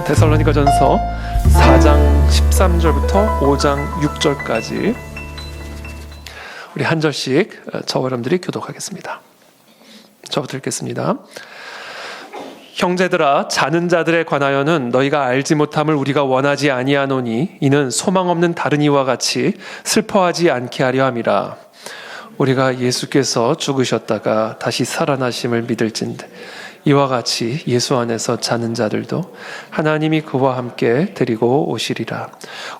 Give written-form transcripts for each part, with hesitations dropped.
데살로니가전서 4장 13절부터 5장 6절까지 우리 한 절씩 저와 여러분들이 교독하겠습니다. 저부터 읽겠습니다. 형제들아, 자는 자들에 관하여는 너희가 알지 못함을 우리가 원하지 아니하노니 이는 소망 없는 다른 이와 같이 슬퍼하지 않게 하려 함이라. 우리가 예수께서 죽으셨다가 다시 살아나심을 믿을진대 이와 같이 예수 안에서 자는 자들도 하나님이 그와 함께 데리고 오시리라.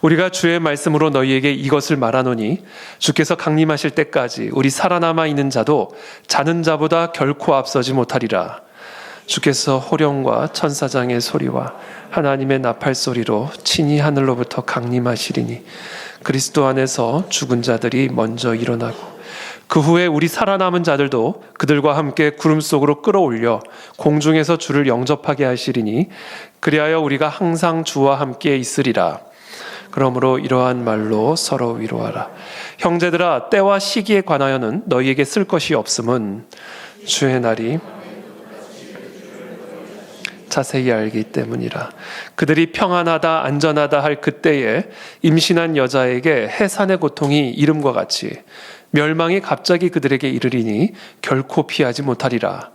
우리가 주의 말씀으로 너희에게 이것을 말하노니 주께서 강림하실 때까지 우리 살아남아 있는 자도 자는 자보다 결코 앞서지 못하리라. 주께서 호령과 천사장의 소리와 하나님의 나팔 소리로 친히 하늘로부터 강림하시리니 그리스도 안에서 죽은 자들이 먼저 일어나고 그 후에 우리 살아남은 자들도 그들과 함께 구름 속으로 끌어올려 공중에서 주를 영접하게 하시리니 그리하여 우리가 항상 주와 함께 있으리라. 그러므로 이러한 말로 서로 위로하라. 형제들아, 때와 시기에 관하여는 너희에게 쓸 것이 없음은 주의 날이 자세히 알기 때문이라. 그들이 평안하다 안전하다 할 그때에 임신한 여자에게 해산의 고통이 이름과 같이 멸망이 갑자기 그들에게 이르리니 결코 피하지 못하리라.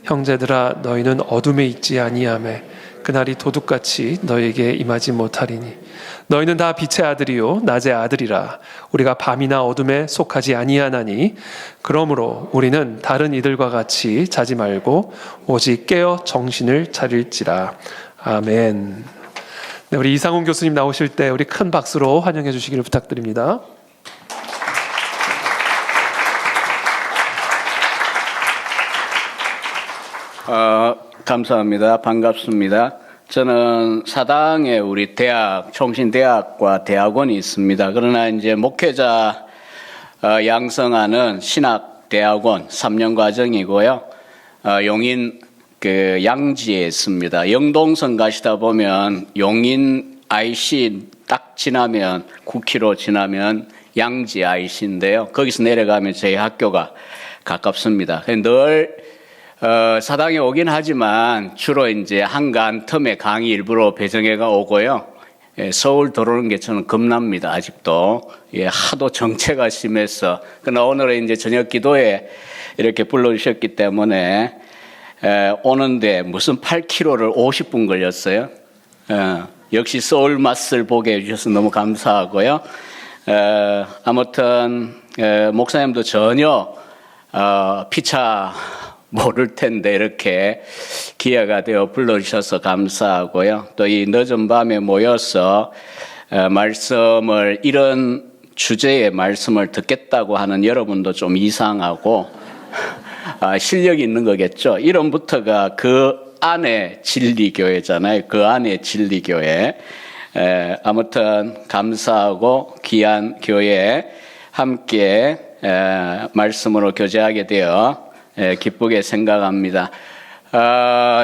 형제들아, 너희는 어둠에 있지 아니하매 그날이 도둑같이 너희에게 임하지 못하리니 너희는 다 빛의 아들이요 낮의 아들이라. 우리가 밤이나 어둠에 속하지 아니하나니 그러므로 우리는 다른 이들과 같이 자지 말고 오직 깨어 정신을 차릴지라. 아멘. 네, 우리 이상훈 교수님 나오실 때 우리 큰 박수로 환영해 주시기를 부탁드립니다. 감사합니다. 반갑습니다. 저는 사당에 우리 대학, 총신대학과 대학원이 있습니다. 그러나 이제 목회자 양성하는 신학대학원 3년 과정이고요. 용인 그 양지에 있습니다. 영동선 가시다 보면 용인 IC 딱 지나면 9km 지나면 양지 IC인데요. 거기서 내려가면 저희 학교가 가깝습니다. 늘 사당에 오긴 하지만 주로 이제 한간 틈에 강의 일부러 배정해가 오고요. 서울 들어오는 게 저는 겁납니다. 아직도. 하도 정체가 심해서. 그러나 오늘은 이제 저녁 기도에 이렇게 불러주셨기 때문에 오는데 무슨 8km를 50분 걸렸어요. 역시 서울 맛을 보게 해주셔서 너무 감사하고요. 아무튼 목사님도 전혀 피차 모를 텐데 이렇게 기회가 되어 불러주셔서 감사하고요. 또 이 늦은 밤에 모여서 말씀을 이런 주제의 말씀을 듣겠다고 하는 여러분도 좀 이상하고 실력이 있는 거겠죠. 이름부터가 그 안에 진리교회잖아요. 그 안에 진리교회. 아무튼 감사하고 귀한 교회에 함께 말씀으로 교제하게 되어 기쁘게 생각합니다.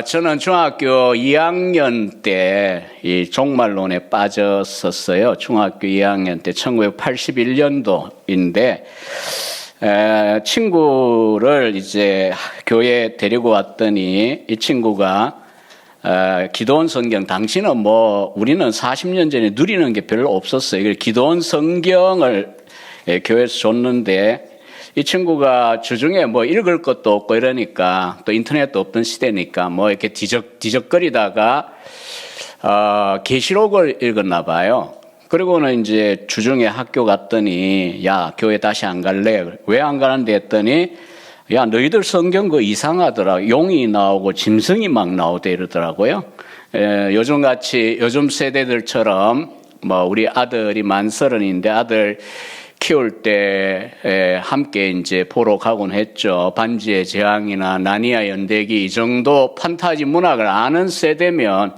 저는 중학교 2학년 때 이 종말론에 빠졌었어요. 중학교 2학년 때 1981년도인데 친구를 이제 교회에 데리고 왔더니 이 친구가 기도원 성경, 당시는 우리는 40년 전에 누리는 게 별로 없었어요. 기도원 성경을 교회에서 줬는데 이 친구가 주중에 읽을 것도 없고 이러니까 또 인터넷도 없던 시대니까 이렇게 뒤적거리다가 계시록을 읽었나 봐요. 그리고는 이제 주중에 학교 갔더니 야, 교회 다시 안 갈래? 왜 안 가는데 했더니 야, 너희들 성경 그거 이상하더라. 용이 나오고 짐승이 막 나오대 이러더라고요. 요즘 세대들처럼 우리 아들이 만서른인데 아들 키울 때 함께 이제 보러 가곤 했죠. 반지의 제왕이나 나니아 연대기 이 정도 판타지 문학을 아는 세대면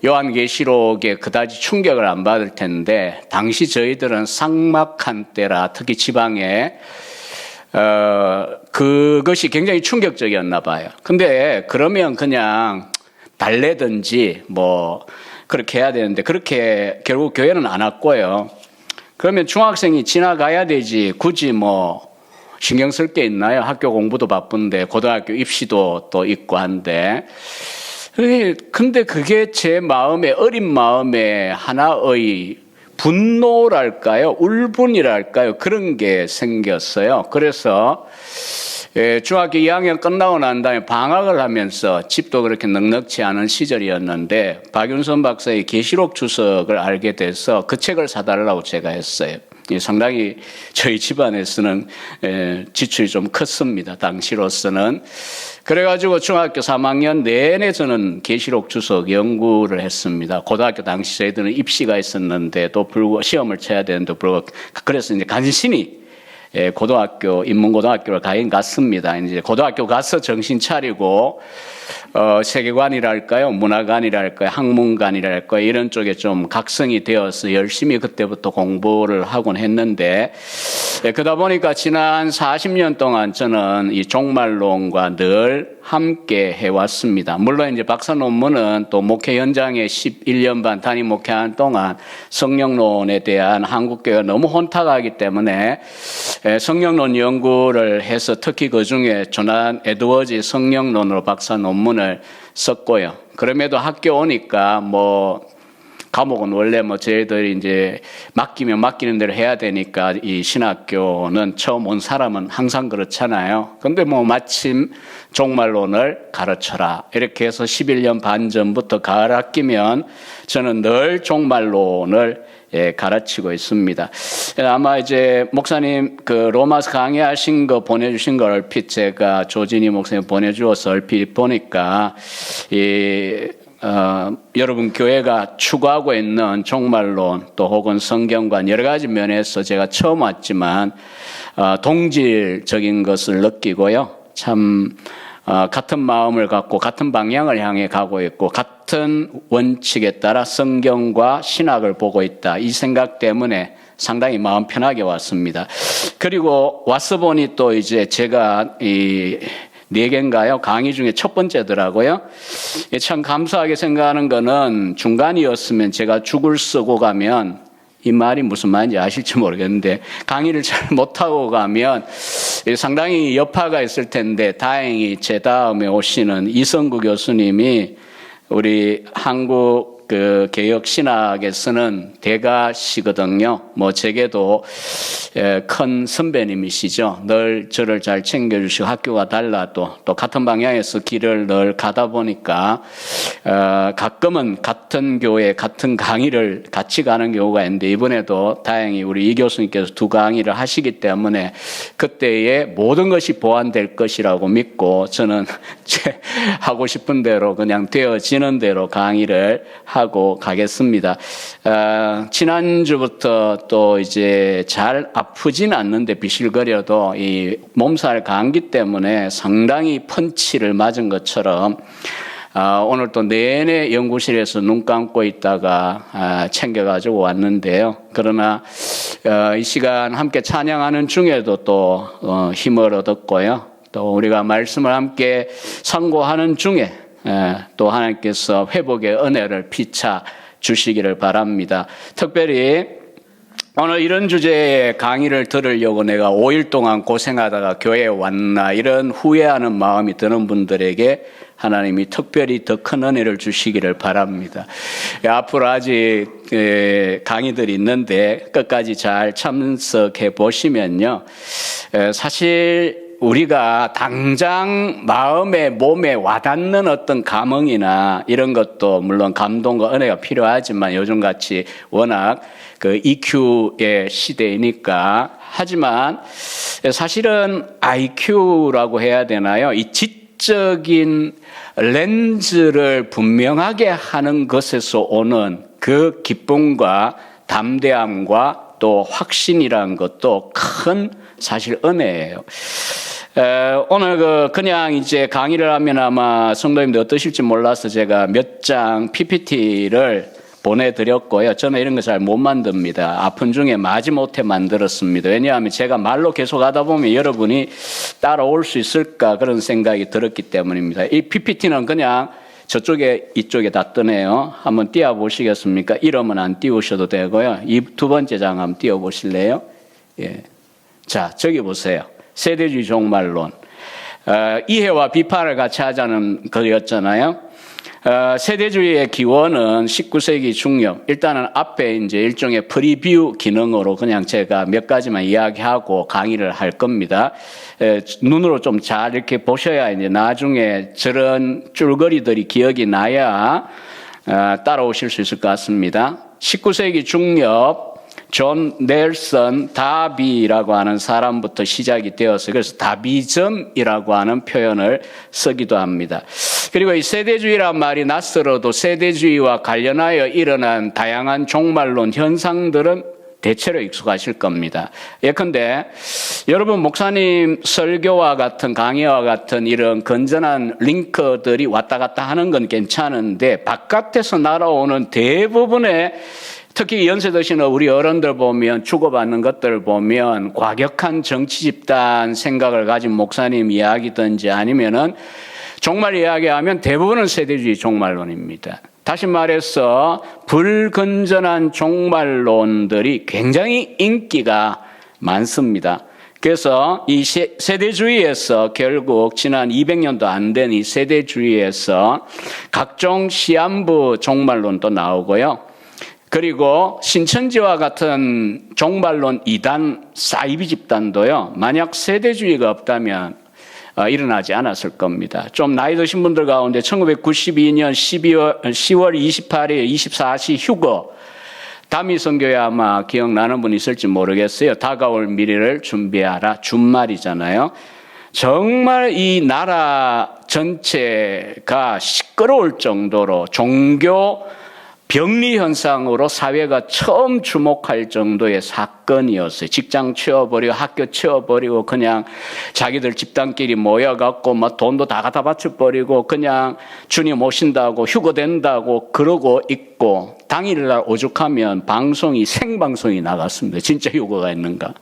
요한계시록에 그다지 충격을 안 받을 텐데 당시 저희들은 삭막한 때라 특히 지방에 그것이 굉장히 충격적이었나 봐요. 근데 그러면 그냥 달래든지 그렇게 해야 되는데 그렇게 결국 교회는 안 왔고요. 그러면 중학생이 지나가야 되지 굳이 신경 쓸 게 있나요? 학교 공부도 바쁜데 고등학교 입시도 또 있고 한데 근데 그게 제 마음에, 어린 마음에 하나의 분노랄까요? 울분이랄까요? 그런 게 생겼어요. 그래서 중학교 2학년 끝나고 난 다음에 방학을 하면서 집도 그렇게 넉넉지 않은 시절이었는데 박윤선 박사의 계시록 주석을 알게 돼서 그 책을 사달라고 제가 했어요. 상당히 저희 집안에서는 지출이 좀 컸습니다. 당시로서는. 그래가지고 중학교 3학년 내내 저는 계시록 주석 연구를 했습니다. 고등학교 당시 저희들은 입시가 있었는데도 불구하고 시험을 쳐야 되는데 불구하고 그래서 이제 간신히 고등학교, 인문고등학교를 가긴 갔습니다. 이제 고등학교 가서 정신 차리고, 세계관이랄까요, 문화관이랄까요, 학문관이랄까요, 이런 쪽에 좀 각성이 되어서 열심히 그때부터 공부를 하곤 했는데, 그러다 보니까 지난 40년 동안 저는 이 종말론과 늘 함께 해왔습니다. 물론 이제 박사 논문은 또 목회 현장에 11년 반 담임 목회하는 동안 성령론에 대한 한국교회가 너무 혼탁하기 때문에 성령론 연구를 해서 특히 그 중에 조난 에드워즈 성령론으로 박사 논문을 썼고요. 그럼에도 학교 오니까 과목은 원래 저희들이 이제 맡기면 맡기는 대로 해야 되니까 이 신학교는 처음 온 사람은 항상 그렇잖아요. 근데 마침 종말론을 가르쳐라. 이렇게 해서 11년 반 전부터 가을 학기면 저는 늘 종말론을 가르치고 있습니다. 아마 이제 목사님 그 로마서 강의하신 거 보내주신 거 얼핏 제가 조진희 목사님 보내주어서 얼핏 보니까 여러분 교회가 추구하고 있는 종말론 또 혹은 성경관 여러 가지 면에서 제가 처음 왔지만 동질적인 것을 느끼고요. 참 같은 마음을 갖고 같은 방향을 향해 가고 있고 같은 원칙에 따라 성경과 신학을 보고 있다. 이 생각 때문에 상당히 마음 편하게 왔습니다. 그리고 와서 보니 또 이제 제가 네 개인가요? 강의 중에 첫 번째더라고요. 참 감사하게 생각하는 거는 중간이었으면 제가 죽을 쓰고 가면 이 말이 무슨 말인지 아실지 모르겠는데 강의를 잘 못하고 가면 상당히 여파가 있을 텐데 다행히 제 다음에 오시는 이성구 교수님이 우리 한국 그 개혁 신학에서는 대가시거든요. 제게도 큰 선배님이시죠. 늘 저를 잘 챙겨주시고 학교가 달라도 또 같은 방향에서 길을 늘 가다 보니까 가끔은 같은 교회 같은 강의를 같이 가는 경우가 있는데 이번에도 다행히 우리 이 교수님께서 두 강의를 하시기 때문에 그때의 모든 것이 보완될 것이라고 믿고 저는 제 하고 싶은 대로 그냥 되어지는 대로 강의를 하고 가겠습니다. 지난주부터 또 이제 잘 아프진 않는데 비실거려도 이 몸살 감기 때문에 상당히 펀치를 맞은 것처럼 오늘 또 내내 연구실에서 눈 감고 있다가 챙겨가지고 왔는데요. 그러나 이 시간 함께 찬양하는 중에도 또 힘을 얻었고요. 또 우리가 말씀을 함께 상고하는 중에 또 하나님께서 회복의 은혜를 피차 주시기를 바랍니다. 특별히 오늘 이런 주제의 강의를 들으려고 내가 5일 동안 고생하다가 교회에 왔나 이런 후회하는 마음이 드는 분들에게 하나님이 특별히 더 큰 은혜를 주시기를 바랍니다. 앞으로 아직 강의들이 있는데 끝까지 잘 참석해 보시면요. 사실 우리가 당장 마음에 몸에 와닿는 어떤 감흥이나 이런 것도 물론 감동과 은혜가 필요하지만 요즘같이 워낙 그 EQ의 시대이니까 하지만 사실은 IQ라고 해야 되나요? 이 지적인 렌즈를 분명하게 하는 것에서 오는 그 기쁨과 담대함과 또 확신이라는 것도 큰 사실 은혜예요. 오늘 그냥 이제 강의를 하면 아마 성도님들 어떠실지 몰라서 제가 몇 장 PPT를 보내드렸고요. 저는 이런 거 잘 못 만듭니다. 아픈 중에 마지못해 만들었습니다. 왜냐하면 제가 말로 계속 하다 보면 여러분이 따라올 수 있을까 그런 생각이 들었기 때문입니다. 이 PPT는 그냥 저쪽에 이쪽에 다 뜨네요. 한번 띄워보시겠습니까? 이름은 안 띄우셔도 되고요. 이 두 번째 장 한번 띄워보실래요? 예. 자, 저기 보세요. 세대주의 종말론. 이해와 비판을 같이 하자는 글이었잖아요. 세대주의의 기원은 19세기 중엽. 일단은 앞에 이제 일종의 프리뷰 기능으로 그냥 제가 몇 가지만 이야기하고 강의를 할 겁니다. 눈으로 좀 잘 이렇게 보셔야 이제 나중에 저런 줄거리들이 기억이 나야 따라오실 수 있을 것 같습니다. 19세기 중엽 존 넬슨 다비라고 하는 사람부터 시작이 되었어요. 그래서 다비즘이라고 하는 표현을 쓰기도 합니다. 그리고 이 세대주의란 말이 낯설어도 세대주의와 관련하여 일어난 다양한 종말론 현상들은 대체로 익숙하실 겁니다. 예컨대 여러분 목사님 설교와 같은 강의와 같은 이런 건전한 링크들이 왔다 갔다 하는 건 괜찮은데 바깥에서 날아오는 대부분의 특히 연세 드시는 우리 어른들 보면 주고받는 것들을 보면 과격한 정치 집단 생각을 가진 목사님 이야기든지 아니면은 종말 이야기하면 대부분은 세대주의 종말론입니다. 다시 말해서 불건전한 종말론들이 굉장히 인기가 많습니다. 그래서 이 세대주의에서 결국 지난 200년도 안 된 이 세대주의에서 각종 시한부 종말론도 나오고요. 그리고 신천지와 같은 종말론 이단 사이비 집단도요. 만약 세대주의가 없다면 일어나지 않았을 겁니다. 좀 나이 드신 분들 가운데 1992년 10월 28일 24시 휴거 담임 선교회 아마 기억나는 분 있을지 모르겠어요. 다가올 미래를 준비하라. 준말이잖아요. 정말 이 나라 전체가 시끄러울 정도로 종교 병리 현상으로 사회가 처음 주목할 정도의 사건이었어요. 직장 치워버리고 학교 치워버리고 그냥 자기들 집단끼리 모여갖고 막 돈도 다 갖다 바쳐버리고 그냥 주님 오신다고 휴거된다고 그러고 있고 당일날 오죽하면 방송이 생방송이 나갔습니다. 진짜 휴거가 있는가.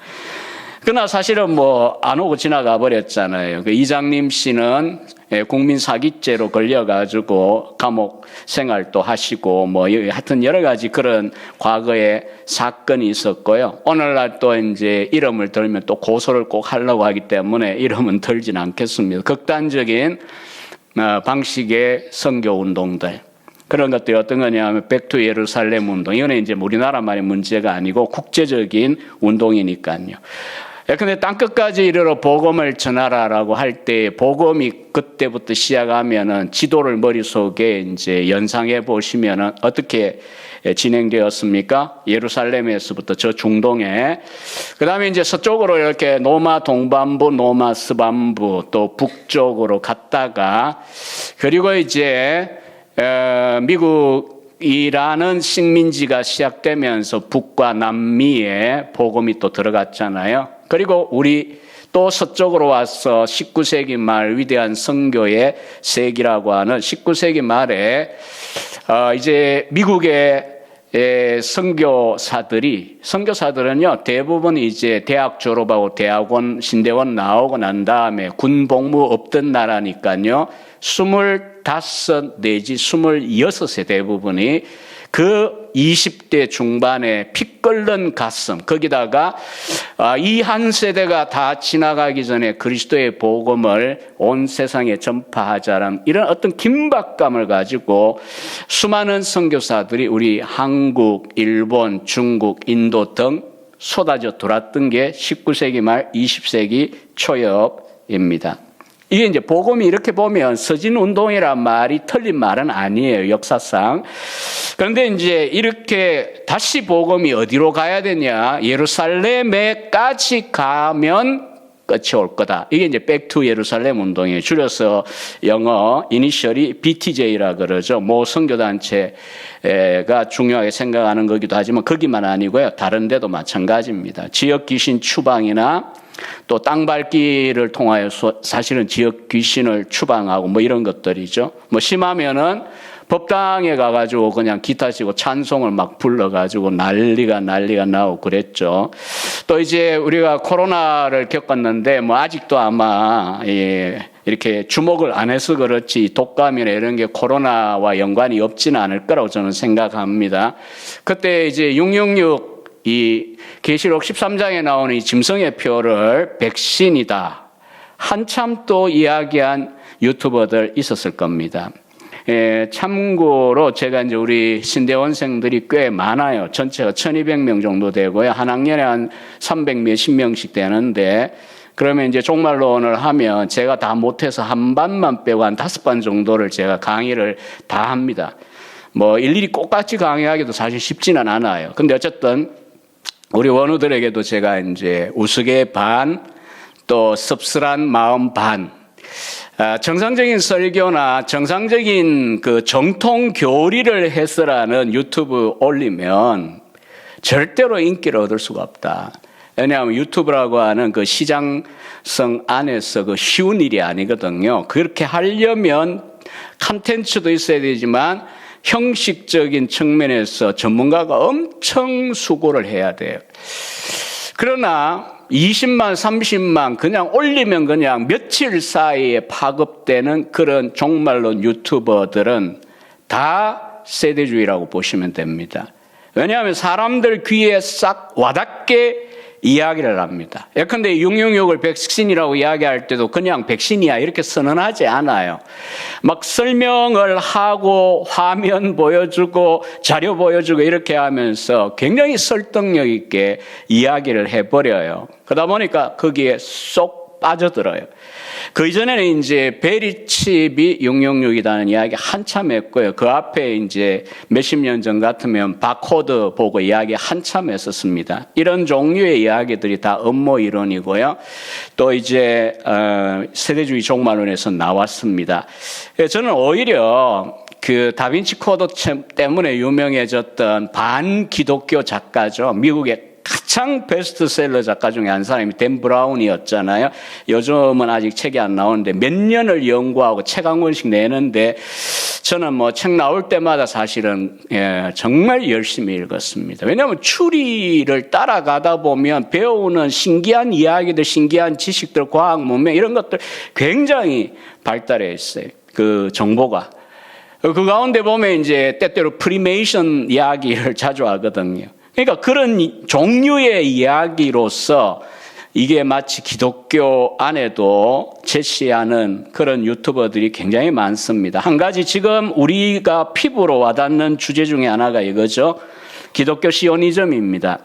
그러나 사실은 뭐 안 오고 지나가 버렸잖아요. 그 이장님 씨는 국민 사기죄로 걸려가지고 감옥 생활도 하시고 뭐 하여튼 여러 가지 그런 과거에 사건이 있었고요. 오늘날 또 이제 이름을 들면 또 고소를 꼭 하려고 하기 때문에 이름은 들진 않겠습니다. 극단적인 방식의 선교 운동들. 그런 것들이 어떤 거냐면 백투 예루살렘 운동. 이거는 이제 우리나라만의 문제가 아니고 국제적인 운동이니까요. 근데 땅끝까지 이르러 복음을 전하라라고 할 때 복음이 그때부터 시작하면은 지도를 머릿속에 이제 연상해 보시면은 어떻게 진행되었습니까? 예루살렘에서부터 저 중동에 그다음에 이제 서쪽으로 이렇게 노마 동반부, 노마 서반부 또 북쪽으로 갔다가 그리고 이제 미국이라는 식민지가 시작되면서 북과 남미에 복음이 또 들어갔잖아요. 그리고 우리 또 서쪽으로 와서 19세기 말 위대한 선교의 세기라고 하는 19세기 말에 이제 미국의 선교사들은요 대부분 이제 대학 졸업하고 대학원 신대원 나오고 난 다음에 군 복무 없던 나라니까요 25 내지 26세 대부분이 그 20대 중반에 피 끓는 가슴 거기다가 이 한 세대가 다 지나가기 전에 그리스도의 복음을 온 세상에 전파하자라는 이런 어떤 긴박감을 가지고 수많은 선교사들이 우리 한국, 일본, 중국, 인도 등 쏟아져 들어왔던 게 19세기 말 20세기 초엽입니다. 이게 이제 복음이 이렇게 보면 서진운동이란 말이 틀린 말은 아니에요, 역사상. 그런데 이제 이렇게 다시 복음이 어디로 가야 되냐? 예루살렘에까지 가면 끝이 올 거다. 이게 이제 Back to 예루살렘 운동이에요. 줄여서 영어 이니셜이 BTJ라 그러죠. 모 선교단체가 중요하게 생각하는 거기도 하지만 거기만 아니고요. 다른 데도 마찬가지입니다. 지역 귀신 추방이나 또 땅밟기를 통하여서 사실은 지역 귀신을 추방하고 뭐 이런 것들이죠. 뭐 심하면은 법당에 가가지고 그냥 기타 치고 찬송을 막 불러가지고 난리가 나고 그랬죠. 또 이제 우리가 코로나를 겪었는데 뭐 아직도 아마 이렇게 주목을 안 해서 그렇지 독감이나 이런 게 코로나와 연관이 없지는 않을 거라고 저는 생각합니다. 그때 이제 666 이 계시록 13장에 나오는 이 짐승의 표를 백신이다. 한참 또 이야기한 유튜버들 있었을 겁니다. 참고로 제가 이제 우리 신대원생들이 꽤 많아요. 전체가 1200명 정도 되고요. 한 학년에 한 300 몇십 명씩 되는데, 그러면 이제 종말론을 하면 제가 다 못해서 한 반만 빼고 한 5반 정도를 제가 강의를 다 합니다. 뭐 일일이 똑같이 강의하기도 사실 쉽지는 않아요. 근데 어쨌든 우리 원우들에게도 제가 이제 우스개 반, 또 씁쓸한 마음 반, 정상적인 설교나 정상적인 그 정통 교리를 해서라는 유튜브 올리면 절대로 인기를 얻을 수가 없다. 왜냐하면 유튜브라고 하는 그 시장성 안에서 그 쉬운 일이 아니거든요. 그렇게 하려면 컨텐츠도 있어야 되지만 형식적인 측면에서 전문가가 엄청 수고를 해야 돼요. 그러나 20만, 30만 그냥 올리면 그냥 며칠 사이에 파급되는 그런 종말론 유튜버들은 다 세대주의라고 보시면 됩니다. 왜냐하면 사람들 귀에 싹 와닿게 이야기를 합니다. 예컨대 666을 백신이라고 이야기할 때도 그냥 백신이야 이렇게 선언하지 않아요. 막 설명을 하고 화면 보여주고 자료 보여주고 이렇게 하면서 굉장히 설득력 있게 이야기를 해버려요. 그러다 보니까 거기에 쏙 빠져들어요. 그 이전에는 이제 베리칩이 666이라는 이야기 한참 했고요. 그 앞에 이제 몇십 년 전 같으면 바코드 보고 이야기 한참 했었습니다. 이런 종류의 이야기들이 다 음모 이론이고요. 또 이제 세대주의 종말론에서 나왔습니다. 저는 오히려 그 다빈치 코드 때문에 유명해졌던 반기독교 작가죠. 미국의 가장 베스트셀러 작가 중에 한 사람이 댄 브라운이었잖아요. 요즘은 아직 책이 안 나오는데 몇 년을 연구하고 책 한 권씩 내는데 저는 뭐 책 나올 때마다 사실은 정말 열심히 읽었습니다. 왜냐하면 추리를 따라가다 보면 배우는 신기한 이야기들, 신기한 지식들, 과학 문명 이런 것들 굉장히 발달해 있어요. 그 정보가. 그 가운데 보면 이제 때때로 프리메이션 이야기를 자주 하거든요. 그러니까 그런 종류의 이야기로서 이게 마치 기독교 안에도 제시하는 그런 유튜버들이 굉장히 많습니다. 한 가지 지금 우리가 피부로 와닿는 주제 중에 하나가 이거죠. 기독교 시오니즘입니다.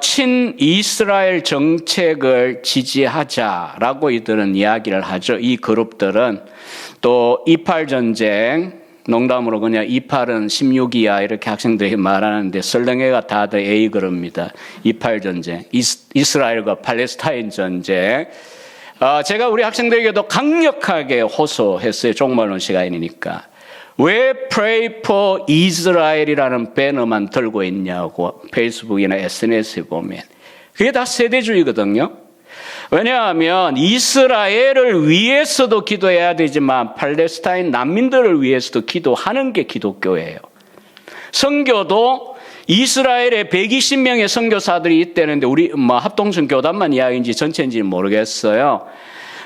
친 이스라엘 정책을 지지하자라고 이들은 이야기를 하죠. 이 그룹들은 또 28 전쟁, 농담으로 그냥 28은 16이야 이렇게 학생들이 말하는데 설렁해가 다들 A그룹입니다. 28 전쟁, 이스라엘과 팔레스타인 전쟁. 제가 우리 학생들에게도 강력하게 호소했어요. 종말론 시간이니까. 왜 Pray for Israel이라는 배너만 들고 있냐고 페이스북이나 SNS에 보면. 그게 다 세대주의거든요. 왜냐하면 이스라엘을 위해서도 기도해야 되지만 팔레스타인 난민들을 위해서도 기도하는 게 기독교예요. 선교도 이스라엘에 120명의 선교사들이 있다는데 우리 뭐 합동선 교단만 이야기인지 전체인지는 모르겠어요.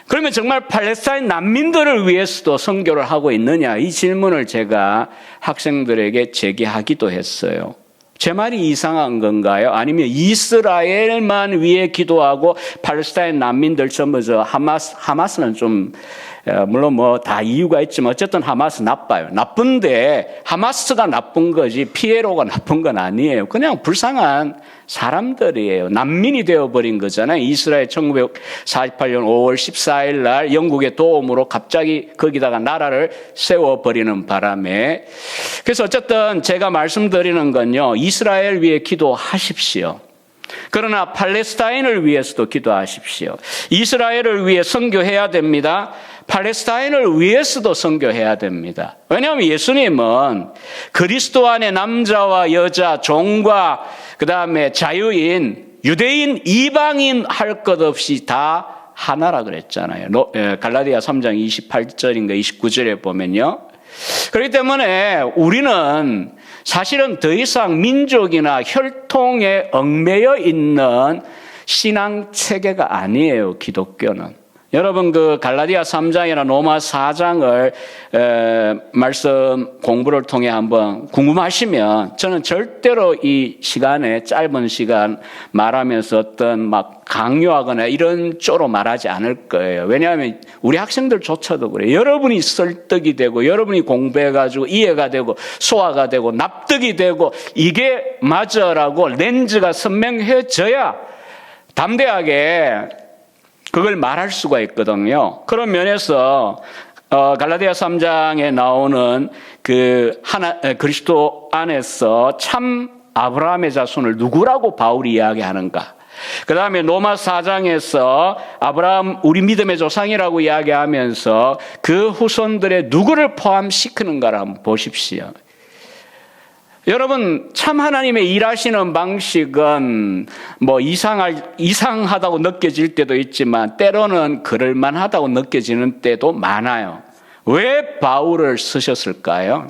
그러면 정말 팔레스타인 난민들을 위해서도 선교를 하고 있느냐 이 질문을 제가 학생들에게 제기하기도 했어요. 제 말이 이상한 건가요? 아니면 이스라엘만 위해 기도하고 팔레스타인 난민들 전부 하마스는 좀 물론 뭐 다 이유가 있지만 어쨌든 하마스 나빠요. 나쁜데 하마스가 나쁜 거지 피에로가 나쁜 건 아니에요. 그냥 불쌍한 사람들이에요. 난민이 되어버린 거잖아요. 이스라엘 1948년 5월 14일 날 영국의 도움으로 갑자기 거기다가 나라를 세워버리는 바람에 그래서 어쨌든 제가 말씀드리는 건요. 이스라엘 위해 기도하십시오. 그러나 팔레스타인을 위해서도 기도하십시오. 이스라엘을 위해 선교해야 됩니다. 팔레스타인을 위해서도 선교해야 됩니다. 왜냐하면 예수님은 그리스도 안에 남자와 여자, 종과 그 다음에 자유인, 유대인, 이방인 할 것 없이 다 하나라 그랬잖아요. 갈라디아 3장 28절인가 29절에 보면요. 그렇기 때문에 우리는 사실은 더 이상 민족이나 혈통에 얽매여 있는 신앙 체계가 아니에요, 기독교는. 여러분 그 갈라디아 3장이나 로마 4장을 말씀 공부를 통해 한번 궁금하시면 저는 절대로 이 시간에 짧은 시간 말하면서 어떤 막 강요하거나 이런 쪽으로 말하지 않을 거예요. 왜냐하면 우리 학생들조차도 그래요. 여러분이 설득이 되고 여러분이 공부해가지고 이해가 되고 소화가 되고 납득이 되고 이게 맞아라고 렌즈가 선명해져야 담대하게 그걸 말할 수가 있거든요. 그런 면에서 갈라디아 3장에 나오는 그리스도 안에서 참 아브라함의 자손을 누구라고 바울이 이야기하는가? 그 다음에 로마 4장에서 아브라함 우리 믿음의 조상이라고 이야기하면서 그 후손들의 누구를 포함시키는가를 한번 보십시오. 여러분 참 하나님의 일하시는 방식은 뭐 이상하다고 느껴질 때도 있지만 때로는 그럴만하다고 느껴지는 때도 많아요. 왜 바울을 쓰셨을까요?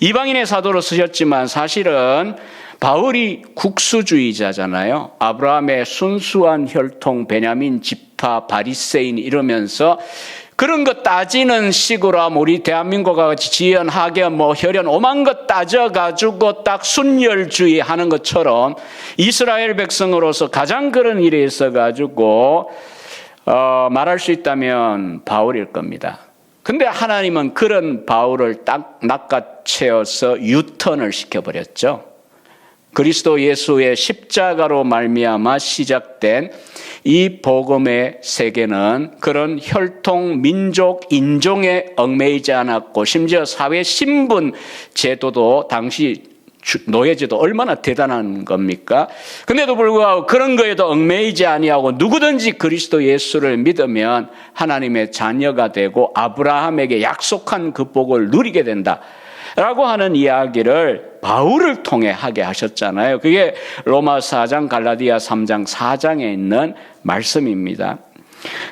이방인의 사도로 쓰셨지만 사실은 바울이 국수주의자잖아요. 아브라함의 순수한 혈통, 베냐민 지파, 바리새인 이러면서 그런 거 따지는 식으로 하면 우리 대한민국과 같이 지연, 학연, 혈연 오만 것 따져가지고 딱 순혈주의 하는 것처럼 이스라엘 백성으로서 가장 그런 일이 있어가지고 말할 수 있다면 바울일 겁니다. 근데 하나님은 그런 바울을 딱 낚아채어서 유턴을 시켜버렸죠. 그리스도 예수의 십자가로 말미암아 시작된 이 복음의 세계는 그런 혈통, 민족, 인종에 얽매이지 않았고 심지어 사회 신분 제도도 당시 노예제도 얼마나 대단한 겁니까? 근데도 불구하고 그런 거에도 얽매이지 아니하고 누구든지 그리스도 예수를 믿으면 하나님의 자녀가 되고 아브라함에게 약속한 그 복을 누리게 된다. 라고 하는 이야기를 바울을 통해 하게 하셨잖아요. 그게 로마 4장, 갈라디아 3장, 4장에 있는 말씀입니다.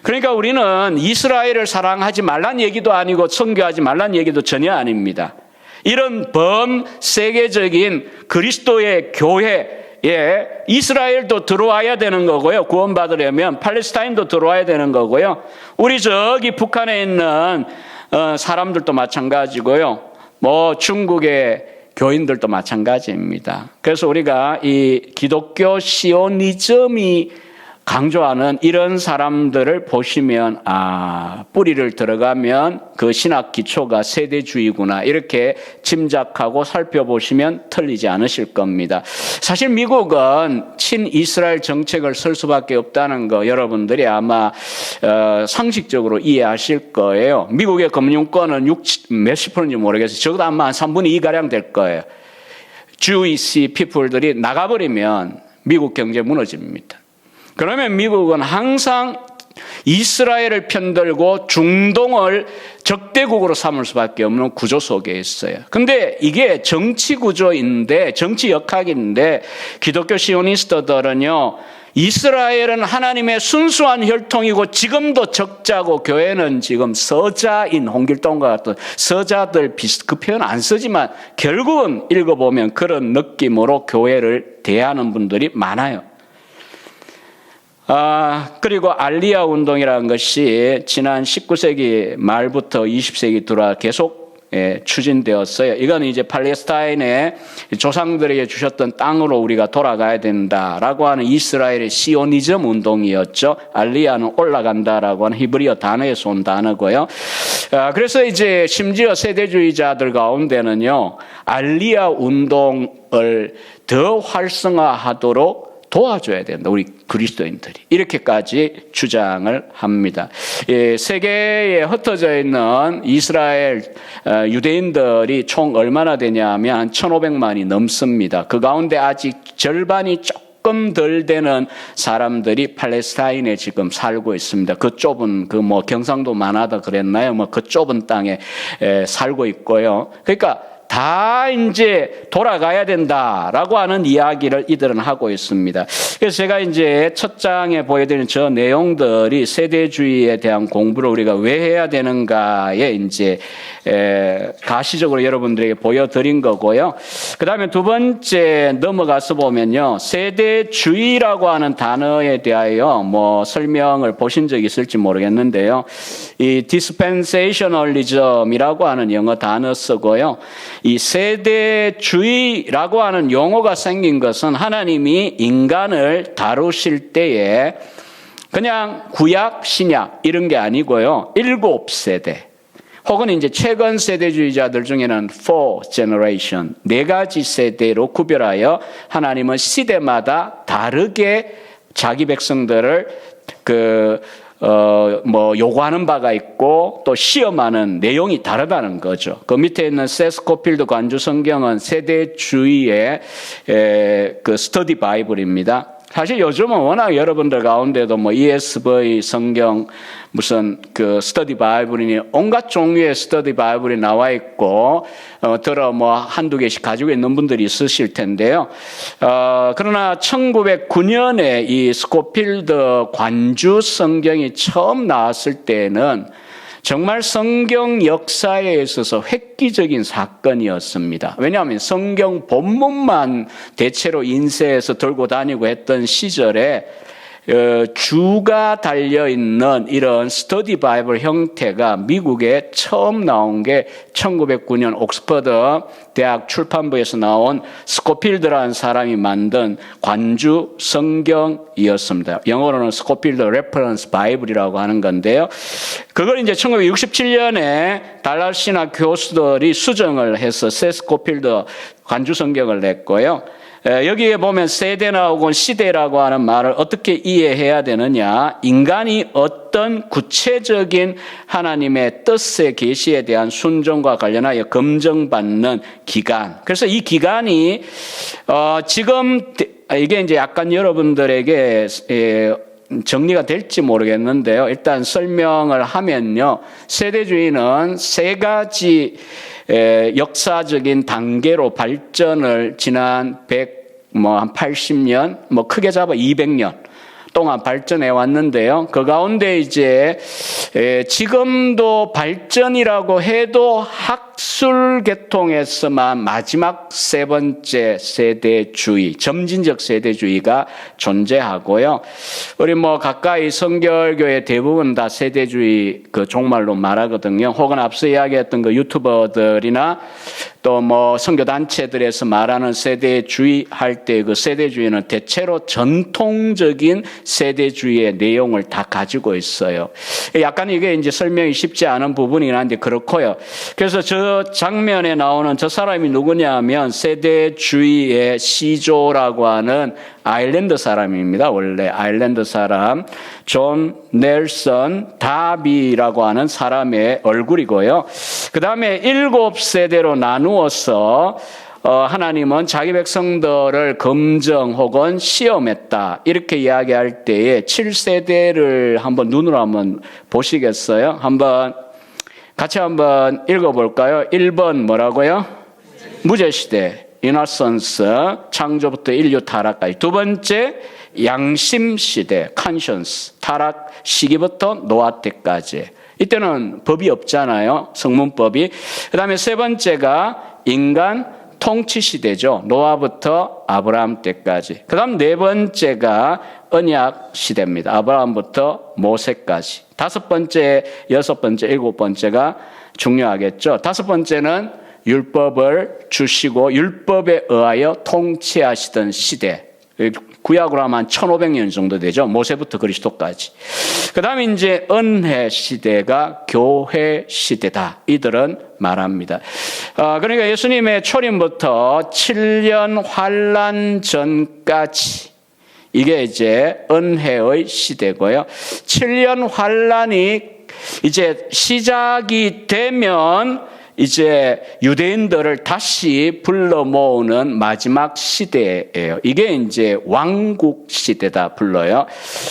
그러니까 우리는 이스라엘을 사랑하지 말란 얘기도 아니고 선교하지 말란 얘기도 전혀 아닙니다. 이런 범세계적인 그리스도의 교회에 이스라엘도 들어와야 되는 거고요. 구원받으려면 팔레스타인도 들어와야 되는 거고요. 우리 저기 북한에 있는 사람들도 마찬가지고요. 중국의 교인들도 마찬가지입니다. 그래서 우리가 이 기독교 시오니즘이 강조하는 이런 사람들을 보시면 뿌리를 들어가면 그 신학 기초가 세대주의구나 이렇게 짐작하고 살펴보시면 틀리지 않으실 겁니다. 사실 미국은 친이스라엘 정책을 쓸 수밖에 없다는 거 여러분들이 아마 상식적으로 이해하실 거예요. 미국의 금융권은 몇십 %인지 모르겠어요. 적어도 아마 한 3분의 2가량 될 거예요. 주이시 피플들이 나가버리면 미국 경제 무너집니다. 그러면 미국은 항상 이스라엘을 편들고 중동을 적대국으로 삼을 수밖에 없는 구조 속에 있어요. 근데 이게 정치 구조인데, 정치 역학인데, 기독교 시오니스트들은요, 이스라엘은 하나님의 순수한 혈통이고 지금도 적자고 교회는 지금 서자인 홍길동과 같은 서자들 그 표현 안 쓰지만 결국은 읽어보면 그런 느낌으로 교회를 대하는 분들이 많아요. 그리고 알리아 운동이라는 것이 지난 19세기 말부터 20세기 들어 계속 추진되었어요. 이건 이제 팔레스타인의 조상들에게 주셨던 땅으로 우리가 돌아가야 된다라고 하는 이스라엘의 시오니즘 운동이었죠. 알리아는 올라간다라고 하는 히브리어 단어에서 온 단어고요. 그래서 이제 심지어 세대주의자들 가운데는요, 알리아 운동을 더 활성화하도록 도와줘야 된다. 우리 그리스도인들이. 이렇게까지 주장을 합니다. 세계에 흩어져 있는 이스라엘 유대인들이 총 얼마나 되냐면 한 1,500만이 넘습니다. 그 가운데 아직 절반이 조금 덜 되는 사람들이 팔레스타인에 지금 살고 있습니다. 그 좁은 경상도 만하다 그랬나요? 그 좁은 땅에 살고 있고요. 그러니까 다 이제 돌아가야 된다라고 하는 이야기를 이들은 하고 있습니다. 그래서 제가 이제 첫 장에 보여드린 저 내용들이 세대주의에 대한 공부를 우리가 왜 해야 되는가에 이제 가시적으로 여러분들에게 보여드린 거고요. 그 다음에 두 번째 넘어가서 보면요. 세대주의라고 하는 단어에 대하여 뭐 설명을 보신 적이 있을지 모르겠는데요. 이 dispensationalism이라고 하는 영어 단어 쓰고요. 이 세대주의라고 하는 용어가 생긴 것은 하나님이 인간을 다루실 때에 그냥 구약, 신약 이런 게 아니고요. 7세대. 혹은 이제 최근 세대주의자들 중에는 4 generation, 4가지 세대로 구별하여 하나님은 시대마다 다르게 자기 백성들을 요구하는 바가 있고 또 시험하는 내용이 다르다는 거죠. 그 밑에 있는 세스코필드 관주 성경은 세대주의의 그 스터디 바이블입니다. 사실 요즘은 워낙 여러분들 가운데도 뭐 ESV 성경 무슨 그 스터디 바이블이니 온갖 종류의 스터디 바이블이 나와 있고 뭐 한두 개씩 가지고 있는 분들이 있으실 텐데요. 그러나 1909년에 이 스코필드 관주 성경이 처음 나왔을 때는 정말 성경 역사에 있어서 획기적인 사건이었습니다. 왜냐하면 성경 본문만 대체로 인쇄해서 들고 다니고 했던 시절에 주가 달려있는 이런 스터디 바이블 형태가 미국에 처음 나온 게 1909년 옥스퍼드 대학 출판부에서 나온 스코필드라는 사람이 만든 관주 성경이었습니다. 영어로는 스코필드 레퍼런스 바이블이라고 하는 건데요. 그걸 이제 1967년에 달라스 신학 교수들이 수정을 해서 새 스코필드 관주 성경을 냈고요. 여기에 보면 세대나 혹은 시대라고 하는 말을 어떻게 이해해야 되느냐. 인간이 어떤 구체적인 하나님의 뜻의 계시에 대한 순종과 관련하여 검증받는 기간. 그래서 이 기간이 지금 이게 이제 약간 여러분들에게 정리가 될지 모르겠는데요. 일단 설명을 하면요. 세대주의는 3가지 역사적인 단계로 발전을 지난 한 80년, 크게 잡아 200년 동안 발전해 왔는데요. 그 가운데 이제 지금도 발전이라고 해도 학술 계통에서만 마지막 3번째 세대주의, 점진적 세대주의가 존재하고요. 우리 가까이 성결교회 대부분 다 세대주의 그 종말로 말하거든요. 혹은 앞서 이야기했던 그 유튜버들이나 또 선교단체들에서 말하는 세대주의 할 때 그 세대주의는 대체로 전통적인 세대주의의 내용을 다 가지고 있어요. 약간 이게 이제 설명이 쉽지 않은 부분이긴 한데 그렇고요. 그래서 저 장면에 나오는 저 사람이 누구냐 하면 세대주의의 시조라고 하는 아일랜드 사람입니다. 원래 아일랜드 사람 존 넬선 다비라고 하는 사람의 얼굴이고요. 그 다음에 7세대로 나누어서 하나님은 자기 백성들을 검증 혹은 시험했다. 이렇게 이야기할 때에 7세대를 한번 눈으로 한번 보시겠어요? 같이 한번 읽어볼까요? 1번 뭐라고요? 무죄시대. 이너선스, 창조부터 인류 타락까지. 2번째, 양심시대, conscience, 타락 시기부터 노아 때까지. 이때는 법이 없잖아요. 성문법이. 그 다음에 3번째가 인간 통치시대죠. 노아부터 아브라함 때까지. 그 다음 4번째가 언약 시대입니다. 아브라함부터 모세까지. 5번째, 6번째, 7번째가 중요하겠죠. 5번째는 율법을 주시고 율법에 의하여 통치하시던 시대. 구약으로 하면 한 1500년 정도 되죠. 모세부터 그리스도까지. 그 다음에 이제 은혜 시대가 교회 시대다. 이들은 말합니다. 그러니까 예수님의 초림부터 7년 환란 전까지 이게 이제 은혜의 시대고요. 7년 환란이 이제 시작이 되면 이제 유대인들을 다시 불러 모으는 마지막 시대예요. 이게 이제 왕국 시대다 불러요.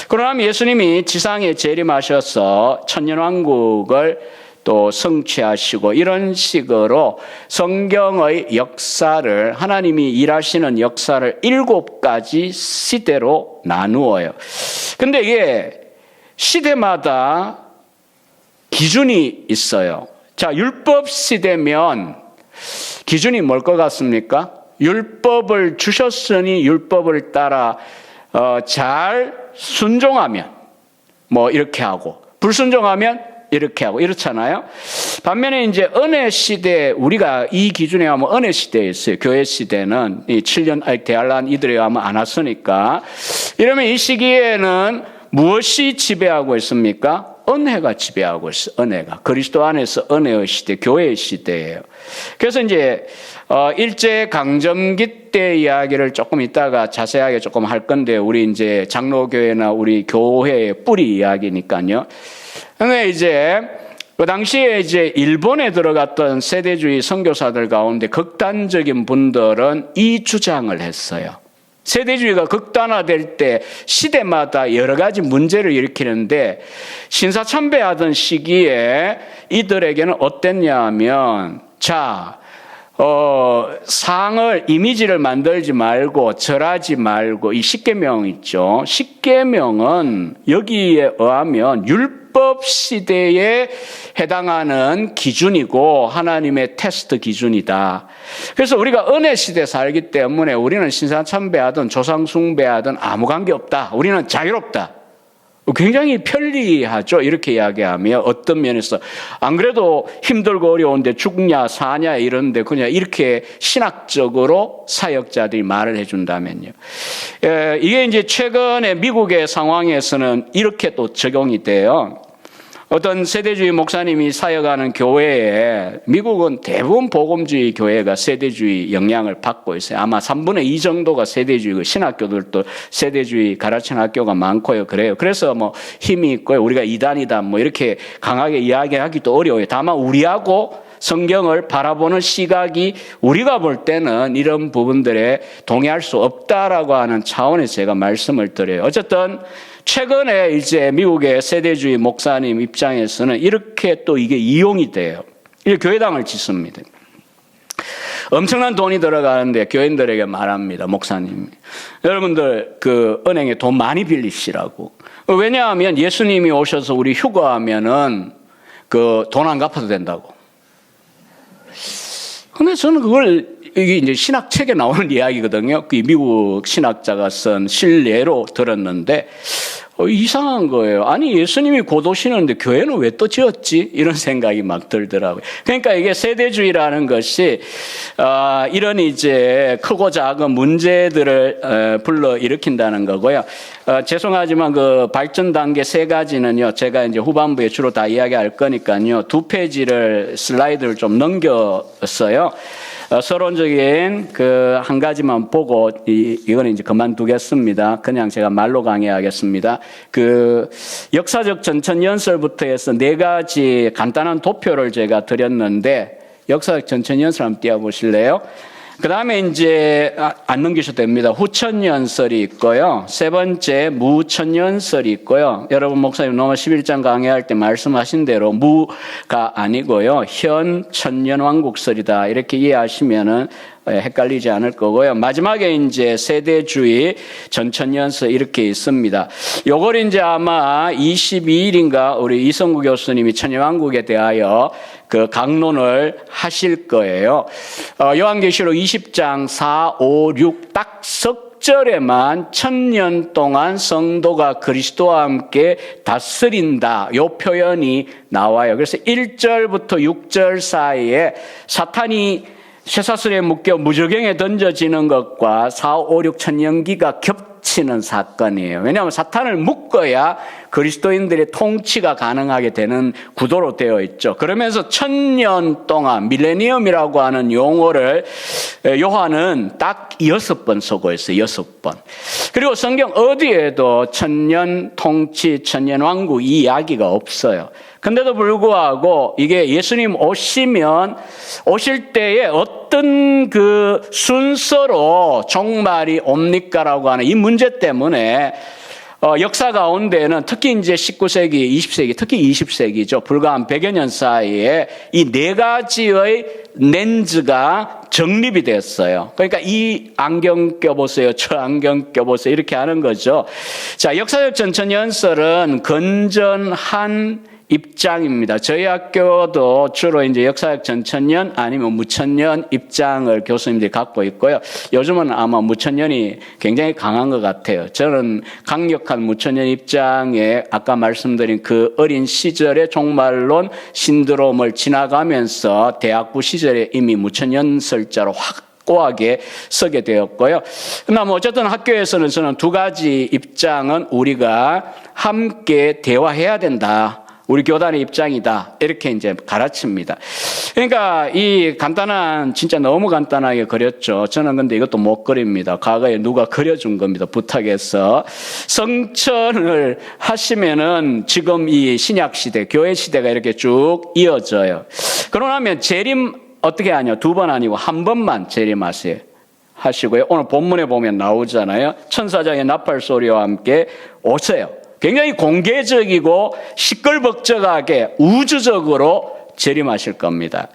그러면 예수님이 지상에 재림하셔서 천년왕국을 또 성취하시고 이런 식으로 성경의 역사를 하나님이 일하시는 역사를 7가지 시대로 나누어요. 근데 이게 시대마다 기준이 있어요. 자, 율법 시대면 기준이 뭘 것 같습니까? 율법을 주셨으니 율법을 따라 잘 순종하면 뭐 이렇게 하고 불순종하면 이렇게 하고 이렇잖아요. 반면에 이제 은혜 시대, 우리가 이 기준에 하면 은혜 시대에 있어요. 교회 시대는 이 7년 대할란 이들에 하면 안 왔으니까. 이러면 이 시기에는 무엇이 지배하고 있습니까? 은혜가 지배하고 있어요. 은혜가. 그리스도 안에서 은혜의 시대, 교회의 시대예요. 그래서 이제 일제 강점기 때 이야기를 조금 이따가 자세하게 조금 할 건데, 우리 이제 장로교회나 우리 교회의 뿌리 이야기니까요. 근데 이제 그 당시에 이제 일본에 들어갔던 세대주의 선교사들 가운데 극단적인 분들은 이 주장을 했어요. 세대주의가 극단화될 때 시대마다 여러 가지 문제를 일으키는데, 신사참배하던 시기에 이들에게는 어땠냐 하면, 자, 상을, 이미지를 만들지 말고 절하지 말고, 이 십계명 있죠. 십계명은 여기에 의하면 율법 시대에 해당하는 기준이고 하나님의 테스트 기준이다. 그래서 우리가 은혜 시대에 살기 때문에 우리는 신사참배하든 조상숭배하든 아무 관계없다. 우리는 자유롭다. 굉장히 편리하죠. 이렇게 이야기하면 어떤 면에서 안 그래도 힘들고 어려운데 죽냐 사냐 이런데 그냥 이렇게 신학적으로 사역자들이 말을 해준다면요. 이게 이제 최근에 미국의 상황에서는 이렇게 또 적용이 돼요. 어떤 세대주의 목사님이 사역하는 교회에, 미국은 대부분 복음주의 교회가 세대주의 영향을 받고 있어요. 아마 3분의 2 정도가 세대주의고, 신학교들도 세대주의 가르치는 학교가 많고요. 그래요. 그래서 뭐 힘이 있고요. 우리가 이단이다 뭐 이렇게 강하게 이야기하기도 어려워요. 다만 우리하고 성경을 바라보는 시각이, 우리가 볼 때는 이런 부분들에 동의할 수 없다라고 하는 차원에서 제가 말씀을 드려요. 어쨌든 최근에 이제 미국의 세대주의 목사님 입장에서는 이렇게 또 이게 이용이 돼요. 이게 교회당을 짓습니다. 엄청난 돈이 들어가는데 교인들에게 말합니다. 목사님, 여러분들 그 은행에 돈 많이 빌리시라고. 왜냐하면 예수님이 오셔서 우리 휴거하면은 그 돈 안 갚아도 된다고. 근데 저는 그걸, 이게 이제 신학책에 나오는 이야기거든요. 그 미국 신학자가 쓴 신례로 들었는데, 이상한 거예요. 아니, 예수님이 곧 오시는데 교회는 왜 또 지었지? 이런 생각이 막 들더라고요. 그러니까 이게 세대주의라는 것이, 이런 이제 크고 작은 문제들을 불러 일으킨다는 거고요. 죄송하지만 그 발전 단계 3가지는요, 제가 이제 후반부에 주로 다 이야기할 거니까요, 2페이지를 슬라이드를 좀 넘겼어요. 서론적인 그 한 가지만 보고 이거는 이제 그만두겠습니다. 그냥 제가 말로 강의하겠습니다. 그 역사적 전천연설부터 해서 4가지 간단한 도표를 제가 드렸는데, 역사적 전천연설 한번 띄워보실래요? 그 다음에 이제 안 넘기셔도 됩니다. 후천연설이 있고요. 3번째 무천연설이 있고요. 여러분 목사님 로마 11장 강의할 때 말씀하신 대로 무가 아니고요, 현 천년왕국설이다 이렇게 이해하시면은 헷갈리지 않을 거고요. 마지막에 이제 세대주의 전천연설 이렇게 있습니다. 요걸 이제 아마 22일인가 우리 이성구 교수님이 천년왕국에 대하여 그 강론을 하실 거예요. 요한계시록 20장 4, 5, 6 딱 석절에만 1000년 동안 성도가 그리스도와 함께 다스린다, 요 표현이 나와요. 그래서 1절부터 6절 사이에 사탄이 쇠사슬에 묶여 무저갱에 던져지는 것과 4, 5, 6 천년기가 겹치는 사건이에요. 왜냐하면 사탄을 묶어야 그리스도인들의 통치가 가능하게 되는 구도로 되어 있죠. 그러면서 1000년 동안, 밀레니엄이라고 하는 용어를 요한은 딱 6번 쓰고 있어요. 6번. 그리고 성경 어디에도 천년 통치, 천년 왕국 이 이야기가 없어요. 근데도 불구하고 이게 예수님 오실 때에 어떤 그 순서로 종말이 옵니까라고 하는 이 문제 때문에 역사 가운데는 특히 이제 19세기, 20세기, 특히 20세기죠. 불과 한 100여 년 사이에 이 네 가지의 렌즈가 정립이 됐어요. 그러니까 이 안경 껴보세요. 저 안경 껴보세요. 이렇게 하는 거죠. 자, 역사적 전천연설은 건전한 입장입니다. 저희 학교도 주로 이제 역사적 전천년 아니면 무천년 입장을 교수님들이 갖고 있고요. 요즘은 아마 무천년이 굉장히 강한 것 같아요. 저는 강력한 무천년 입장에 아까 말씀드린 그 어린 시절의 종말론 신드롬을 지나가면서 대학부 시절에 이미 무천연설자로 확고하게 서게 되었고요. 그러나 뭐 어쨌든 학교에서는 저는 두 가지 입장은 우리가 함께 대화해야 된다. 우리 교단의 입장이다. 이렇게 이제 가르칩니다. 그러니까 이 간단한, 진짜 너무 간단하게 그렸죠. 저는 근데 이것도 못 그립니다. 과거에 누가 그려준 겁니다. 부탁해서. 성천을 하시면은 지금 이 신약시대, 교회시대가 이렇게 쭉 이어져요. 그러고 나면 재림 어떻게 하냐? 두 번 아니고 한 번만 재림하세요. 하시고요. 오늘 본문에 보면 나오잖아요. 천사장의 나팔 소리와 함께 오세요. 굉장히 공개적이고 시끌벅적하게 우주적으로 재림하실 겁니다.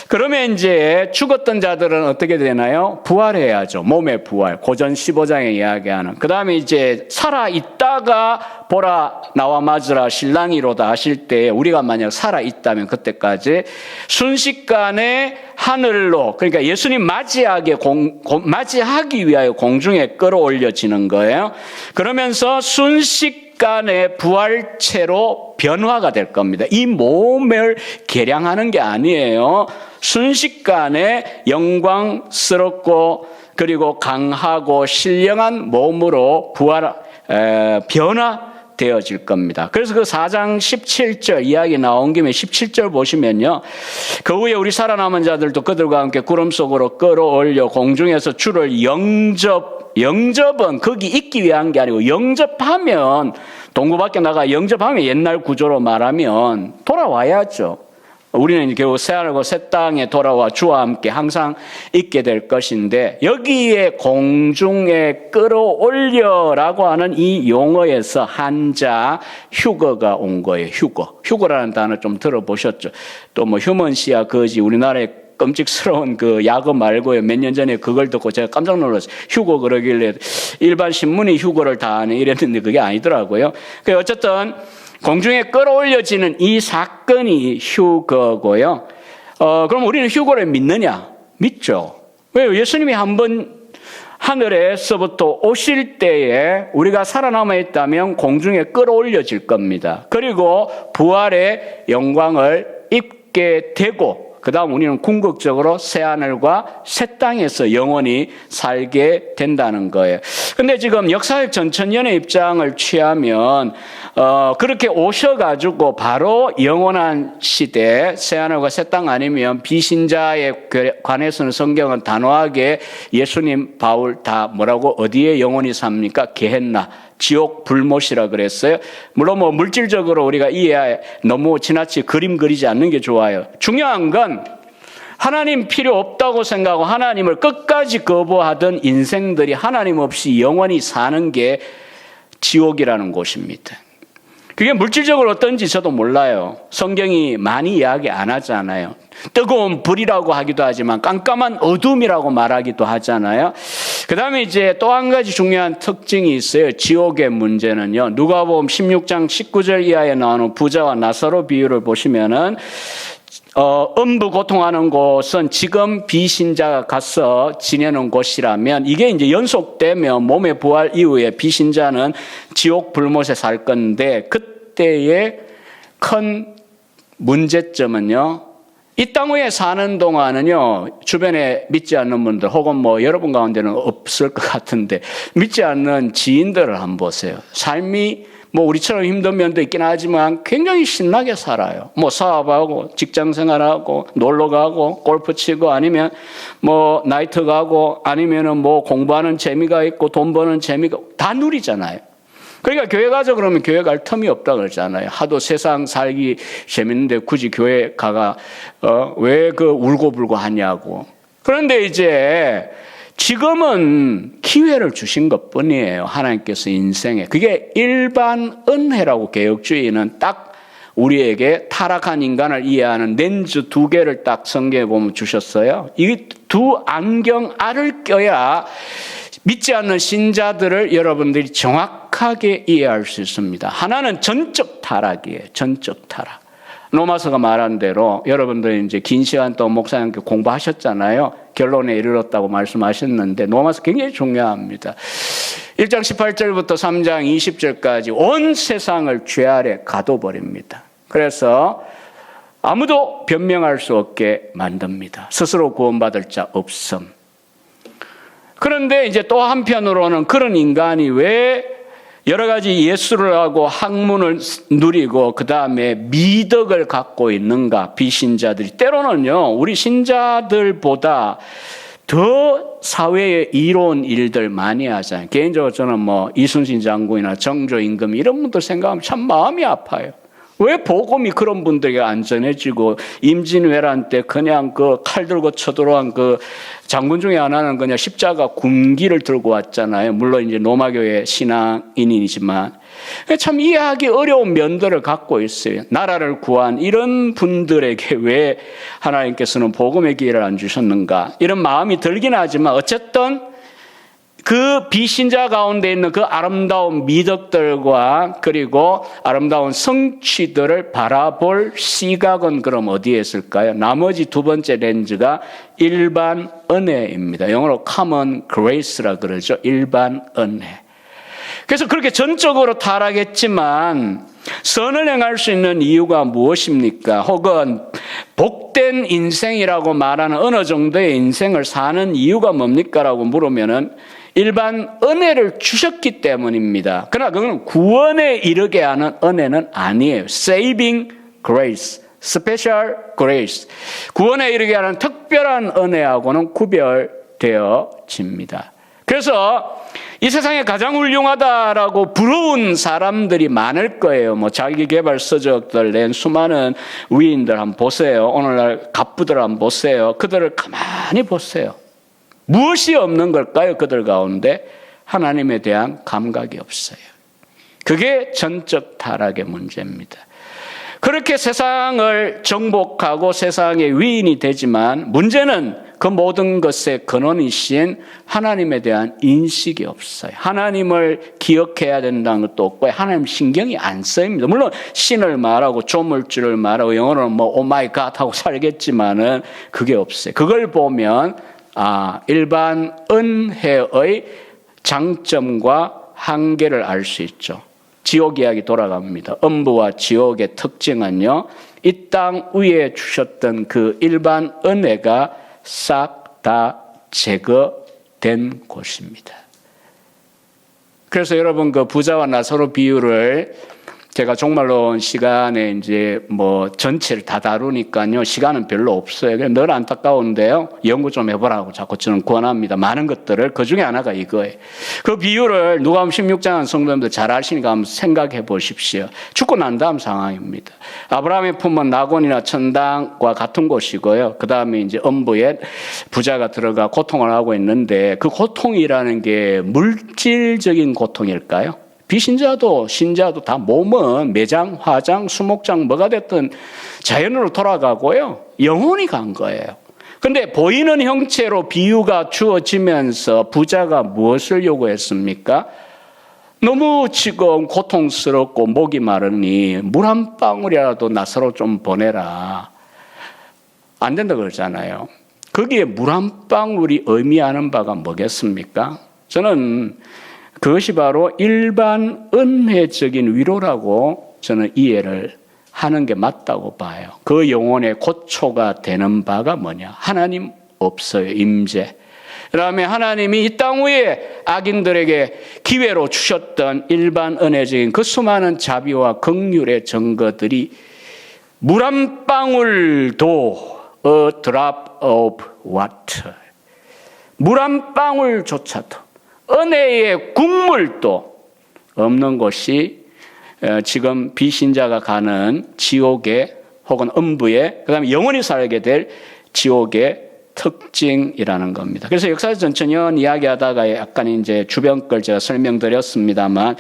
그러면 이제 죽었던 자들은 어떻게 되나요? 부활해야죠. 몸의 부활. 고전 15장에 이야기하는. 그 다음에 이제 살아있다가 보라 나와 맞으라 신랑이로다 하실 때 우리가 만약 살아있다면 그때까지 순식간에 하늘로, 그러니까 예수님 맞이하기 위하여 공중에 끌어올려지는 거예요. 그러면서 순식간에 부활체로 변화가 될 겁니다. 이 몸을 개량하는 게 아니에요. 순식간에 영광스럽고 그리고 강하고 신령한 몸으로 변화되어질 겁니다. 그래서 그 4장 17절 이야기 나온 김에 17절 보시면요. 그 후에 우리 살아남은 자들도 그들과 함께 구름 속으로 끌어올려 공중에서 주를 영접은 거기 있기 위한 게 아니고 영접하면 동구 밖에 나가 영접하면 옛날 구조로 말하면 돌아와야죠. 우리는 결국 새하늘과 새 땅에 돌아와 주와 함께 항상 있게 될 것인데 여기에 공중에 끌어올려라고 하는 이 용어에서 한자 휴거가 온 거예요. 휴거라는 단어 좀 들어보셨죠? 또 뭐 휴먼시아 거지 우리나라에 끔찍스러운 그 야거 말고요. 몇 년 전에 그걸 듣고 제가 깜짝 놀랐어요. 휴거 그러길래 일반 신문이 휴거를 다 하네 이랬는데 그게 아니더라고요. 어쨌든 공중에 끌어올려지는 이 사건이 휴거고요. 그럼 우리는 휴거를 믿느냐? 믿죠. 왜요? 예수님이 한번 하늘에서부터 오실 때에 우리가 살아남아 있다면 공중에 끌어올려질 겁니다. 그리고 부활의 영광을 입게 되고 그 다음 우리는 궁극적으로 새하늘과 새 땅에서 영원히 살게 된다는 거예요. 근데 지금 역사적 전천년의 입장을 취하면 그렇게 오셔가지고 바로 영원한 시대 새하늘과 새 땅 아니면 비신자에 관해서는 성경은 단호하게 예수님 바울 다 뭐라고 어디에 영원히 삽니까? 게헨나 지옥 불못이라 그랬어요. 물론 뭐 물질적으로 우리가 이해 너무 지나치 그림 그리지 않는 게 좋아요. 중요한 건 하나님 필요 없다고 생각하고 하나님을 끝까지 거부하던 인생들이 하나님 없이 영원히 사는 게 지옥이라는 곳입니다. 그게 물질적으로 어떤지 저도 몰라요. 성경이 많이 이야기 안 하잖아요. 뜨거운 불이라고 하기도 하지만 깜깜한 어둠이라고 말하기도 하잖아요. 그 다음에 이제 또 한 가지 중요한 특징이 있어요. 지옥의 문제는요. 누가복음 16장 19절 이하에 나오는 부자와 나사로 비유를 보시면은 음부 고통하는 곳은 지금 비신자가 가서 지내는 곳이라면 이게 이제 연속되면 몸의 부활 이후에 비신자는 지옥 불못에 살 건데 그때의 큰 문제점은요. 이 땅 위에 사는 동안은요, 주변에 믿지 않는 분들, 혹은 뭐 여러분 가운데는 없을 것 같은데, 믿지 않는 지인들을 한번 보세요. 삶이 뭐 우리처럼 힘든 면도 있긴 하지만 굉장히 신나게 살아요. 뭐 사업하고, 직장 생활하고, 놀러 가고, 골프 치고, 아니면 뭐 나이트 가고, 아니면은 뭐 공부하는 재미가 있고, 돈 버는 재미가 다 누리잖아요. 그러니까 교회 가자 그러면 교회 갈 틈이 없다 그러잖아요. 하도 세상 살기 재밌는데 굳이 교회 가가 왜 그 울고불고 하냐고. 그런데 이제 지금은 기회를 주신 것뿐이에요. 하나님께서 인생에. 그게 일반 은혜라고 개혁주의는 딱 우리에게 타락한 인간을 이해하는 렌즈 2개를 딱 성경에 보면 주셨어요. 이 두 안경 알을 껴야 믿지 않는 신자들을 여러분들이 정확하게 이해할 수 있습니다. 하나는 전적 타락이에요. 전적 타락. 로마서가 말한 대로 여러분들 이제 긴 시간 동안 목사님께 공부하셨잖아요. 결론에 이르렀다고 말씀하셨는데 로마서 굉장히 중요합니다. 1장 18절부터 3장 20절까지 온 세상을 죄 아래 가둬버립니다. 그래서 아무도 변명할 수 없게 만듭니다. 스스로 구원받을 자 없음. 그런데 이제 또 한편으로는 그런 인간이 왜 여러 가지 예수를 하고 학문을 누리고 그 다음에 미덕을 갖고 있는가, 비신자들이. 때로는요, 우리 신자들보다 더 사회에 이로운 일들 많이 하잖아요. 개인적으로 저는 뭐 이순신 장군이나 정조 임금 이런 분들 생각하면 참 마음이 아파요. 왜 복음이 그런 분들에게 안 전해지고 임진왜란 때 그냥 그 칼 들고 쳐들어온 그 장군 중에 하나는 그냥 십자가 군기를 들고 왔잖아요. 물론 이제 로마교회 신앙인이지만 참 이해하기 어려운 면들을 갖고 있어요. 나라를 구한 이런 분들에게 왜 하나님께서는 복음의 기회를 안 주셨는가 이런 마음이 들긴 하지만 어쨌든 그 비신자 가운데 있는 그 아름다운 미덕들과 그리고 아름다운 성취들을 바라볼 시각은 그럼 어디에 있을까요? 나머지 두 번째 렌즈가 일반 은혜입니다. 영어로 common grace라 그러죠. 일반 은혜. 그래서 그렇게 전적으로 타락했지만 선을 행할 수 있는 이유가 무엇입니까? 혹은 복된 인생이라고 말하는 어느 정도의 인생을 사는 이유가 뭡니까? 라고 물으면은 일반 은혜를 주셨기 때문입니다. 그러나 그건 구원에 이르게 하는 은혜는 아니에요. Saving grace, special grace. 구원에 이르게 하는 특별한 은혜하고는 구별되어집니다. 그래서 이 세상에 가장 훌륭하다라고 부러운 사람들이 많을 거예요. 뭐 자기개발 서적들 낸 수많은 위인들 한번 보세요. 오늘날 갑부들 한번 보세요. 그들을 가만히 보세요. 무엇이 없는 걸까요? 그들 가운데 하나님에 대한 감각이 없어요. 그게 전적 타락의 문제입니다. 그렇게 세상을 정복하고 세상의 위인이 되지만 문제는 그 모든 것의 근원이신 하나님에 대한 인식이 없어요. 하나님을 기억해야 된다는 것도 없고 하나님 신경이 안 쓰입니다. 물론 신을 말하고 조물주를 말하고 영어로는 뭐 오 마이 갓 하고 살겠지만은 그게 없어요. 그걸 보면 일반 은혜의 장점과 한계를 알 수 있죠. 지옥 이야기 돌아갑니다. 음부와 지옥의 특징은요, 이 땅 위에 주셨던 그 일반 은혜가 싹 다 제거된 곳입니다. 그래서 여러분 그 부자와 나사로 비유를 제가 종말론 시간에 이제 뭐 전체를 다 다루니까요. 시간은 별로 없어요. 늘 안타까운데요. 연구 좀 해보라고 자꾸 저는 권합니다. 많은 것들을. 그 중에 하나가 이거예요. 그 비유를 누가복음 16장 성도님들 잘 아시니까 한번 생각해 보십시오. 죽고 난 다음 상황입니다. 아브라함의 품은 낙원이나 천당과 같은 곳이고요. 그 다음에 이제 음부에 부자가 들어가 고통을 하고 있는데 그 고통이라는 게 물질적인 고통일까요? 비신자도 신자도 다 몸은 매장, 화장, 수목장 뭐가 됐든 자연으로 돌아가고요. 영혼이 간 거예요. 그런데 보이는 형체로 비유가 주어지면서 부자가 무엇을 요구했습니까? 너무 지금 고통스럽고 목이 마르니 물 한 방울이라도 나사로 좀 보내라. 안 된다 그러잖아요. 거기에 물 한 방울이 의미하는 바가 뭐겠습니까? 저는 그것이 바로 일반 은혜적인 위로라고 저는 이해를 하는 게 맞다고 봐요. 그 영혼의 고초가 되는 바가 뭐냐? 하나님 없어요. 임재. 그다음에 하나님이 이 땅 위에 악인들에게 기회로 주셨던 일반 은혜적인 그 수많은 자비와 긍휼의 증거들이 물 한 방울도 a drop of water. 물 한 방울조차도 은혜의 국물도 없는 곳이 지금 비신자가 가는 지옥에 혹은 음부에 그다음에 영원히 살게 될 지옥의 특징이라는 겁니다. 그래서 역사적 전천년 이야기하다가 약간 이제 주변 걸 제가 설명드렸습니다만,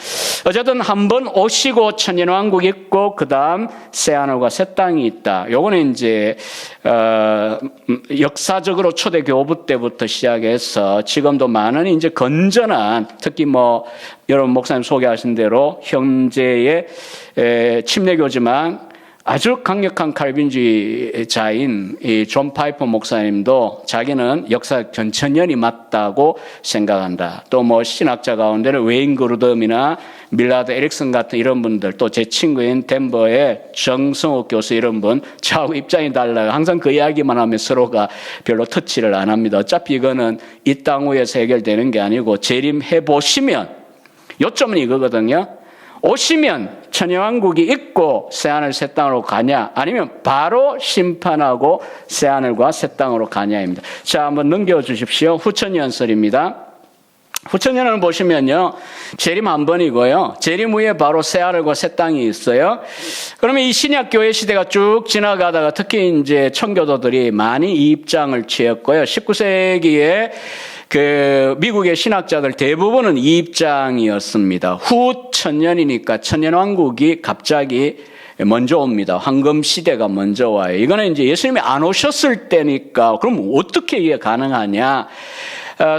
어쨌든 한번 오시고 천년왕국 있고 그다음 새하늘과 새 땅이 있다. 요거는 이제 역사적으로 초대교부 때부터 시작해서 지금도 많은 이제 건전한, 특히 뭐 여러분 목사님 소개하신 대로 현재의 침례교지만 아주 강력한 칼빈주의자인 이 존 파이퍼 목사님도 자기는 역사 전천년이 맞다고 생각한다. 또 뭐 신학자 가운데는 웨인 그루덤이나 밀라드 에릭슨 같은 이런 분들, 또 제 친구인 덴버의 정성욱 교수 이런 분, 저하고 입장이 달라요. 항상 그 이야기만 하면 서로가 별로 터치를 안 합니다. 어차피 이거는 이 땅 위에서 해결되는 게 아니고 재림해 보시면, 요점은 이거거든요. 오시면 천년왕국이 있고 새하늘 새 땅으로 가냐, 아니면 바로 심판하고 새하늘과 새 땅으로 가냐입니다. 자, 한번 넘겨주십시오. 후천년설입니다. 후천년을 보시면요, 재림 한 번이고요, 재림 후에 바로 새하늘과 새 땅이 있어요. 그러면 이 신약교회 시대가 쭉 지나가다가 특히 이제 청교도들이 많이 이 입장을 취했고요. 19세기에 그 미국의 신학자들 대부분은 이 입장이었습니다. 후 천년이니까 천년왕국이 갑자기 먼저 옵니다. 황금 시대가 먼저 와요. 이거는 이제 예수님이 안 오셨을 때니까 그럼 어떻게 이게 가능하냐?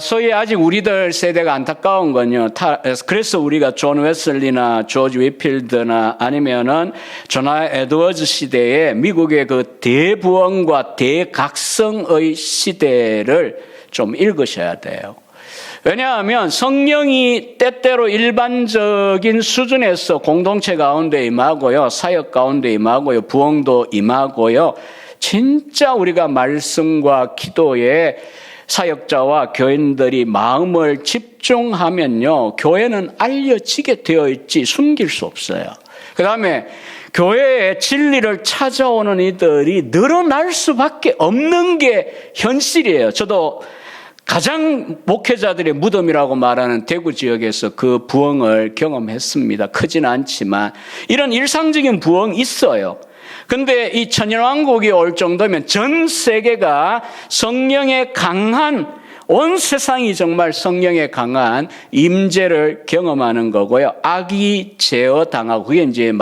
소위 아직 우리들 세대가 안타까운 건요. 그래서 우리가 존 웨슬리나 조지 위필드나 아니면은 조나 에드워즈 시대에 미국의 그 대부흥과 대각성의 시대를 좀 읽으셔야 돼요. 왜냐하면 성령이 때때로 일반적인 수준에서 공동체 가운데 임하고요, 사역 가운데 임하고요, 부흥도 임하고요, 진짜 우리가 말씀과 기도에 사역자와 교인들이 마음을 집중하면요, 교회는 알려지게 되어 있지 숨길 수 없어요. 그 다음에 교회에 진리를 찾아오는 이들이 늘어날 수밖에 없는 게 현실이에요. 저도 가장 목회자들의 무덤이라고 말하는 대구 지역에서 그 부흥을 경험했습니다. 크진 않지만 이런 일상적인 부흥이 있어요. 근데 이 천년왕국이 올 정도면 전 세계가 성령의 강한, 온 세상이 정말 성령의 강한 임재를 경험하는 거고요. 악이 제어당하고, 그게 이제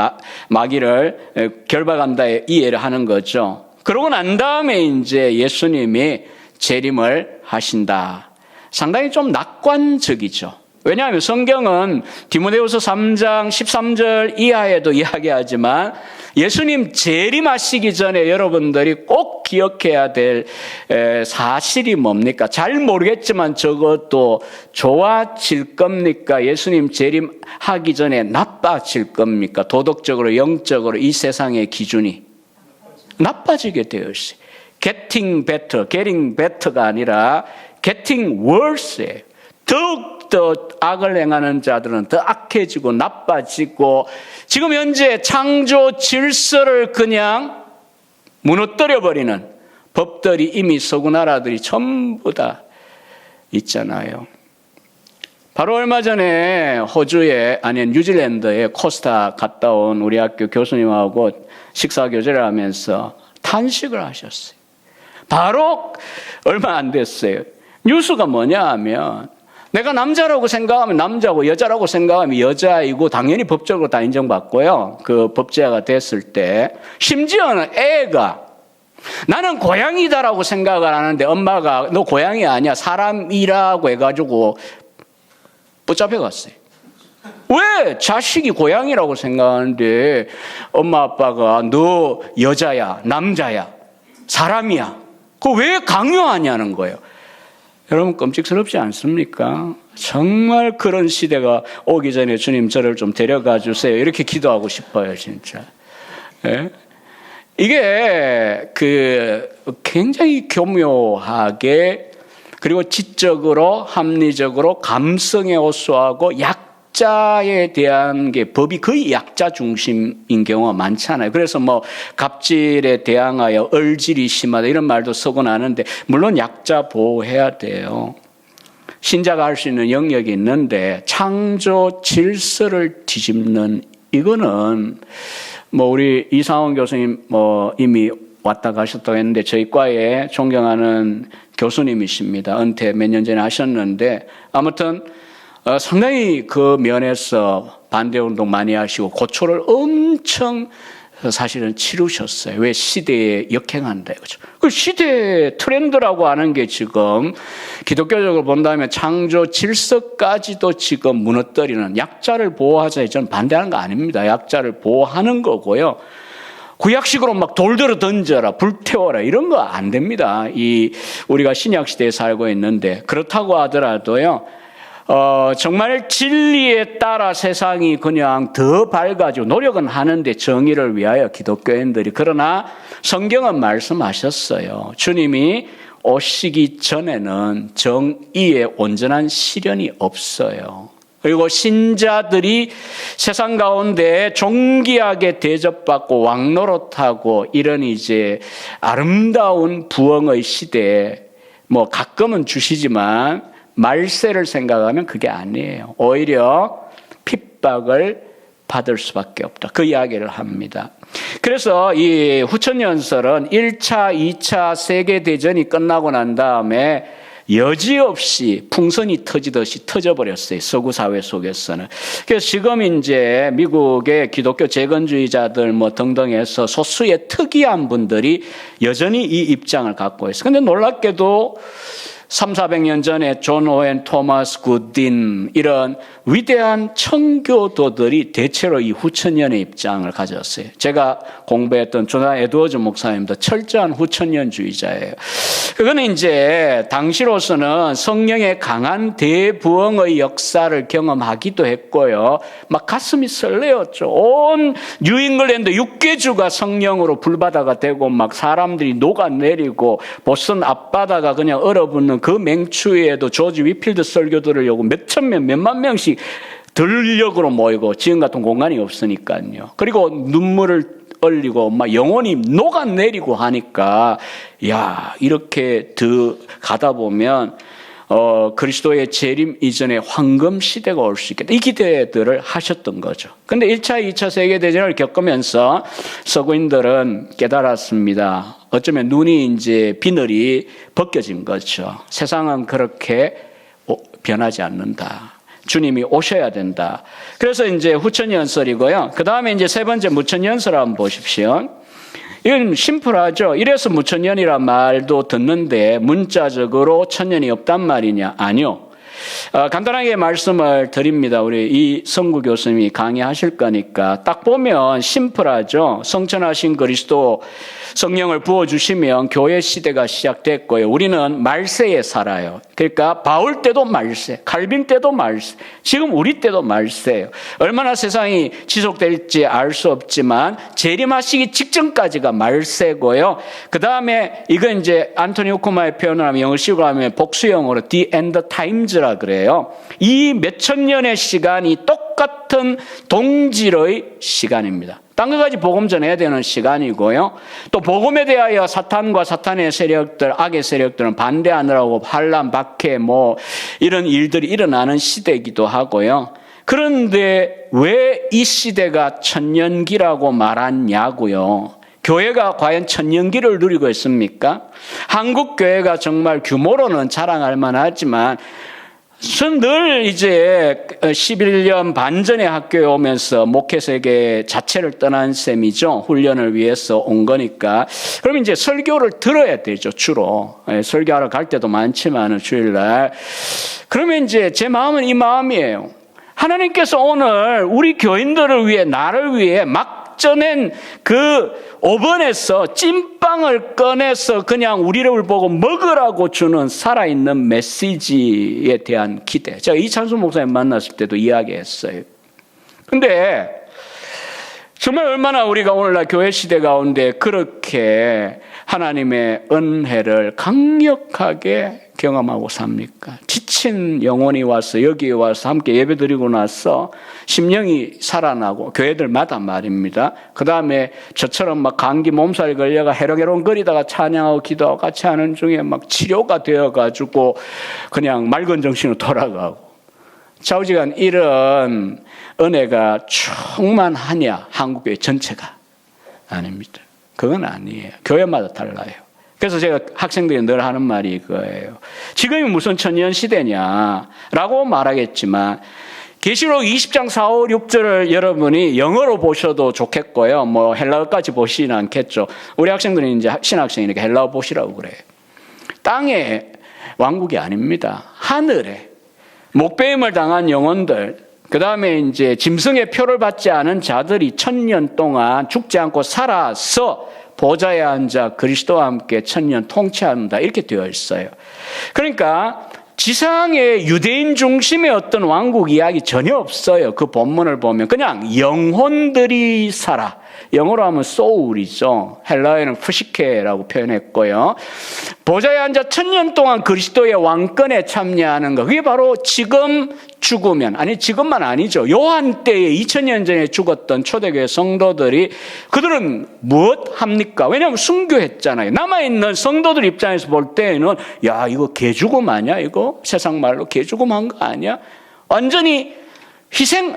마귀를 결박한다에 이해를 하는 거죠. 그러고 난 다음에 이제 예수님이 재림을 하신다. 상당히 좀 낙관적이죠. 왜냐하면 성경은 디모데후서 3장 13절 이하에도 이야기하지만 예수님 재림하시기 전에 여러분들이 꼭 기억해야 될 사실이 뭡니까? 잘 모르겠지만 적어도 좋아질 겁니까? 예수님 재림하기 전에 나빠질 겁니까? 도덕적으로, 영적으로 이 세상의 기준이 나빠지게 되어 있어요. Getting better가 아니라 getting worse예요. 더욱더 악을 행하는 자들은 더 악해지고 나빠지고, 지금 현재 창조 질서를 그냥 무너뜨려버리는 법들이 이미 서구 나라들이 전부 다 있잖아요. 바로 얼마 전에 호주에, 아니 뉴질랜드에 코스타 갔다 온 우리 학교 교수님하고 식사교제를 하면서 탄식을 하셨어요. 바로 얼마 안 됐어요. 뉴스가 뭐냐 하면, 내가 남자라고 생각하면 남자고 여자라고 생각하면 여자이고 당연히 법적으로 다 인정받고요. 그 법제화가 됐을 때 심지어는 애가 나는 고양이다라고 생각을 하는데 엄마가 너 고양이 아니야 사람이라고 해가지고 붙잡혀 갔어요. 왜 자식이 고양이라고 생각하는데 엄마 아빠가 너 여자야 남자야 사람이야 그거 왜 강요하냐는 거예요. 여러분 끔찍스럽지 않습니까? 정말 그런 시대가 오기 전에 주님 저를 좀 데려가 주세요. 이렇게 기도하고 싶어요, 진짜. 예? 이게 굉장히 교묘하게, 그리고 지적으로, 합리적으로, 감성에 호소하고 약자에 대한 게 법이 거의 약자 중심인 경우가 많잖아요. 그래서 뭐 갑질에 대항하여 얼질이 심하다 이런 말도 쓰고 나는데, 물론 약자 보호해야 돼요. 신자가 할 수 있는 영역이 있는데 창조 질서를 뒤집는, 이거는 뭐 우리 이상원 교수님 뭐 이미 왔다 가셨다고 했는데 저희 과에 존경하는 교수님이십니다. 은퇴 몇 년 전에 하셨는데 아무튼 상당히 그 면에서 반대운동 많이 하시고 고초를 엄청 사실은 치르셨어요. 왜? 시대에 역행한다 이거죠. 그 시대 트렌드라고 하는 게 지금 기독교적으로 본다면 창조 질서까지도 지금 무너뜨리는, 약자를 보호하자, 저는 반대하는 거 아닙니다. 약자를 보호하는 거고요. 구약식으로 막 돌들어 던져라, 불태워라, 이런 거 안 됩니다. 우리가 신약 시대에 살고 있는데, 그렇다고 하더라도요, 정말 진리에 따라 세상이 그냥 더 밝아지고 노력은 하는데, 정의를 위하여 기독교인들이. 그러나 성경은 말씀하셨어요. 주님이 오시기 전에는 정의의 온전한 실현이 없어요. 그리고 신자들이 세상 가운데 존귀하게 대접받고 왕노릇하고 이런 이제 아름다운 부흥의 시대에 뭐 가끔은 주시지만 말세를 생각하면 그게 아니에요. 오히려 핍박을 받을 수밖에 없다. 그 이야기를 합니다. 그래서 이 후천연설은 1차, 2차 세계대전이 끝나고 난 다음에 여지없이 풍선이 터지듯이 터져버렸어요. 서구 사회 속에서는. 그래서 지금 이제 미국의 기독교 재건주의자들 뭐 등등 해서 소수의 특이한 분들이 여전히 이 입장을 갖고 있어요. 근데 놀랍게도 300~400년 전에 존 오웬, 토마스 굿딘 이런 위대한 청교도들이 대체로 이 후천년의 입장을 가졌어요. 제가 공부했던 존 에드워즈 목사님도 철저한 후천년주의자예요. 그거는 이제 당시로서는 성령의 강한 대부흥의 역사를 경험하기도 했고요. 막 가슴이 설레었죠. 온 뉴잉글랜드 6개주가 성령으로 불바다가 되고 막 사람들이 녹아내리고 보스턴 앞바다가 그냥 얼어붙는 그 맹추위에도 조지 위필드 설교들을 요구 몇천 명, 몇만 명씩 들녘으로 모이고, 지금 같은 공간이 없으니까요. 그리고 눈물을 얼리고 막 영혼이 녹아내리고 하니까, 야, 이렇게 더 가다 보면 그리스도의 재림 이전에 황금 시대가 올 수 있겠다. 이 기대들을 하셨던 거죠. 근데 1차, 2차 세계대전을 겪으면서 서구인들은 깨달았습니다. 어쩌면 눈이 이제 비늘이 벗겨진 거죠. 세상은 그렇게 변하지 않는다. 주님이 오셔야 된다. 그래서 이제 후천연설이고요. 그 다음에 이제 세 번째 무천연설 한번 보십시오. 이건 심플하죠. 이래서 무천년이란 말도 듣는데 문자적으로 천년이 없단 말이냐? 아니요. 간단하게 말씀을 드립니다. 우리 이성구 교수님이 강의하실 거니까 딱 보면 심플하죠. 성천하신 그리스도 성령을 부어주시면 교회 시대가 시작됐고요. 우리는 말세에 살아요. 그러니까 바울 때도 말세, 칼빈 때도 말세, 지금 우리 때도 말세예요. 얼마나 세상이 지속될지 알 수 없지만 재림하시기 직전까지가 말세고요. 그 다음에 이건 이제 안토니 후쿠마의 표현을 하면 영어식으로 하면 복수형으로 The End Times라 그래요. 이 몇천 년의 시간이 똑같은 동질의 시간입니다. 딴 것까지 복음 전해야 되는 시간이고요. 또 복음에 대하여 사탄과 사탄의 세력들, 악의 세력들은 반대하느라고 반란, 박해 뭐 이런 일들이 일어나는 시대이기도 하고요. 그런데 왜 이 시대가 천년기라고 말하냐고요. 교회가 과연 천년기를 누리고 있습니까? 한국 교회가 정말 규모로는 자랑할 만하지만 저는 늘 이제 11년 반 전에 학교에 오면서 목회세계 자체를 떠난 셈이죠. 훈련을 위해서 온 거니까. 그럼 이제 설교를 들어야 되죠, 주로. 설교하러 갈 때도 많지만 주일날. 그러면 이제 제 마음은 이 마음이에요. 하나님께서 오늘 우리 교인들을 위해, 나를 위해 막 전엔 그 오븐에서 찐빵을 꺼내서 그냥 우리를 보고 먹으라고 주는 살아있는 메시지에 대한 기대. 제가 이찬수 목사님 만났을 때도 이야기했어요. 근데 정말 얼마나 우리가 오늘날 교회 시대 가운데 그렇게 하나님의 은혜를 강력하게 경험하고 삽니까? 지친 영혼이 와서 여기에 와서 함께 예배드리고 나서 심령이 살아나고, 교회들마다 말입니다. 그 다음에 저처럼 막 감기 몸살이 걸려가 해롱해롱거리다가 찬양하고 기도하고 같이 하는 중에 막 치료가 되어가지고 그냥 맑은 정신으로 돌아가고. 좌우지간 이런 은혜가 충만하냐? 한국교회 전체가? 아닙니다. 그건 아니에요. 교회마다 달라요. 그래서 제가 학생들이 늘 하는 말이 이거예요. 지금이 무슨 천년 시대냐라고 말하겠지만 계시록 20장 4, 5, 6절을 여러분이 영어로 보셔도 좋겠고요. 뭐 헬라어까지 보시진 않겠죠. 우리 학생들은 이제 신학생이니까 헬라어 보시라고 그래요. 땅의 왕국이 아닙니다. 하늘에 목배임을 당한 영혼들, 그 다음에 이제 짐승의 표를 받지 않은 자들이 1000년 동안 죽지 않고 살아서 보좌에 앉아 그리스도와 함께 1000년 통치한다. 이렇게 되어 있어요. 그러니까 지상의 유대인 중심의 어떤 왕국 이야기 전혀 없어요. 그 본문을 보면 그냥 영혼들이 살아. 영어로 하면 soul이죠. 헬라어에는 푸시케라고 표현했고요. 보좌에 앉아 1000년 동안 그리스도의 왕권에 참여하는 것. 그게 바로 지금 죽으면, 아니 지금만 아니죠. 요한 때에 2000년 전에 죽었던 초대교회 성도들이 그들은 무엇 합니까? 왜냐하면 순교했잖아요. 남아있는 성도들 입장에서 볼 때에는 야 이거 개죽음 아니야? 이거 세상 말로 개죽음 한 거 아니야? 완전히 희생,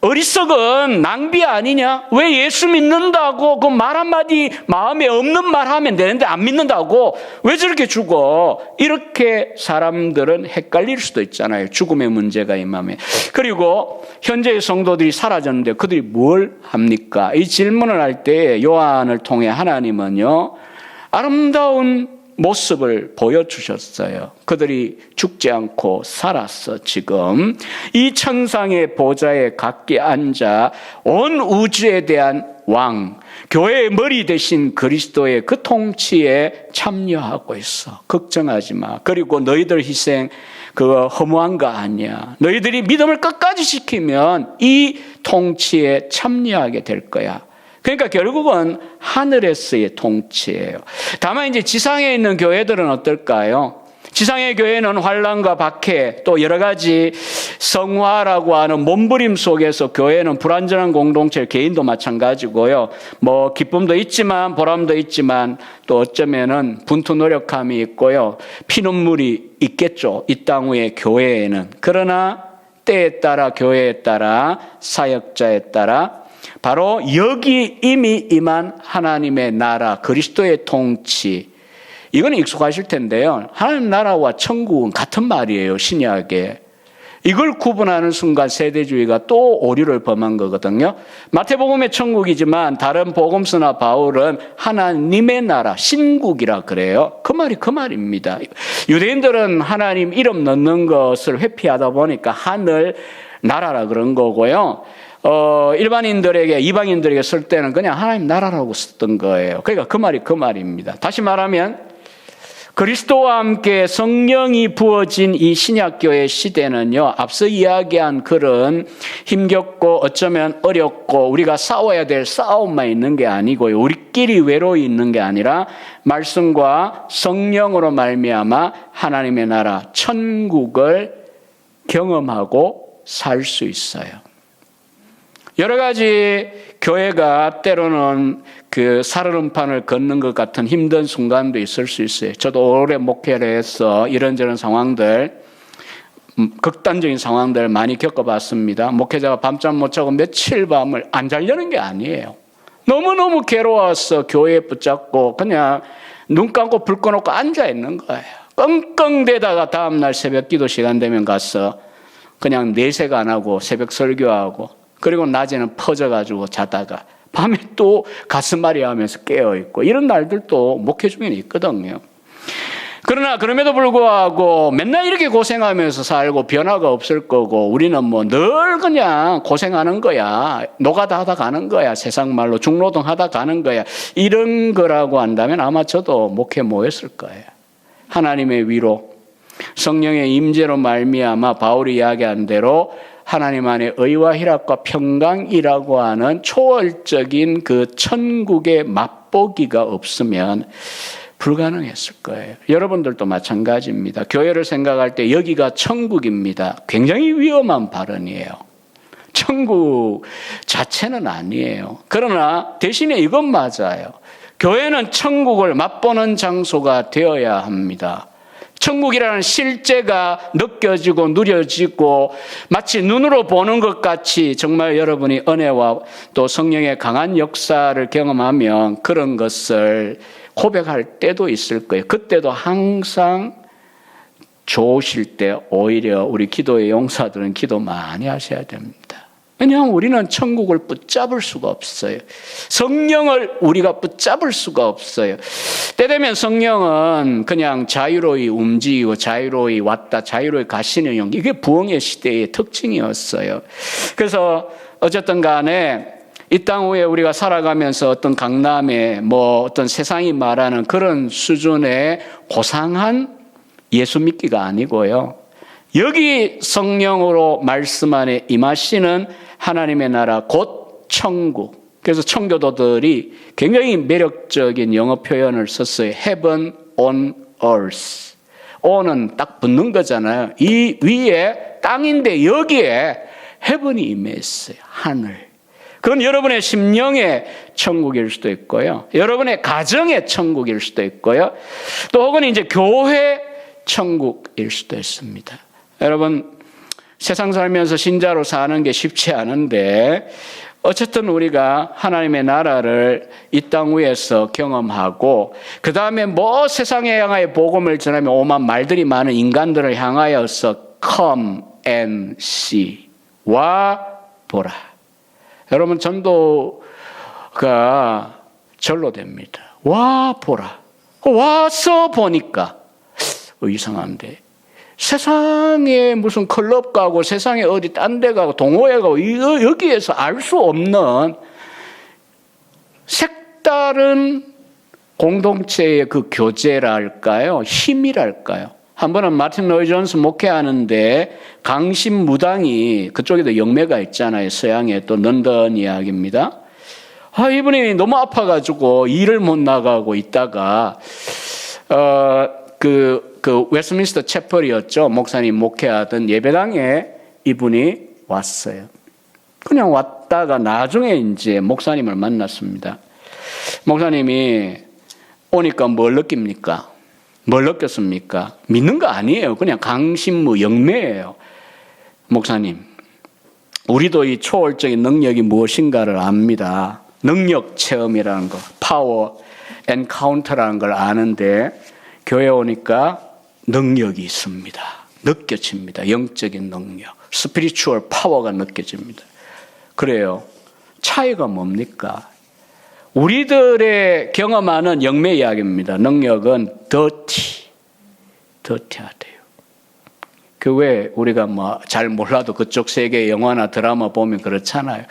어리석은 낭비 아니냐? 왜 예수 믿는다고 그 말 한마디 마음에 없는 말 하면 되는데 안 믿는다고 왜 저렇게 죽어? 이렇게 사람들은 헷갈릴 수도 있잖아요. 죽음의 문제가 임하면. 그리고 현재의 성도들이 사라졌는데 그들이 뭘 합니까? 이 질문을 할 때 요한을 통해 하나님은요, 아름다운 모습을 보여주셨어요. 그들이 죽지 않고 살았어. 지금 이 천상의 보좌에 각기 앉아 온 우주에 대한 왕, 교회의 머리 대신 그리스도의 그 통치에 참여하고 있어. 걱정하지 마. 그리고 너희들 희생 그거 허무한 거 아니야. 너희들이 믿음을 끝까지 지키면 이 통치에 참여하게 될 거야. 그러니까 결국은 하늘에서의 통치예요. 다만 이제 지상에 있는 교회들은 어떨까요? 지상의 교회는 환난과 박해 또 여러 가지 성화라고 하는 몸부림 속에서 교회는 불완전한 공동체, 개인도 마찬가지고요. 뭐 기쁨도 있지만 보람도 있지만 또 어쩌면은 분투 노력함이 있고요. 피눈물이 있겠죠. 이 땅 위의 교회에는. 그러나 때에 따라 교회에 따라 사역자에 따라 바로 여기 이미 임한 하나님의 나라, 그리스도의 통치, 이건 익숙하실 텐데요. 하나님 나라와 천국은 같은 말이에요. 신약에. 이걸 구분하는 순간 세대주의가 또 오류를 범한 거거든요. 마태복음의 천국이지만 다른 복음서나 바울은 하나님의 나라, 신국이라 그래요. 그 말이 그 말입니다. 유대인들은 하나님 이름 넣는 것을 회피하다 보니까 하늘 나라라 그런 거고요. 일반인들에게, 이방인들에게 쓸 때는 그냥 하나님 나라라고 썼던 거예요. 그러니까 그 말이 그 말입니다. 다시 말하면 그리스도와 함께 성령이 부어진 이 신약교회 시대는요, 앞서 이야기한 그런 힘겹고 어쩌면 어렵고 우리가 싸워야 될 싸움만 있는 게 아니고요, 우리끼리 외로이 있는 게 아니라 말씀과 성령으로 말미암아 하나님의 나라 천국을 경험하고 살 수 있어요. 여러 가지 교회가 때로는 그 살얼음판을 걷는 것 같은 힘든 순간도 있을 수 있어요. 저도 오래 목회를 해서 이런저런 상황들, 극단적인 상황들 많이 겪어봤습니다. 목회자가 밤잠 못 자고 며칠 밤을 안 자려는 게 아니에요. 너무너무 괴로워서 교회에 붙잡고 그냥 눈 감고 불 꺼놓고 앉아 있는 거예요. 끙끙대다가 다음날 새벽 기도 시간 되면 가서 그냥 내색 안 하고 새벽 설교하고, 그리고 낮에는 퍼져가지고 자다가 밤에 또 가슴앓이 하면서 깨어있고, 이런 날들도 목회 중에는 있거든요. 그러나 그럼에도 불구하고 맨날 이렇게 고생하면서 살고 변화가 없을 거고, 우리는 뭐 늘 그냥 고생하는 거야, 노가다 하다 가는 거야, 세상 말로 중노동 하다 가는 거야, 이런 거라고 한다면 아마 저도 목회 모였을 거예요. 하나님의 위로, 성령의 임재로 말미암아 바울이 이야기한 대로 하나님 안에 의와 희락과 평강이라고 하는 초월적인 그 천국의 맛보기가 없으면 불가능했을 거예요. 여러분들도 마찬가지입니다. 교회를 생각할 때 여기가 천국입니다. 굉장히 위험한 발언이에요. 천국 자체는 아니에요. 그러나 대신에 이건 맞아요. 교회는 천국을 맛보는 장소가 되어야 합니다. 천국이라는 실제가 느껴지고 누려지고 마치 눈으로 보는 것 같이 정말 여러분이 은혜와 또 성령의 강한 역사를 경험하면 그런 것을 고백할 때도 있을 거예요. 그때도 항상 좋으실 때 오히려 우리 기도의 용사들은 기도 많이 하셔야 됩니다. 왜냐하면 우리는 천국을 붙잡을 수가 없어요. 성령을 우리가 붙잡을 수가 없어요. 때 되면 성령은 그냥 자유로이 움직이고 자유로이 왔다 자유로이 가시는 영, 이게 부흥의 시대의 특징이었어요. 그래서 어쨌든 간에 이 땅 위에 우리가 살아가면서 어떤 강남에 뭐 어떤 세상이 말하는 그런 수준의 고상한 예수 믿기가 아니고요. 여기 성령으로 말씀 안에 임하시는 하나님의 나라 곧 천국. 그래서 청교도들이 굉장히 매력적인 영어 표현을 썼어요. Heaven on earth. on은 딱 붙는 거잖아요. 이 위에 땅인데 여기에 heaven이 임했어요. 하늘. 그건 여러분의 심령의 천국일 수도 있고요. 여러분의 가정의 천국일 수도 있고요. 또 혹은 이제 교회 천국일 수도 있습니다. 여러분, 세상 살면서 신자로 사는 게 쉽지 않은데 어쨌든 우리가 하나님의 나라를 이 땅 위에서 경험하고 그 다음에 뭐 세상에 향하여 복음을 전하며 오만 말들이 많은 인간들을 향하여서 come and see. 와 보라. 여러분, 전도가 절로 됩니다. 와 보라. 와서 보니까 이상한데 세상에 무슨 클럽 가고 세상에 어디 딴 데 가고 동호회 가고 여기에서 알 수 없는 색다른 공동체의 그 교제랄까요? 힘이랄까요? 한 번은 마틴 로이 존스 목회하는데 강신 무당이 그쪽에도 영매가 있잖아요. 서양에 또 런던 이야기입니다. 이분이 너무 아파가지고 일을 못 나가고 있다가 그 웨스트민스터 채플이었죠. 목사님 목회하던 예배당에 이분이 왔어요. 그냥 왔다가 나중에 이제 목사님을 만났습니다. 목사님이 오니까 뭘 느낍니까? 뭘 느꼈습니까? 믿는 거 아니에요. 그냥 강신무 영매예요. 목사님, 우리도 이 초월적인 능력이 무엇인가를 압니다. 능력 체험이라는 거, 파워 엔카운터라는 걸 아는데 교회 오니까 능력이 있습니다. 느껴집니다. 영적인 능력, 스피리추얼 파워가 느껴집니다. 그래요. 차이가 뭡니까? 우리들의 경험하는 영매 이야기입니다. 능력은 더티하대요. 그 왜 우리가 뭐 잘 몰라도 그쪽 세계 영화나 드라마 보면 그렇잖아요.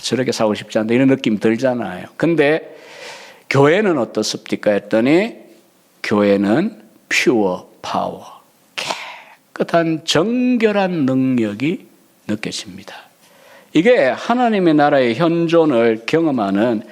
저렇게 사고 싶지 않다 이런 느낌 들잖아요. 근데 교회는 어떻습니까 했더니 교회는 퓨어 파워, 깨끗한 정결한 능력이 느껴집니다. 이게 하나님의 나라의 현존을 경험하는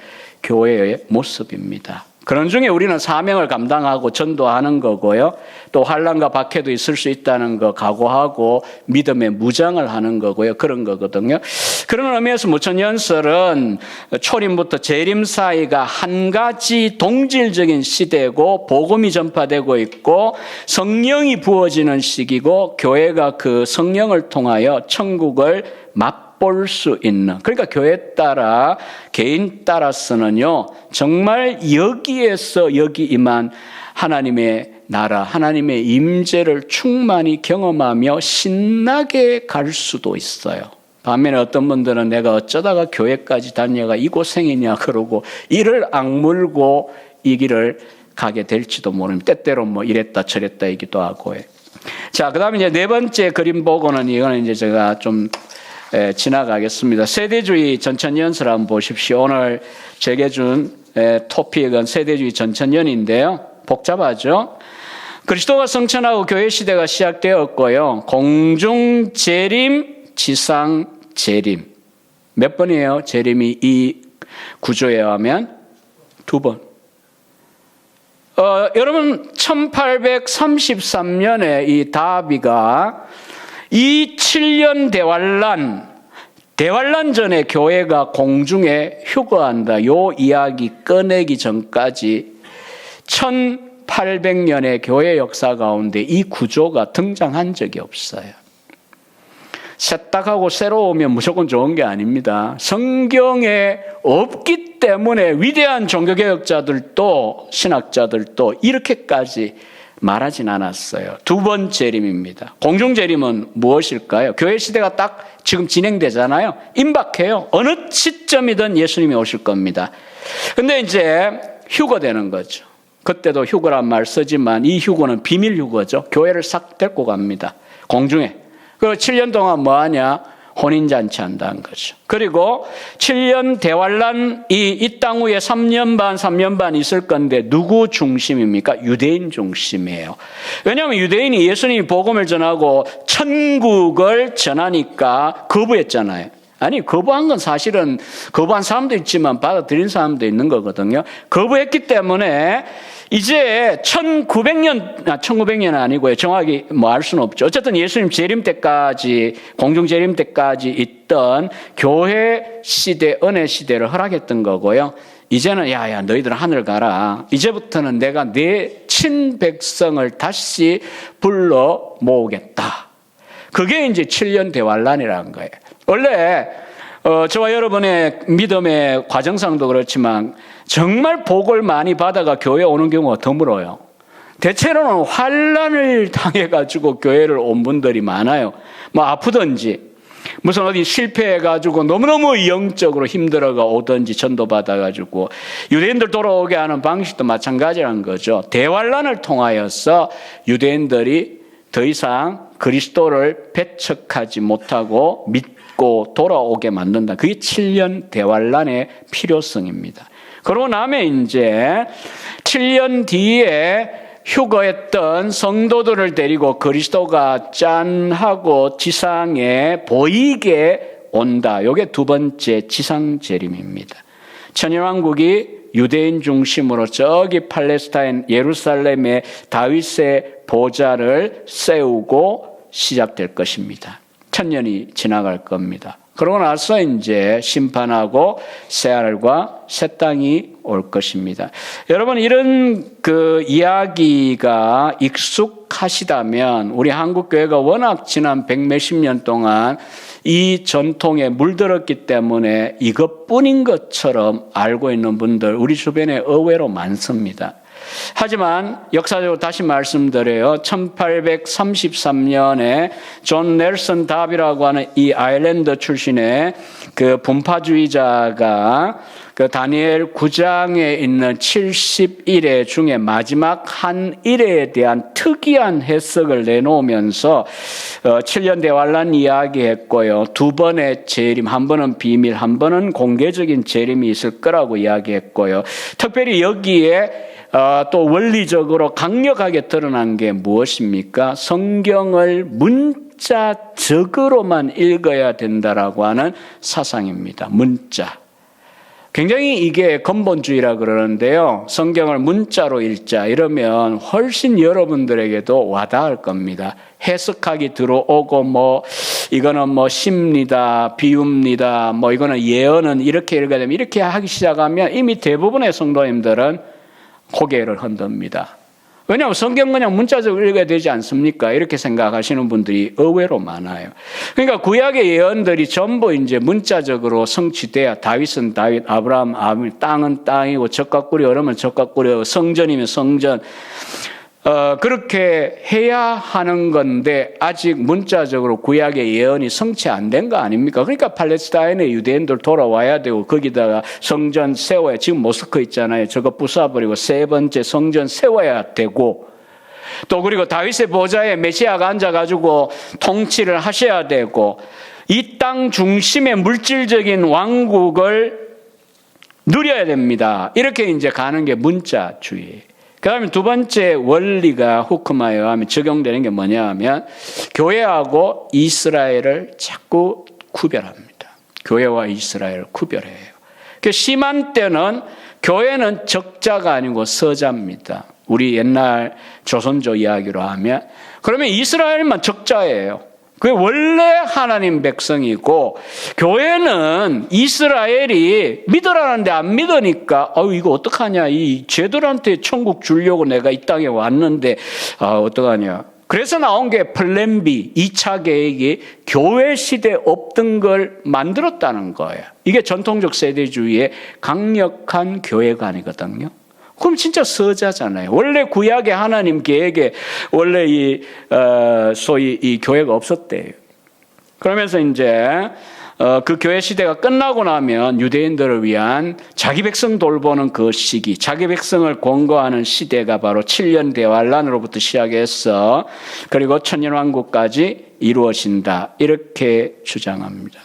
교회의 모습입니다. 그런 중에 우리는 사명을 감당하고 전도하는 거고요. 또 환난과 박해도 있을 수 있다는 거 각오하고 믿음의 무장을 하는 거고요. 그런 거거든요. 그런 의미에서 무천연설은 초림부터 재림 사이가 한 가지 동질적인 시대고 복음이 전파되고 있고 성령이 부어지는 시기고 교회가 그 성령을 통하여 천국을 맛볼 수 있는, 그러니까 교회 따라 개인 따라서는요 정말 여기에서 여기 임한 하나님의 나라, 하나님의 임재를 충만히 경험하며 신나게 갈 수도 있어요. 반면에 어떤 분들은 내가 어쩌다가 교회까지 다녀가 이 고생이냐 그러고 이를 악물고 이 길을 가게 될지도 모릅니다. 때때로 뭐 이랬다 저랬다 이기도 하고요. 자, 그 다음에 이제 네 번째 그림 보고는 이거는 이제 제가 좀 지나가겠습니다. 세대주의 전천연설 한번 보십시오. 오늘 제게 준 토픽은 세대주의 전천연인데요. 복잡하죠? 그리스도가 성천하고 교회 시대가 시작되었고요. 공중 재림, 지상 재림. 몇 번이에요? 재림이 이 구조에 하면 2번. 여러분 1833년에 이 다비가 이 7년 대환란 전에 교회가 공중에 휴거한다. 요 이야기 꺼내기 전까지 1800년의 교회 역사 가운데 이 구조가 등장한 적이 없어요. 새딱하고 새로우면 무조건 좋은 게 아닙니다. 성경에 없기 때문에 위대한 종교개혁자들도 신학자들도 이렇게까지 말하진 않았어요. 두 번 재림입니다. 공중재림은 무엇일까요? 교회 시대가 딱 지금 진행되잖아요. 임박해요. 어느 시점이든 예수님이 오실 겁니다. 근데 이제 휴거되는 거죠. 그때도 휴거란 말 쓰지만 이 휴거는 비밀 휴거죠. 교회를 싹 데리고 갑니다. 공중에. 그리고 7년 동안 뭐 하냐? 혼인잔치 한다는 거죠. 그리고 7년 대환란이 이 땅 위에 3년 반 있을 건데 누구 중심입니까? 유대인 중심이에요. 왜냐하면 유대인이 예수님이 복음을 전하고 천국을 전하니까 거부했잖아요. 아니, 거부한 건 사실은 거부한 사람도 있지만 받아들인 사람도 있는 거거든요. 거부했기 때문에 이제 1900년은 아니고요. 정확히 뭐 알 수는 없죠. 어쨌든 예수님 재림 때까지, 공중 재림 때까지 있던 교회 시대, 은혜 시대를 허락했던 거고요. 이제는 야야 너희들 하늘 가라. 이제부터는 내가 내 친백성을 다시 불러 모으겠다. 그게 이제 7년 대환란이라는 거예요. 원래 저와 여러분의 믿음의 과정상도 그렇지만 정말 복을 많이 받아가 교회에 오는 경우가 드물어요. 대체로는 환란을 당해가지고 교회를 온 분들이 많아요. 뭐 아프든지 무슨 어디 실패해가지고 너무너무 영적으로 힘들어가 오든지 전도받아가지고 유대인들 돌아오게 하는 방식도 마찬가지라는 거죠. 대환란을 통하여서 유대인들이 더 이상 그리스도를 배척하지 못하고 믿고 돌아오게 만든다. 그게 7년 대환란의 필요성입니다. 그러고 나면 이제 7년 뒤에 휴거했던 성도들을 데리고 그리스도가 짠하고 지상에 보이게 온다. 이게 두 번째 지상 재림입니다. 천년왕국이 유대인 중심으로 저기 팔레스타인 예루살렘의 다윗의 보좌를 세우고 시작될 것입니다. 1000년이 지나갈 겁니다. 그러고 나서 이제 심판하고 새하늘과 새 땅이 올 것입니다. 여러분, 이런 그 이야기가 익숙하시다면 우리 한국교회가 워낙 지난 100몇십 년 동안 이 전통에 물들었기 때문에 이것뿐인 것처럼 알고 있는 분들 우리 주변에 의외로 많습니다. 하지만 역사적으로 다시 말씀드려요. 1833년에 존 넬슨 답이라고 하는 이 아일랜드 출신의 그 분파주의자가 그 다니엘 9장에 있는 70일의 중에 마지막 한 일에 대한 특이한 해석을 내놓으면서 7년 대환란 이야기했고요. 두 번의 재림, 한 번은 비밀, 한 번은 공개적인 재림이 있을 거라고 이야기했고요. 특별히 여기에 또 원리적으로 강력하게 드러난 게 무엇입니까? 성경을 문자적으로만 읽어야 된다라고 하는 사상입니다. 문자. 굉장히 이게 근본주의라 그러는데요. 성경을 문자로 읽자 이러면 훨씬 여러분들에게도 와닿을 겁니다. 해석하기 들어오고 뭐 이거는 뭐 심리다, 비유입니다. 뭐 이거는 예언은 이렇게 읽어야 되면 이렇게 하기 시작하면 이미 대부분의 성도님들은 고개를 흔듭니다. 왜냐하면 성경 그냥 문자적으로 읽어야 되지 않습니까? 이렇게 생각하시는 분들이 의외로 많아요. 그러니까 구약의 예언들이 전부 이제 문자적으로 성취돼야 다윗은 다윗, 아브라함, 땅은 땅이고 젖과 꿀이 얼으면 젖과 꿀이고 성전이면 성전. 그렇게 해야 하는 건데 아직 문자적으로 구약의 예언이 성취 안 된 거 아닙니까? 그러니까 팔레스타인의 유대인들 돌아와야 되고 거기다가 성전 세워야, 지금 모스크 있잖아요. 저거 부숴버리고 세 번째 성전 세워야 되고 또 그리고 다윗의 보좌에 메시아가 앉아가지고 통치를 하셔야 되고 이 땅 중심의 물질적인 왕국을 누려야 됩니다. 이렇게 이제 가는 게 문자주의예요. 그 다음에 두 번째 원리가 후크마이어 하면 적용되는 게 뭐냐 하면 교회하고 이스라엘을 자꾸 구별합니다. 교회와 이스라엘을 구별해요. 심한 때는 교회는 적자가 아니고 서자입니다. 우리 옛날 조선조 이야기로 하면 그러면 이스라엘만 적자예요. 그게 원래 하나님 백성이고 교회는 이스라엘이 믿으라는데 안 믿으니까 이거 어떡하냐, 이 쟤들한테 천국 주려고 내가 이 땅에 왔는데 어떡하냐, 그래서 나온 게 플랜 B, 2차 계획이 교회 시대에 없던 걸 만들었다는 거예요. 이게 전통적 세대주의의 강력한 교회관이거든요. 그럼 진짜 서자잖아요. 원래 구약의 하나님 계획에 원래 소위 이 교회가 없었대요. 그러면서 이제 그 교회 시대가 끝나고 나면 유대인들을 위한 자기 백성 돌보는 그 시기, 자기 백성을 권고하는 시대가 바로 7년 대환란으로부터 시작해서 그리고 천년왕국까지 이루어진다. 이렇게 주장합니다.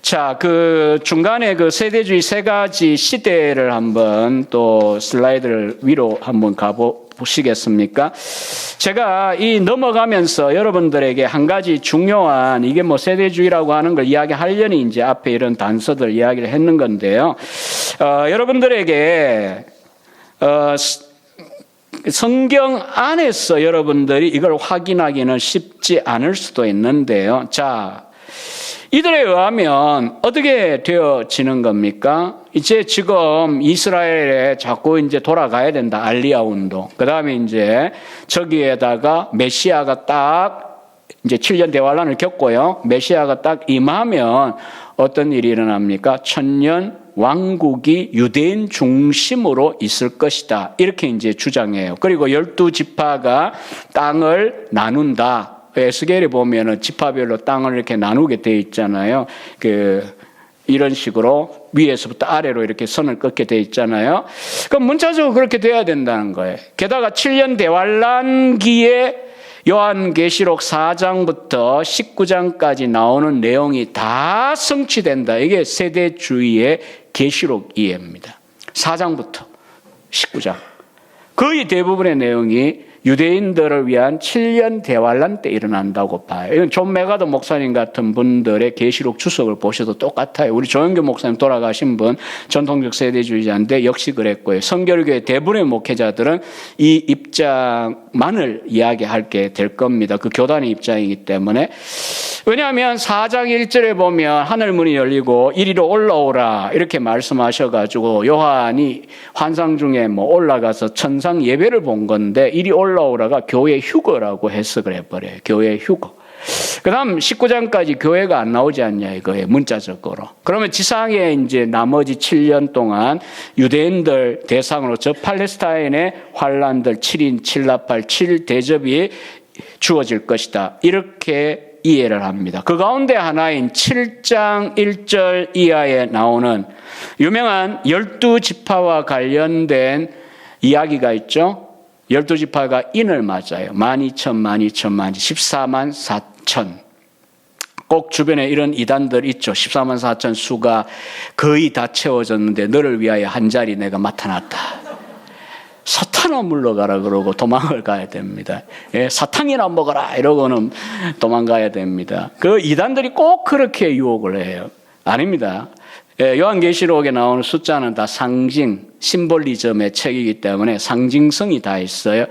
자, 그 중간에 그 세대주의 세 가지 시대를 한번 또 슬라이드를 위로 한번 보시겠습니까? 제가 이 넘어가면서 여러분들에게 한 가지 중요한 이게 뭐 세대주의라고 하는 걸 이야기하려니 이제 앞에 이런 단서들 이야기를 했는 건데요. 여러분들에게 성경 안에서 여러분들이 이걸 확인하기는 쉽지 않을 수도 있는데요. 자, 이들에 의하면 어떻게 되어지는 겁니까? 이제 지금 이스라엘에 자꾸 이제 돌아가야 된다. 알리야 운동. 그 다음에 이제 저기에다가 메시아가 딱 이제 7년 대환란을 겪고요. 메시아가 딱 임하면 어떤 일이 일어납니까? 천년 왕국이 유대인 중심으로 있을 것이다. 이렇게 이제 주장해요. 그리고 12지파가 땅을 나눈다. 에스겔에 보면은 지파별로 땅을 이렇게 나누게 돼 있잖아요. 이런 식으로 위에서부터 아래로 이렇게 선을 긋게 돼 있잖아요. 그럼 문자적으로 그렇게 돼야 된다는 거예요. 게다가 7년 대환란기에 요한계시록 4장부터 19장까지 나오는 내용이 다 성취된다. 이게 세대주의의 계시록 이해입니다. 4장부터 19장. 거의 대부분의 내용이 유대인들을 위한 7년 대환란 때 일어난다고 봐요. 이건 존 메가더 목사님 같은 분들의 계시록 주석을 보셔도 똑같아요. 우리 조영교 목사님 돌아가신 분 전통적 세대주의자인데 역시 그랬고요. 성결교회 대부분의 목회자들은 이 입장만을 이야기하게 될 겁니다. 그 교단의 입장이기 때문에. 왜냐하면 4장 1절에 보면 하늘문이 열리고 이리로 올라오라 이렇게 말씀하셔가지고 요한이 환상 중에 뭐 올라가서 천상 예배를 본 건데 이리 올라오라가 교회 휴거라고 해석을 해버려요. 교회 휴거. 그 다음 19장까지 교회가 안 나오지 않냐 이거예요. 문자적으로. 그러면 지상에 이제 나머지 7년 동안 유대인들 대상으로 저 팔레스타인의 환란들 7인 7나팔 7대접이 주어질 것이다. 이렇게 이해를 합니다. 그 가운데 하나인 7장 1절 이하에 나오는 유명한 12지파와 관련된 이야기가 있죠. 12지파가 인을 맞아요. 12,000, 14만 4천. 꼭 주변에 이런 이단들 있죠. 14만 4천 수가 거의 다 채워졌는데 너를 위하여 한 자리 내가 맡아놨다. 사탄아 물러가라 그러고 도망을 가야 됩니다. 예, 사탕이나 먹어라 이러고는 도망가야 됩니다. 그 이단들이 꼭 그렇게 유혹을 해요. 아닙니다. 예, 요한계시록에 나오는 숫자는 다 상징, 심볼리즘의 책이기 때문에 상징성이 다 있어요.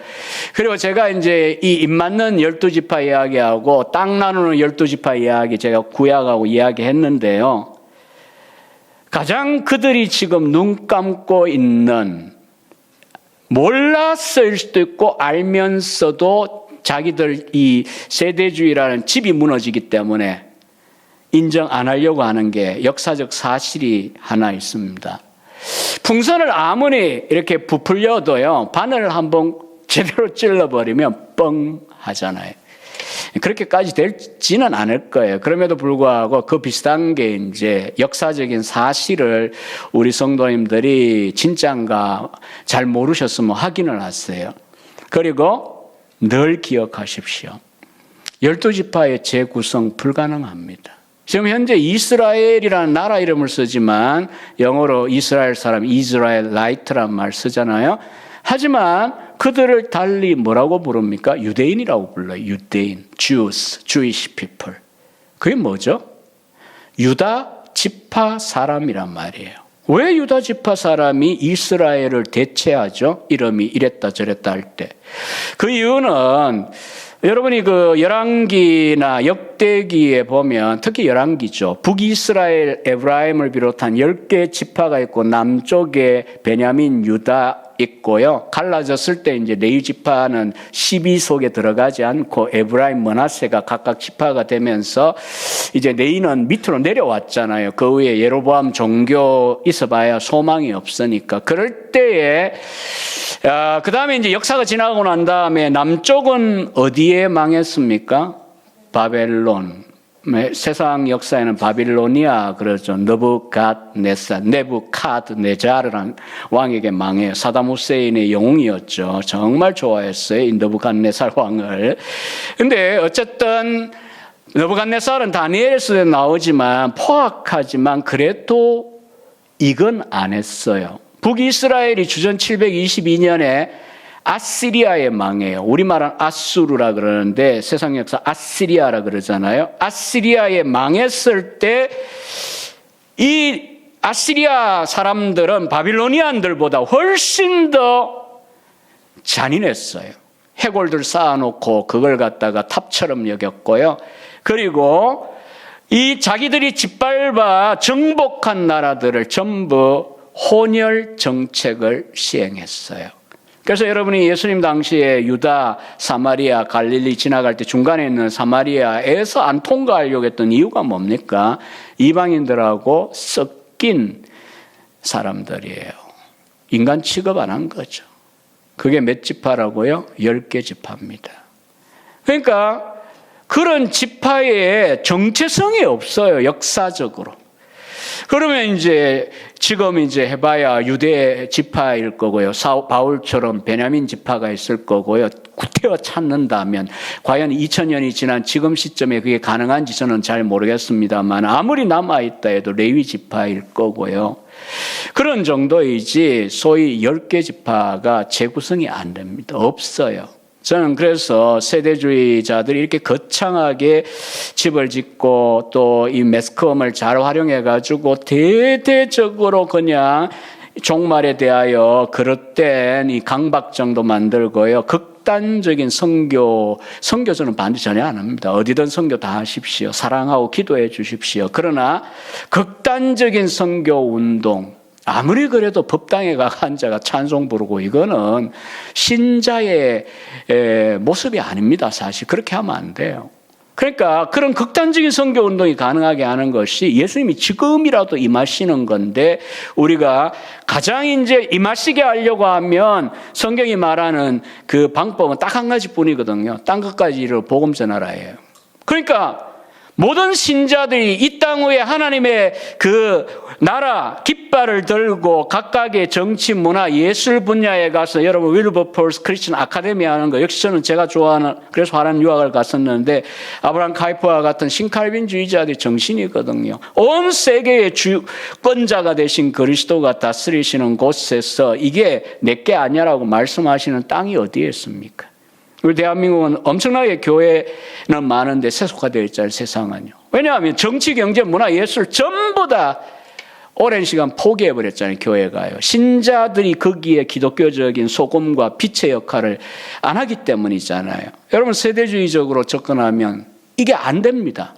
그리고 제가 이제 이 입맞는 12지파 이야기하고 땅 나누는 12지파 이야기 제가 구약하고 이야기했는데요. 가장 그들이 지금 눈 감고 있는 몰랐을 수도 있고 알면서도 자기들 이 세대주의라는 집이 무너지기 때문에 인정 안 하려고 하는 게 역사적 사실이 하나 있습니다. 풍선을 아무리 이렇게 부풀려도요, 바늘을 한번 제대로 찔러버리면 뻥 하잖아요. 그렇게까지 될지는 않을 거예요. 그럼에도 불구하고 그 비슷한 게 이제 역사적인 사실을 우리 성도님들이 진짜인가 잘 모르셨으면 확인을 하세요. 그리고 늘 기억하십시오. 12지파의 재구성 불가능합니다. 지금 현재 이스라엘이라는 나라 이름을 쓰지만 영어로 이스라엘 사람 이스라엘라이트란 말 쓰잖아요. 하지만 그들을 달리 뭐라고 부릅니까? 유대인이라고 불러요. 유대인, Jews, Jewish people. 그게 뭐죠? 유다 지파 사람이란 말이에요. 왜 유다 지파 사람이 이스라엘을 대체하죠? 이름이 이랬다 저랬다 할 때. 그 이유는 여러분이 그 열왕기나 역대기에 보면 특히 열왕기죠. 북이스라엘 에브라임을 비롯한 10개 지파가 있고 남쪽에 베냐민, 유다 있고요. 갈라졌을 때 이제 레위 지파는 12 속에 들어가지 않고 에브라임, 므낫세가 각각 지파가 되면서 이제 레위는 밑으로 내려왔잖아요. 그 위에 예로보암 종교 있어봐야 소망이 없으니까. 그럴 때에 그 다음에 이제 역사가 지나고 난 다음에 남쪽은 어디에 망했습니까? 바벨론. 세상 역사에는 바빌로니아 그러죠. 네부갓네자르라는 왕에게 망해요. 사담 후세인의 영웅이었죠. 정말 좋아했어요. 이 느부갓네살 왕을. 근데 어쨌든 느부갓네살은 다니엘서에 나오지만 포악하지만 그래도 이건 안 했어요. 북이스라엘이 주전 722년에 아시리아에 망해요. 우리말은 아수르라 그러는데 세상 역사 아시리아라 그러잖아요. 아시리아에 망했을 때 이 아시리아 사람들은 바빌로니안들보다 훨씬 더 잔인했어요. 해골들 쌓아놓고 그걸 갖다가 탑처럼 여겼고요. 그리고 이 자기들이 짓밟아 정복한 나라들을 전부 혼혈 정책을 시행했어요. 그래서 여러분이 예수님 당시에 유다, 사마리아, 갈릴리 지나갈 때 중간에 있는 사마리아에서 안 통과하려고 했던 이유가 뭡니까? 이방인들하고 섞인 사람들이에요. 인간 취급 안 한 거죠. 그게 몇 지파라고요? 10개 지파입니다. 그러니까 그런 지파에 정체성이 없어요. 역사적으로. 그러면 이제 지금 이제 해봐야 유대 지파일 거고요. 바울처럼 베냐민 지파가 있을 거고요. 구태여 찾는다면 과연 2000년이 지난 지금 시점에 그게 가능한지 저는 잘 모르겠습니다만 아무리 남아있다 해도 레위 지파일 거고요. 그런 정도이지 소위 10개 지파가 재구성이 안 됩니다. 없어요. 저는 그래서 세대주의자들이 이렇게 거창하게 집을 짓고 또 이 매스컴을 잘 활용해가지고 대대적으로 그냥 종말에 대하여 그릇된 이 강박정도 만들고요. 극단적인 선교 저는 반대 전혀 안 합니다. 어디든 선교 다 하십시오. 사랑하고 기도해 주십시오. 그러나 극단적인 선교 운동, 아무리 그래도 법당에 가서 앉아가 찬송 부르고 이거는 신자의 모습이 아닙니다. 사실 그렇게 하면 안 돼요. 그러니까 그런 극단적인 선교 운동이 가능하게 하는 것이 예수님이 지금이라도 임하시는 건데 우리가 가장 이제 임하시게 하려고 하면 성경이 말하는 그 방법은 딱 한 가지뿐이거든요. 땅 끝까지 이르러 복음 전하라예요. 그러니까 모든 신자들이 이 땅 위에 하나님의 그 나라 깃발을 들고 각각의 정치, 문화, 예술 분야에 가서 여러분 윌버포스 크리스천 아카데미 하는 거 역시 저는 제가 좋아하는 그래서 화란 유학을 갔었는데 아브라함 카이퍼와 같은 신칼빈주의자들의 정신이거든요. 온 세계의 주권자가 되신 그리스도가 다스리시는 곳에서 이게 내게 아니라고 말씀하시는 땅이 어디에 있습니까? 우리 대한민국은 엄청나게 교회는 많은데 세속화되어 있잖아요. 세상은요. 왜냐하면 정치, 경제, 문화, 예술 전부 다 오랜 시간 포기해버렸잖아요. 교회가요. 신자들이 거기에 기독교적인 소금과 빛의 역할을 안 하기 때문이잖아요. 여러분 세대주의적으로 접근하면 이게 안 됩니다.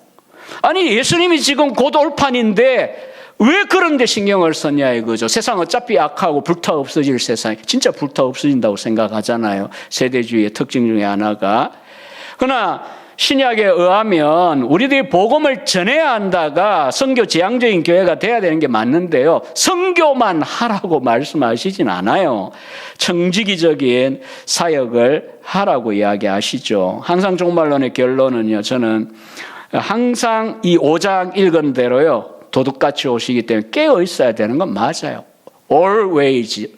아니 예수님이 지금 곧 올판인데 왜 그런 데 신경을 썼냐 이거죠. 세상 어차피 악하고 불타 없어질 세상, 진짜 불타 없어진다고 생각하잖아요. 세대주의의 특징 중에 하나가. 그러나 신약에 의하면 우리들이 복음을 전해야 한다가 선교 지향적인 교회가 돼야 되는 게 맞는데요. 선교만 하라고 말씀하시진 않아요. 청지기적인 사역을 하라고 이야기하시죠. 항상 종말론의 결론은요. 저는 항상 이 5장 읽은 대로요. 도둑같이 오시기 때문에 깨어 있어야 되는 건 맞아요. Always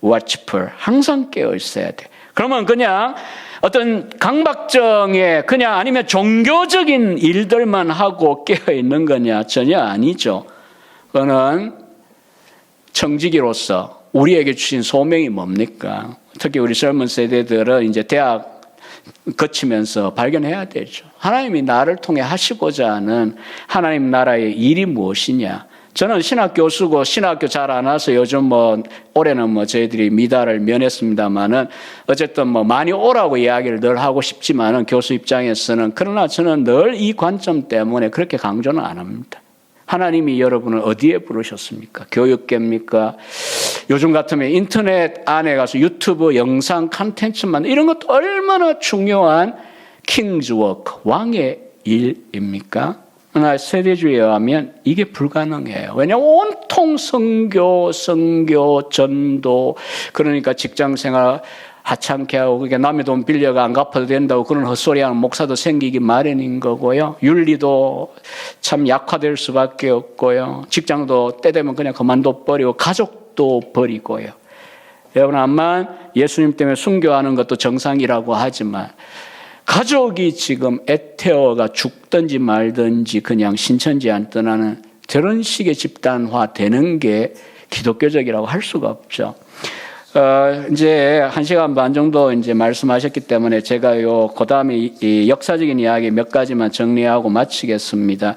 watchful. 항상 깨어 있어야 돼. 그러면 그냥 어떤 강박정에 그냥 아니면 종교적인 일들만 하고 깨어 있는 거냐? 전혀 아니죠. 그거는 청지기로서 우리에게 주신 소명이 뭡니까? 특히 우리 젊은 세대들은 이제 대학 거치면서 발견해야 되죠. 하나님이 나를 통해 하시고자 하는 하나님 나라의 일이 무엇이냐. 저는 신학 교수고 신학교 잘 안 와서 요즘 올해는 저희들이 미달을 면했습니다만은 어쨌든 많이 오라고 이야기를 늘 하고 싶지만은 교수 입장에서는 그러나 저는 늘 이 관점 때문에 그렇게 강조는 안 합니다. 하나님이 여러분을 어디에 부르셨습니까? 교육계입니까? 요즘 같으면 인터넷 안에 가서 유튜브 영상 콘텐츠만 이런 것도 얼마나 중요한 킹즈 워크, 왕의 일입니까? 그러나 세대주의에 의하면 이게 불가능해요. 왜냐하면 온통 선교, 전도, 그러니까 직장생활 하찮게 하고 그게 남의 돈 빌려가 안 갚아도 된다고 그런 헛소리하는 목사도 생기기 마련인 거고요. 윤리도 참 약화될 수밖에 없고요. 직장도 때 되면 그냥 그만둬 버리고 가족도 버리고요. 여러분 아마 예수님 때문에 순교하는 것도 정상이라고 하지만 가족이 지금 애태워가 죽든지 말든지 그냥 신천지 안 떠나는 저런 식의 집단화 되는 게 기독교적이라고 할 수가 없죠. 이제 1시간 반 정도 이제 말씀하셨기 때문에 제가 그 다음에 이 역사적인 이야기 몇 가지만 정리하고 마치겠습니다.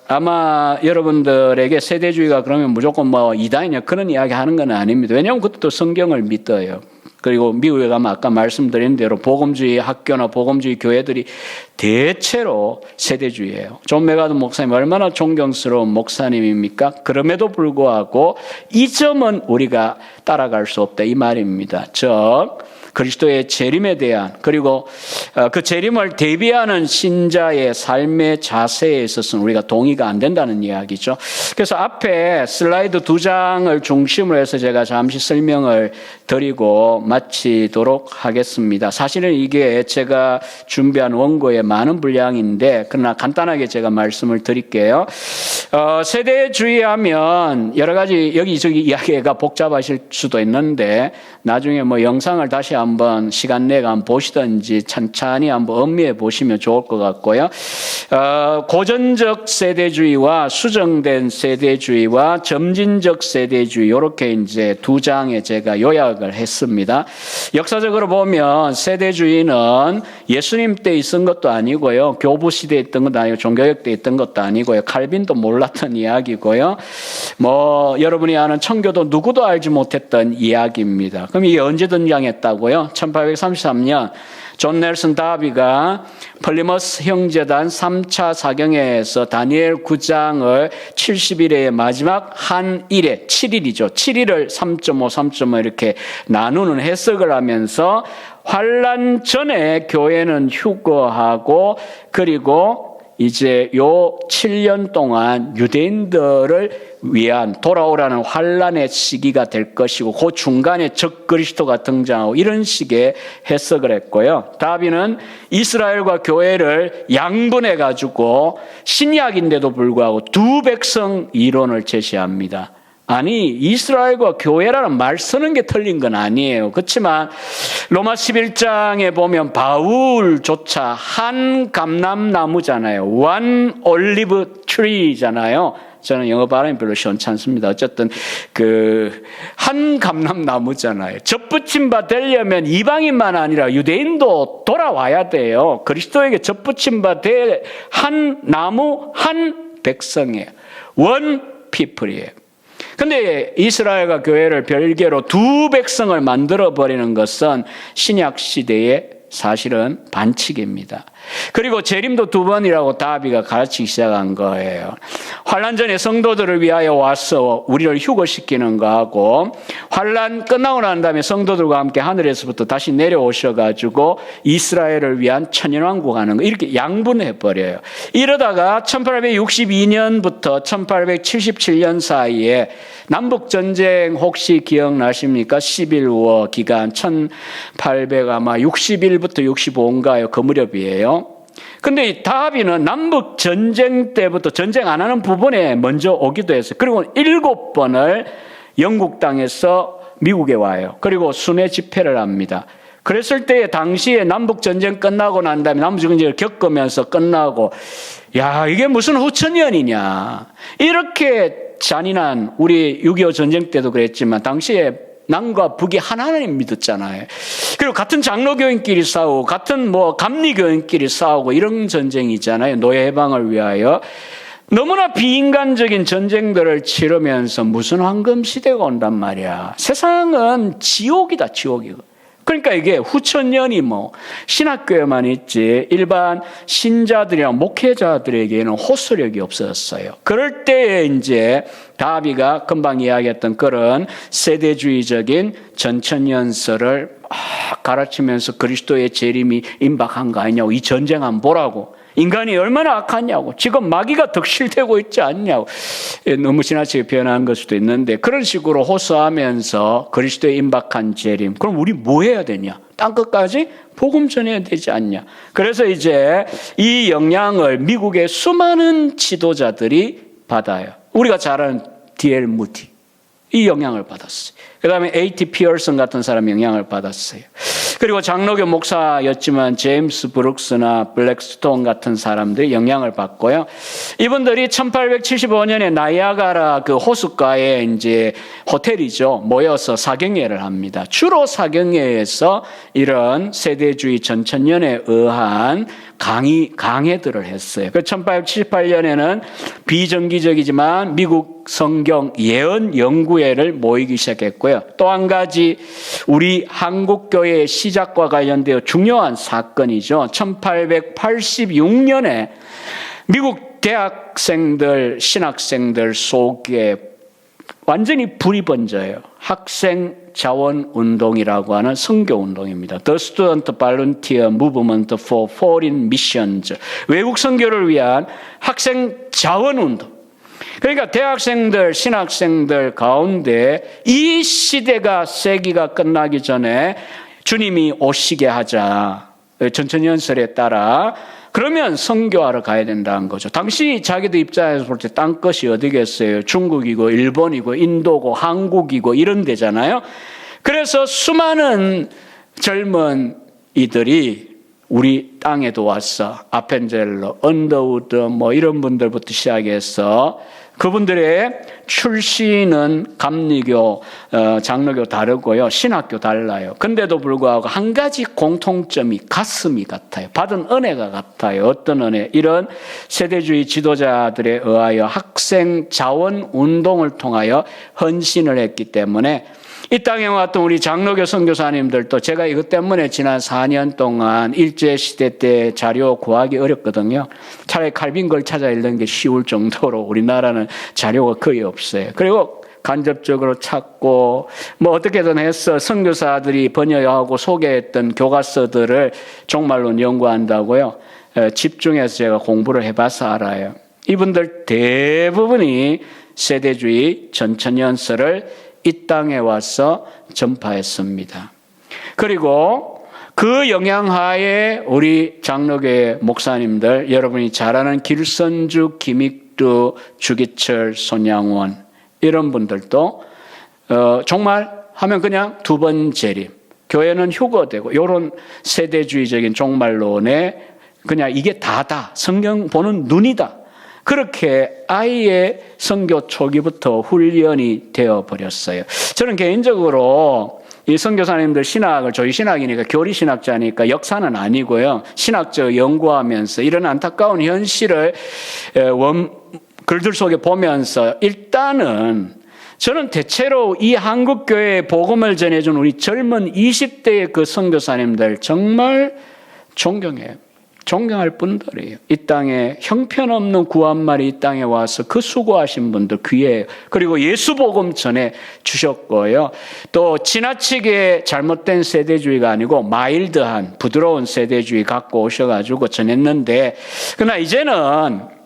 아마 여러분들에게 세대주의가 그러면 무조건 뭐 이단이냐 그런 이야기 하는 건 아닙니다. 왜냐하면 그것도 성경을 믿어요. 그리고 미국에 가면 아까 말씀드린 대로 복음주의 학교나 복음주의 교회들이 대체로 세대주의예요. 존 메가드 목사님 얼마나 존경스러운 목사님입니까? 그럼에도 불구하고 이 점은 우리가 따라갈 수 없다 이 말입니다. 즉 그리스도의 재림에 대한 그리고 그 재림을 대비하는 신자의 삶의 자세에 있어서는 우리가 동의가 안 된다는 이야기죠. 그래서 앞에 슬라이드 2장을 중심으로 해서 제가 잠시 설명을 드리고 마치도록 하겠습니다. 사실은 이게 제가 준비한 원고의 많은 분량인데 그러나 간단하게 제가 말씀을 드릴게요. 세대주의하면 여러 가지 여기저기 이야기가 복잡하실 수도 있는데 나중에 뭐 영상을 다시 한번 시간 내가 한번 보시든지 찬찬히 한번 음미해 보시면 좋을 것 같고요. 고전적 세대주의와 수정된 세대주의와 점진적 세대주의 이렇게 이제 2장에 제가 요약을 했습니다. 역사적으로 보면 세대주의는 예수님 때 있은 것도 아니고요. 교부 시대에 있던 것도 아니고 종교역 때 있던 것도 아니고요. 칼빈도 몰랐던 이야기고요. 뭐 여러분이 아는 청교도 누구도 알지 못했던 이야기입니다. 그럼 이게 언제 등장했다고요? 1833년 존 넬슨 다비가 플리머스 형제단 3차 사경회에서 다니엘 9장을 70일의 마지막 한 일에 7일이죠. 7일을 3.5, 3.5 이렇게 나누는 해석을 하면서 환란 전에 교회는 휴거하고 그리고 이제 요 7년 동안 유대인들을 위한 돌아오라는 환란의 시기가 될 것이고 그 중간에 적 그리스도가 등장하고 이런 식의 해석을 했고요. 다비는 이스라엘과 교회를 양분해 가지고 신약인데도 불구하고 두 백성 이론을 제시합니다. 아니 이스라엘과 교회라는 말 쓰는 게 틀린 건 아니에요. 그렇지만 로마 11장에 보면 바울조차 한 감람나무잖아요. One olive tree잖아요. 저는 영어 발음이 별로 시원치 않습니다. 어쨌든 한 감람나무잖아요. 접붙임 바 되려면 이방인만 아니라 유대인도 돌아와야 돼요. 그리스도에게 접붙임 바 될 한 나무 한 백성이에요. One people이에요. 근데 이스라엘과 교회를 별개로 두 백성을 만들어버리는 것은 신약 시대의 사실은 반칙입니다. 그리고 재림도 두 번이라고 다비가 가르치기 시작한 거예요. 환란 전에 성도들을 위하여 와서 우리를 휴거시키는 거하고 환란 끝나고 난 다음에 성도들과 함께 하늘에서부터 다시 내려오셔가지고 이스라엘을 위한 천연왕국 하는 거 이렇게 양분해버려요. 이러다가 1862년부터 1877년 사이에 남북전쟁 혹시 기억나십니까? 11월 기간 1800 아마 61부터 65인가요? 그 무렵이에요. 근데 이 다비는 남북 전쟁 때부터 전쟁 안 하는 부분에 먼저 오기도 했어요. 그리고 7번을 영국 땅에서 미국에 와요. 그리고 순회 집회를 합니다. 그랬을 때 당시에 남북 전쟁 끝나고 난 다음에 남북 전쟁을 겪으면서 끝나고 야 이게 무슨 후천년이냐 이렇게 잔인한 우리 6.25 전쟁 때도 그랬지만 당시에 남과 북이 하나님 믿었잖아요. 그리고 같은 장로교인끼리 싸우고 같은 감리교인끼리 싸우고 이런 전쟁이잖아요. 노예 해방을 위하여. 너무나 비인간적인 전쟁들을 치르면서 무슨 황금 시대가 온단 말이야. 세상은 지옥이다, 지옥이고. 그러니까 이게 후천년이 뭐 신학교에만 있지 일반 신자들이랑 목회자들에게는 호소력이 없었어요. 그럴 때에 이제 다비가 금방 이야기했던 그런 세대주의적인 전천연설을 가르치면서 그리스도의 재림이 임박한 거 아니냐고, 이 전쟁 한번 보라고, 인간이 얼마나 악하냐고, 지금 마귀가 덕실되고 있지 않냐고, 너무 지나치게 표현한 걸 수도 있는데 그런 식으로 호소하면서 그리스도의 임박한 재림, 그럼 우리 뭐 해야 되냐? 땅 끝까지 복음 전해야 되지 않냐? 그래서 이제 이 영향을 미국의 수많은 지도자들이 받아요. 우리가 잘 아는 D.L. 무디, 이 영향을 받았어요. 그 다음에 A.T. 피어슨 같은 사람이 영향을 받았어요. 그리고 장로교 목사였지만 제임스 브룩스나 블랙스톤 같은 사람들이 영향을 받고요. 이분들이 1875년에 나이아가라 그 호숫가에 이제 호텔이죠, 모여서 사경회를 합니다. 주로 사경회에서 이런 세대주의 전천년에 의한 강해들을 했어요. 1878년에는 비정기적이지만 미국 성경 예언 연구회를 모이기 시작했고요. 또 한 가지 우리 한국교회의 시작과 관련되어 중요한 사건이죠. 1886년에 미국 대학생들, 신학생들 속에 완전히 불이 번져요. 학생 자원 운동이라고 하는 선교 운동입니다. The Student Volunteer Movement for Foreign Missions. 외국 선교를 위한 학생 자원 운동. 그러니까 대학생들, 신학생들 가운데 이 시대가, 세기가 끝나기 전에 주님이 오시게 하자, 전천연설에 따라, 그러면 선교하러 가야 된다는 거죠. 당시 자기들 입장에서 볼 때 땅끝이 어디겠어요? 중국이고 일본이고 인도고 한국이고 이런 데잖아요. 그래서 수많은 젊은 이들이 우리 땅에도 왔어. 아펜젤러, 언더우드 뭐 이런 분들부터 시작해서 그분들의 출신은 감리교, 장로교 다르고요. 신학교 달라요. 근데도 불구하고 한 가지 공통점이 가슴이 같아요. 받은 은혜가 같아요. 어떤 은혜? 이런 세대주의 지도자들에 의하여 학생 자원 운동을 통하여 헌신을 했기 때문에 이 땅에 왔던 우리 장로교 선교사님들도, 제가 이것 때문에 지난 4년 동안 일제시대 때 자료 구하기 어렵거든요. 차라리 칼빈 걸 찾아 읽는 게 쉬울 정도로 우리나라는 자료가 거의 없어요. 그리고 간접적으로 찾고 뭐 어떻게든 해서 선교사들이 번역하고 소개했던 교과서들을 종말론 연구한다고요. 집중해서 제가 공부를 해봐서 알아요. 이분들 대부분이 세대주의 전천연설을 이 땅에 와서 전파했습니다. 그리고 그 영향하에 우리 장로교회 목사님들, 여러분이 잘 아는 길선주, 김익두, 주기철, 손양원 이런 분들도 정말 하면 그냥 두 번 재림, 교회는 휴거되고 이런 세대주의적인 종말론에 그냥 이게 다다, 성경 보는 눈이다, 그렇게 아예 선교 초기부터 훈련이 되어버렸어요. 저는 개인적으로 이 선교사님들 신학을, 저희 신학이니까 교리 신학자니까 역사는 아니고요, 신학적 연구하면서 이런 안타까운 현실을 글들 속에 보면서 일단은 저는 대체로 이 한국교회에 복음을 전해준 우리 젊은 20대의 그 선교사님들 정말 존경해요. 존경할 분들이에요. 이 땅에 형편없는 구한말이 이 땅에 와서 그 수고하신 분들 귀해요. 그리고 예수 복음 전해 주셨고요. 또 지나치게 잘못된 세대주의가 아니고 마일드한 부드러운 세대주의 갖고 오셔가지고 전했는데, 그러나 이제는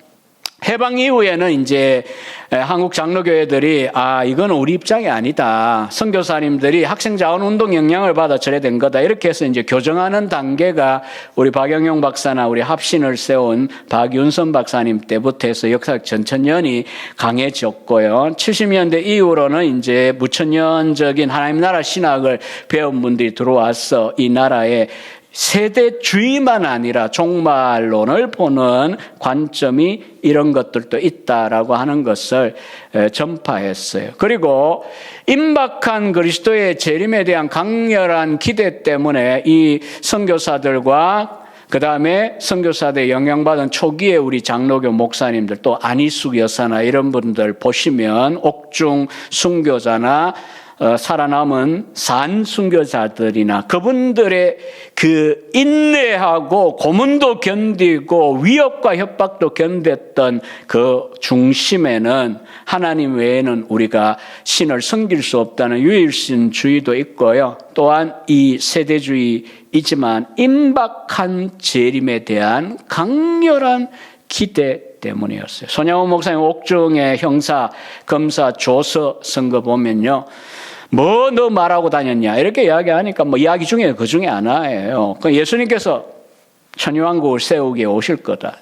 해방 이후에는 이제 한국 장로교회들이 이건 우리 입장이 아니다, 선교사님들이 학생자원운동 영향을 받아 저래된 거다, 이렇게 해서 이제 교정하는 단계가 우리 박영용 박사나 우리 합신을 세운 박윤선 박사님 때부터 해서 역사적 전천년이 강해졌고요. 70년대 이후로는 이제 무천년적인 하나님 나라 신학을 배운 분들이 들어와서 이 나라에 세대주의만 아니라 종말론을 보는 관점이 이런 것들도 있다라고 하는 것을 전파했어요. 그리고 임박한 그리스도의 재림에 대한 강렬한 기대 때문에 이 선교사들과 그 다음에 선교사들에 영향받은 초기에 우리 장로교 목사님들, 또 안희숙 여사나 이런 분들 보시면 옥중 순교자나 살아남은 산 순교자들이나 그분들의 그 인내하고 고문도 견디고 위협과 협박도 견뎠던 그 중심에는 하나님 외에는 우리가 신을 섬길 수 없다는 유일신주의도 있고요. 또한 이 세대주의이지만 임박한 재림에 대한 강렬한 기대 때문이었어요. 손양호 목사님 옥중의 형사, 검사, 조서 선거 보면요. 뭐 너 말하고 다녔냐 이렇게 이야기하니까 뭐 이야기 중에 그 중에 하나예요. 예수님께서 천유왕국을 세우기에 오실 거다.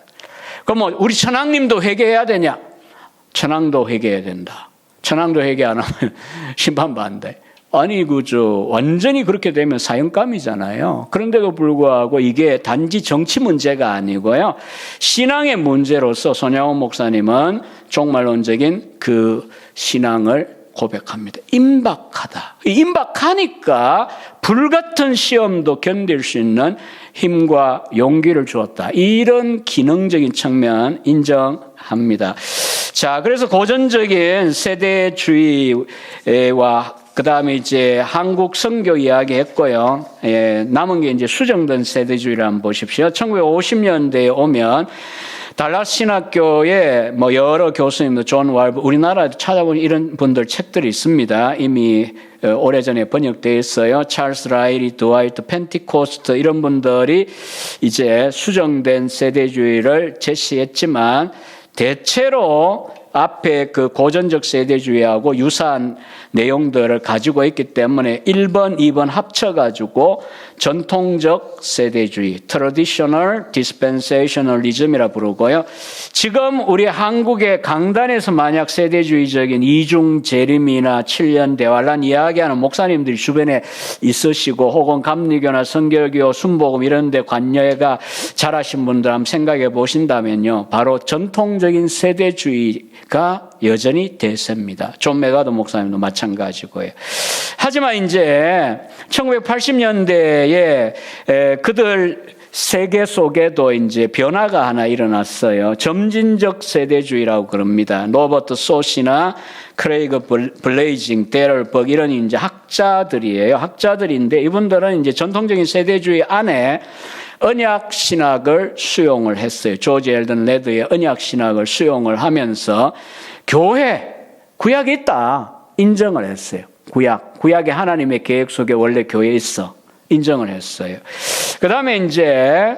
그럼 뭐 우리 천왕님도 회개해야 되냐? 천왕도 회개해야 된다. 천왕도 회개 안 하면 심판받는다. 아니 그저 완전히 그렇게 되면 사형감이잖아요. 그런데도 불구하고 이게 단지 정치 문제가 아니고요. 신앙의 문제로서 손양호 목사님은 종말론적인 그 신앙을 고백합니다. 임박하다. 임박하니까 불같은 시험도 견딜 수 있는 힘과 용기를 주었다. 이런 기능적인 측면 인정합니다. 자, 그래서 고전적인 세대주의와 그 다음에 이제 한국 선교 이야기 했고요. 남은 게 이제 수정된 세대주의를 한번 보십시오. 1950년대에 오면 달라스 신학교에 뭐 여러 교수님들, 존 왈브, 우리나라에 찾아보니 이런 분들 책들이 있습니다. 이미 오래전에 번역되어 있어요. 찰스 라일리, 드와이트 펜티코스트 이런 분들이 이제 수정된 세대주의를 제시했지만 대체로 앞에 그 고전적 세대주의하고 유사한 내용들을 가지고 있기 때문에 1번, 2번 합쳐가지고 전통적 세대주의, Traditional Dispensationalism이라 부르고요. 지금 우리 한국의 강단에서 만약 세대주의적인 이중 재림이나 7년 대환란 이야기하는 목사님들이 주변에 있으시고 혹은 감리교나 성결교, 순복음 이런 데 관여가 잘하신 분들 한번 생각해 보신다면요. 바로 전통적인 세대주의가 여전히 대세입니다. 존 메가더 목사님도 마찬가지고요. 하지만 이제 1980년대에 그들 세계 속에도 이제 변화가 하나 일어났어요. 점진적 세대주의라고 그럽니다. 로버트 소시나 크레이그 블레이징, 데럴 벅 이런 이제 학자들이에요. 학자들인데 이분들은 이제 전통적인 세대주의 안에 언약 신학을 수용을 했어요. 조지 엘든 레드의 언약 신학을 수용을 하면서 교회, 구약이 있다 인정을 했어요. 구약이 하나님의 계획 속에 원래 교회에 있어 인정을 했어요. 그 다음에 이제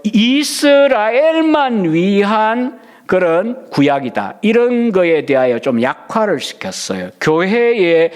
이스라엘만 위한 그런 구약이다. 이런 거에 대하여 좀 약화를 시켰어요. 교회에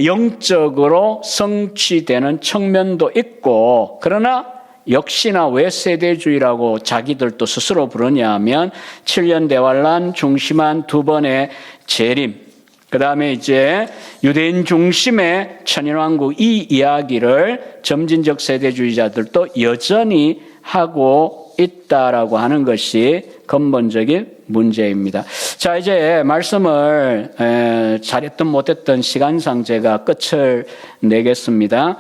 영적으로 성취되는 측면도 있고, 그러나 역시나 왜 세대주의라고 자기들도 스스로 부르냐 하면 7년 대환란 중심한 두 번의 재림, 그 다음에 이제 유대인 중심의 천일왕국 이 이야기를 점진적 세대주의자들도 여전히 하고 있다라고 하는 것이 근본적인 문제입니다. 자, 이제 말씀을 잘했든 못했든 시간상 제가 끝을 내겠습니다.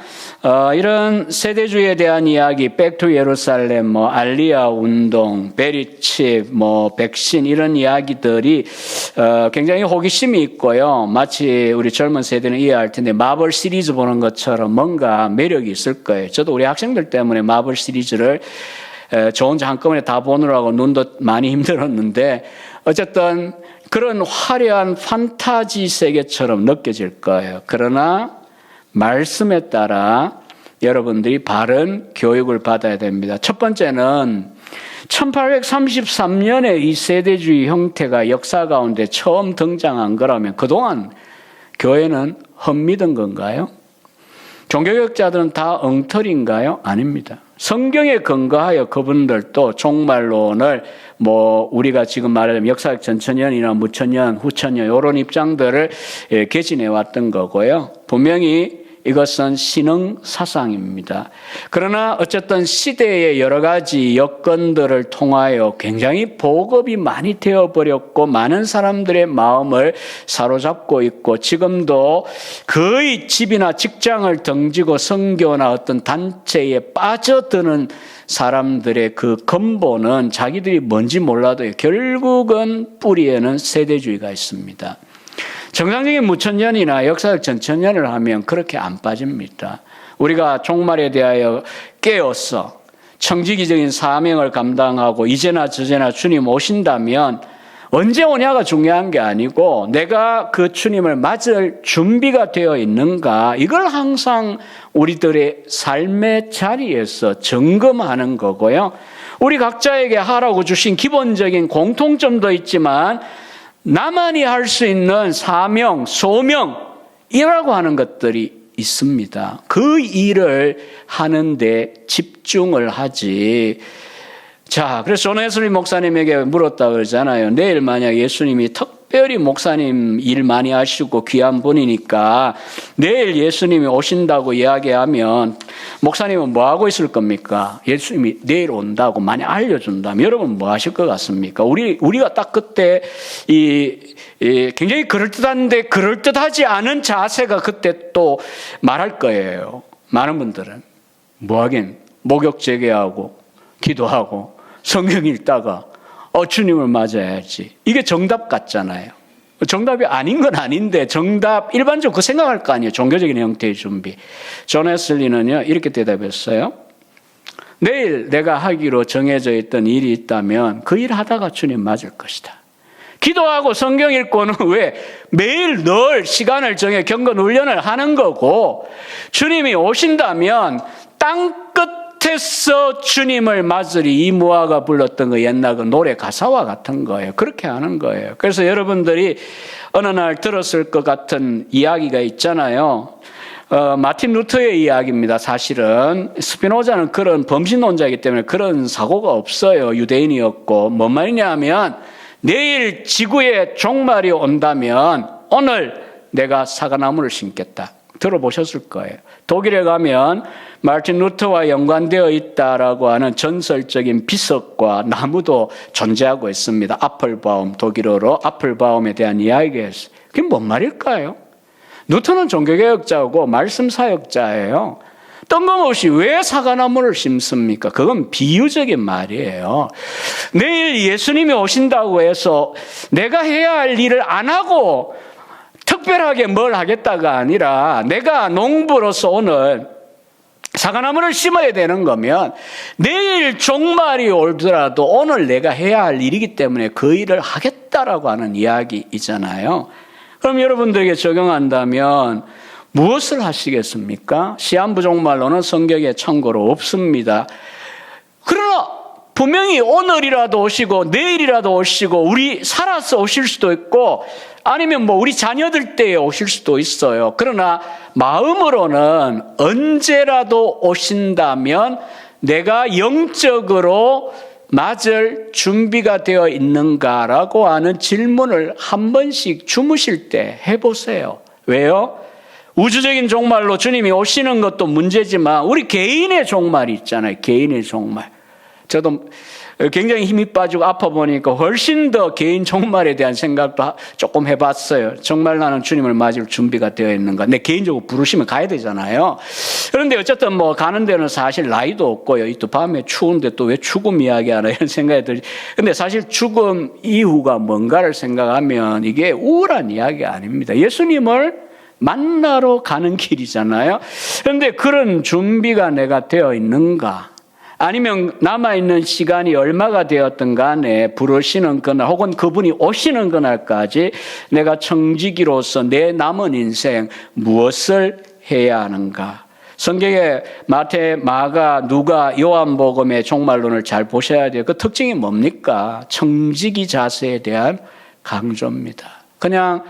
이런 세대주의에 대한 이야기, 백투 예루살렘, 뭐 알리아 운동, 베리칩, 뭐 백신 이런 이야기들이 굉장히 호기심이 있고요. 마치 우리 젊은 세대는 이해할 텐데 마블 시리즈 보는 것처럼 뭔가 매력이 있을 거예요. 저도 우리 학생들 때문에 마블 시리즈를 저 혼자 한꺼번에 다 보느라고 눈도 많이 힘들었는데 어쨌든 그런 화려한 판타지 세계처럼 느껴질 거예요. 그러나 말씀에 따라 여러분들이 바른 교육을 받아야 됩니다. 첫 번째는 1833년에 이 세대주의 형태가 역사 가운데 처음 등장한 거라면 그동안 교회는 헛믿은 건가요? 종교개혁자들은 다 엉터리인가요? 아닙니다. 성경에 근거하여 그분들도 종말론을 뭐 우리가 지금 말하자면 역사적 전천년이나 무천년, 후천년 이런 입장들을 개진해 왔던 거고요. 분명히 이것은 신흥 사상입니다. 그러나 어쨌든 시대의 여러 가지 여건들을 통하여 굉장히 보급이 많이 되어버렸고 많은 사람들의 마음을 사로잡고 있고 지금도 거의 집이나 직장을 등지고 선교나 어떤 단체에 빠져드는 사람들의 그 근본은 자기들이 뭔지 몰라도 결국은 뿌리에는 세대주의가 있습니다. 정상적인 무천년이나 역사적 전천년을 하면 그렇게 안 빠집니다. 우리가 종말에 대하여 깨어서 청지기적인 사명을 감당하고 이제나 저제나 주님 오신다면 언제 오냐가 중요한 게 아니고 내가 그 주님을 맞을 준비가 되어 있는가, 이걸 항상 우리들의 삶의 자리에서 점검하는 거고요. 우리 각자에게 하라고 주신 기본적인 공통점도 있지만 나만이 할 수 있는 사명, 소명이라고 하는 것들이 있습니다. 그 일을 하는데 집중을 하지. 자, 그래서 존 웨슬리 목사님에게 물었다 그러잖아요. 내일 만약 예수님이 특별히 목사님 일 많이 하시고 귀한 분이니까 내일 예수님이 오신다고 이야기하면 목사님은 뭐 하고 있을 겁니까? 예수님이 내일 온다고 많이 알려준다면 여러분 뭐 하실 것 같습니까? 우리가 딱 그때 굉장히 그럴듯한데 그럴듯하지 않은 자세가 그때 또 말할 거예요. 많은 분들은 뭐 하긴 목욕 재개하고 기도하고 성경 읽다가 주님을 맞아야지. 이게 정답 같잖아요. 정답이 아닌 건 아닌데 정답 일반적으로 그 생각할 거 아니에요. 종교적인 형태의 준비. 존 웨슬리는요 이렇게 대답했어요. 내일 내가 하기로 정해져 있던 일이 있다면 그 일 하다가 주님 맞을 것이다. 기도하고 성경 읽고는 왜 매일 늘 시간을 정해 경건 훈련을 하는 거고, 주님이 오신다면 땅 끝에서 주님을 맞으리, 이무화가 불렀던 그 옛날 그 노래 가사와 같은 거예요. 그렇게 하는 거예요. 그래서 여러분들이 어느 날 들었을 것 같은 이야기가 있잖아요. 마틴 루터의 이야기입니다. 사실은 스피노자는 그런 범신론자이기 때문에 그런 사고가 없어요. 유대인이었고, 뭔 말이냐 하면 내일 지구에 종말이 온다면 오늘 내가 사과나무를 심겠다. 들어보셨을 거예요. 독일에 가면 마틴 루터와 연관되어 있다라고 하는 전설적인 비석과 나무도 존재하고 있습니다. 아플바움, 독일어로 아플바움에 대한 이야기가 있어요. 그게 뭔 말일까요? 루터는 종교개혁자고 말씀 사역자예요. 뜬금없이 왜 사과나무를 심습니까? 그건 비유적인 말이에요. 내일 예수님이 오신다고 해서 내가 해야 할 일을 안 하고 특별하게 뭘 하겠다가 아니라 내가 농부로서 오늘 사과나무를 심어야 되는 거면 내일 종말이 오더라도 오늘 내가 해야 할 일이기 때문에 그 일을 하겠다라고 하는 이야기이잖아요. 그럼 여러분들에게 적용한다면 무엇을 하시겠습니까? 시한부 종말론은 성경에 참고로 없습니다. 그러나 분명히 오늘이라도 오시고 내일이라도 오시고 우리 살아서 오실 수도 있고 아니면 뭐 우리 자녀들 때에 오실 수도 있어요. 그러나 마음으로는 언제라도 오신다면 내가 영적으로 맞을 준비가 되어 있는가라고 하는 질문을 한 번씩 주무실 때 해보세요. 왜요? 우주적인 종말로 주님이 오시는 것도 문제지만 우리 개인의 종말이 있잖아요. 개인의 종말. 저도 굉장히 힘이 빠지고 아파 보니까 훨씬 더 개인 종말에 대한 생각도 조금 해봤어요. 정말 나는 주님을 맞을 준비가 되어 있는가. 내 개인적으로 부르시면 가야 되잖아요. 그런데 어쨌든 뭐 가는 데는 사실 나이도 없고요. 또 밤에 추운데 또 왜 죽음 이야기하나 이런 생각이 들지. 근데 사실 죽음 이후가 뭔가를 생각하면 이게 우울한 이야기 아닙니다. 예수님을 만나러 가는 길이잖아요. 그런데 그런 준비가 내가 되어 있는가? 아니면 남아있는 시간이 얼마가 되었든 간에 부르시는 그날 혹은 그분이 오시는 그날까지 내가 청지기로서 내 남은 인생 무엇을 해야 하는가? 성경에 마태, 마가, 누가, 요한복음의 종말론을 잘 보셔야 돼요. 그 특징이 뭡니까? 청지기 자세에 대한 강조입니다. 그냥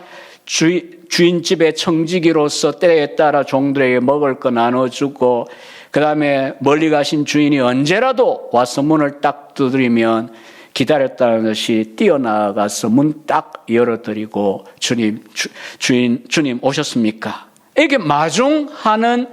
주인집의 청지기로서 때에 따라 종들에게 먹을 거 나눠주고 그 다음에 멀리 가신 주인이 언제라도 와서 문을 딱 두드리면 기다렸다는 듯이 뛰어나가서 문 딱 열어드리고 주님 오셨습니까? 이렇게 마중하는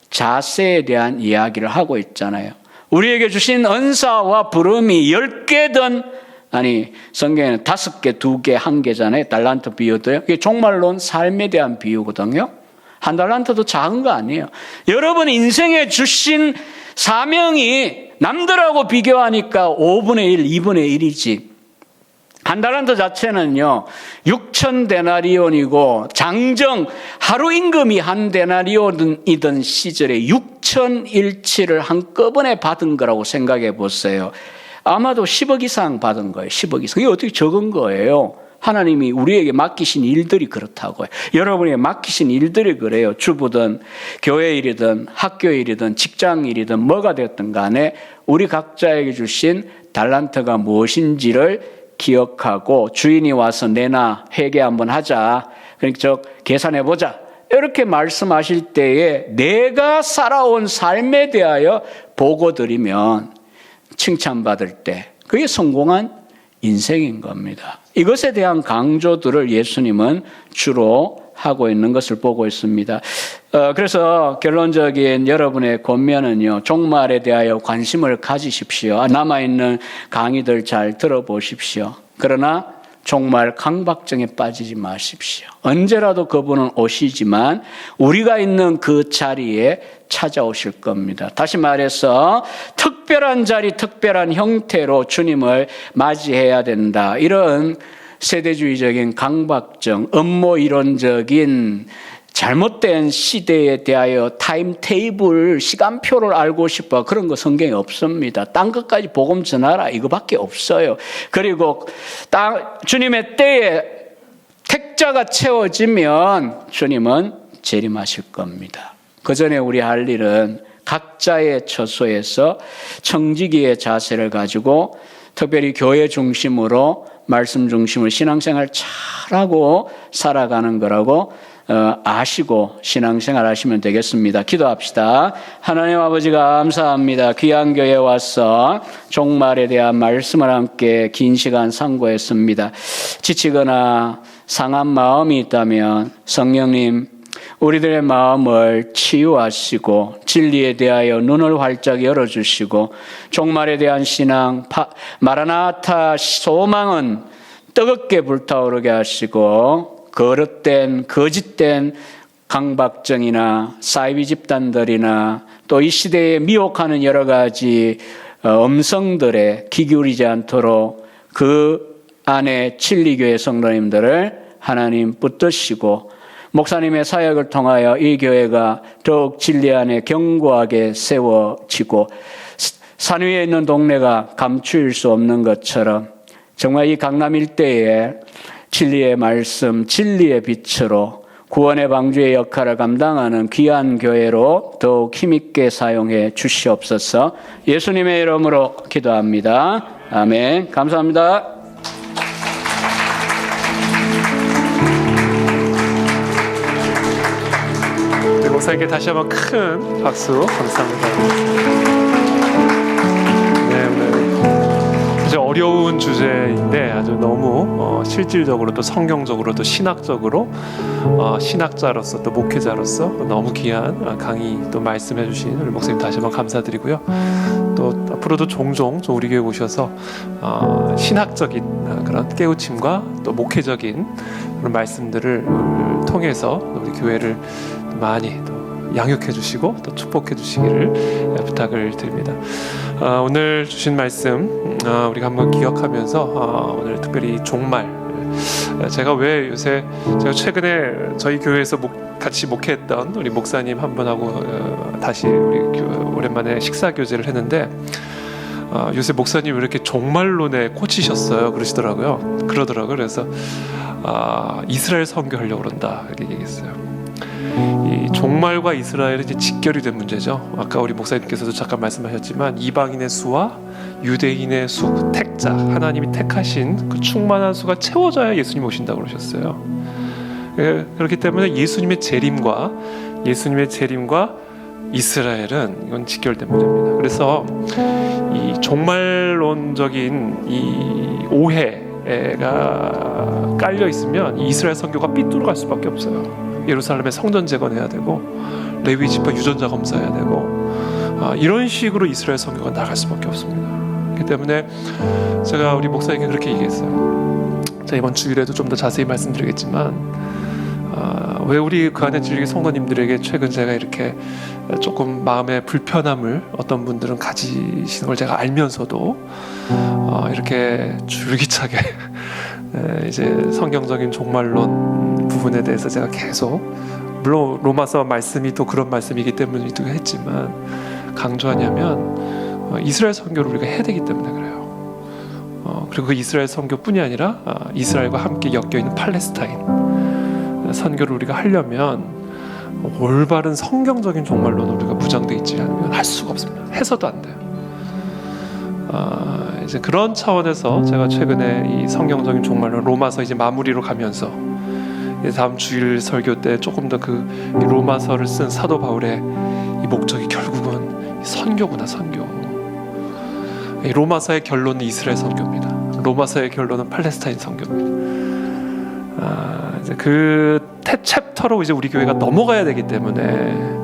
자세에 대한 이야기를 하고 있잖아요. 우리에게 주신 은사와 부름이 10개든 아니 성경에는 5개, 2개, 1개잖아요. 달란트 비유도요. 이게 종말론 삶에 대한 비유거든요. 한 달란트도 작은 거 아니에요. 여러분 인생에 주신 사명이 남들하고 비교하니까 5분의 1, 2분의 1이지. 한 달란트 자체는요 6천 데나리온이고 장정 하루 임금이 한 데나리온이던 시절에 6천 일치를 한꺼번에 받은 거라고 생각해 보세요. 아마도 10억 이상 받은 거예요. 10억 이상. 이게 어떻게 적은 거예요? 하나님이 우리에게 맡기신 일들이 그렇다고요. 여러분에게 맡기신 일들이 그래요. 주부든 교회 일이든 학교 일이든 직장 일이든 뭐가 되었든 간에 우리 각자에게 주신 달란트가 무엇인지를 기억하고 주인이 와서 내놔 회개 한번 하자. 그러니까 저 계산해 보자. 이렇게 말씀하실 때에 내가 살아온 삶에 대하여 보고 드리면 칭찬받을 때 그게 성공한 인생인 겁니다. 이것에 대한 강조들을 예수님은 주로 하고 있는 것을 보고 있습니다. 그래서 결론적인 여러분의 권면은요, 종말에 대하여 관심을 가지십시오. 남아있는 강의들 잘 들어보십시오. 그러나 종말 강박증에 빠지지 마십시오. 언제라도 그분은 오시지만 우리가 있는 그 자리에 찾아오실 겁니다. 다시 말해서 특별한 자리, 특별한 형태로 주님을 맞이해야 된다. 이런 세대주의적인 강박증, 음모 이론적인 잘못된 시대에 대하여 타임테이블, 시간표를 알고 싶어. 그런 거 성경에 없습니다. 딴 것까지 복음 전하라. 이거밖에 없어요. 그리고 주님의 때에 택자가 채워지면 주님은 재림하실 겁니다. 그 전에 우리 할 일은 각자의 처소에서 청지기의 자세를 가지고 특별히 교회 중심으로 말씀 중심으로 신앙생활 잘하고 살아가는 거라고 아시고 신앙생활 하시면 되겠습니다. 기도합시다. 하나님 아버지 감사합니다. 귀한 교회에 와서 종말에 대한 말씀을 함께 긴 시간 상고했습니다. 지치거나 상한 마음이 있다면 성령님 우리들의 마음을 치유하시고 진리에 대하여 눈을 활짝 열어주시고 종말에 대한 신앙 마라나타 소망은 뜨겁게 불타오르게 하시고 거릇된 거짓된 강박증이나 사이비 집단들이나 또 이 시대에 미혹하는 여러 가지 음성들에 귀 기울이지 않도록 그 안에 진리교회 성도님들을 하나님 붙드시고 목사님의 사역을 통하여 이 교회가 더욱 진리 안에 견고하게 세워지고 산 위에 있는 동네가 감추일 수 없는 것처럼 정말 이 강남 일대에 진리의 말씀, 진리의 빛으로 구원의 방주의 역할을 감당하는 귀한 교회로 더욱 힘있게 사용해 주시옵소서. 예수님의 이름으로 기도합니다. 아멘. 감사합니다. 목사님께 다시 한번 큰 박수 감사합니다. 네, 오늘 아주 어려운 주제인데 아주 너무 실질적으로 또 성경적으로 또 신학적으로 신학자로서 또 목회자로서 너무 귀한 강의 또 말씀해 주신 우리 목사님 다시 한번 감사드리고요. 또 앞으로도 종종 우리 교회 오셔서 신학적인 그런 깨우침과 또 목회적인 그런 말씀들을 통해서 우리 교회를 많이 또 양육해 주시고 또 축복해 주시기를 부탁을 드립니다. 오늘 주신 말씀 우리가 한번 기억하면서 오늘 특별히 종말, 제가 왜 요새 제가 최근에 저희 교회에서 같이 목회했던 우리 목사님 한 분하고 다시 우리 오랜만에 식사 교제를 했는데 요새 목사님 왜 이렇게 종말론에 꽂히셨어요? 그러더라고요. 그래서 이스라엘 선교하려고 그런다 이렇게 얘기했어요. 이 종말과 이스라엘은 이제 직결이 된 문제죠. 아까 우리 목사님께서도 잠깐 말씀하셨지만 이방인의 수와 유대인의 수, 택자, 하나님이 택하신 그 충만한 수가 채워져야 예수님 오신다고 그러셨어요. 그렇기 때문에 예수님의 재림과 이스라엘은 이건 직결된 문제입니다. 그래서 이 종말론적인 이 오해가 깔려 있으면 이스라엘 선교가 삐뚤어갈 수밖에 없어요. 예루살렘에 성전 재건해야 되고 레위 지파 유전자 검사해야 되고 이런 식으로 이스라엘 선교가 나갈 수밖에 없습니다. 그렇기 때문에 제가 우리 목사님께 그렇게 얘기했어요. 제가 이번 주일에도 좀 더 자세히 말씀드리겠지만 왜 우리 그 안에 진리 성도님들에게 최근 제가 이렇게 조금 마음의 불편함을 어떤 분들은 가지시는 걸 제가 알면서도 이렇게 줄기차게 이제 성경적인 종말론 부분에 대해서 제가 계속, 물론 로마서 말씀이 또 그런 말씀이기 때문이기도 했지만 강조하냐면 이스라엘 선교를 우리가 해야 되기 때문에 그래요. 그리고 그 이스라엘 선교뿐이 아니라 이스라엘과 함께 엮여있는 팔레스타인 선교를 우리가 하려면 올바른 성경적인 종말론을 우리가 무장되어 있지 않으면 할 수가 없습니다. 해서도 안 돼요. 이제 그런 차원에서 제가 최근에 이 성경적인 종말론 로마서 이제 마무리로 가면서 다음 주일 설교 때 조금 더 그 로마서를 쓴 사도 바울의 이 목적이 결국은 선교구나, 선교. 이 로마서의 결론은 이스라엘 선교입니다. 로마서의 결론은 팔레스타인 선교입니다. 이제 그 챕터로 이제 우리 교회가 넘어가야 되기 때문에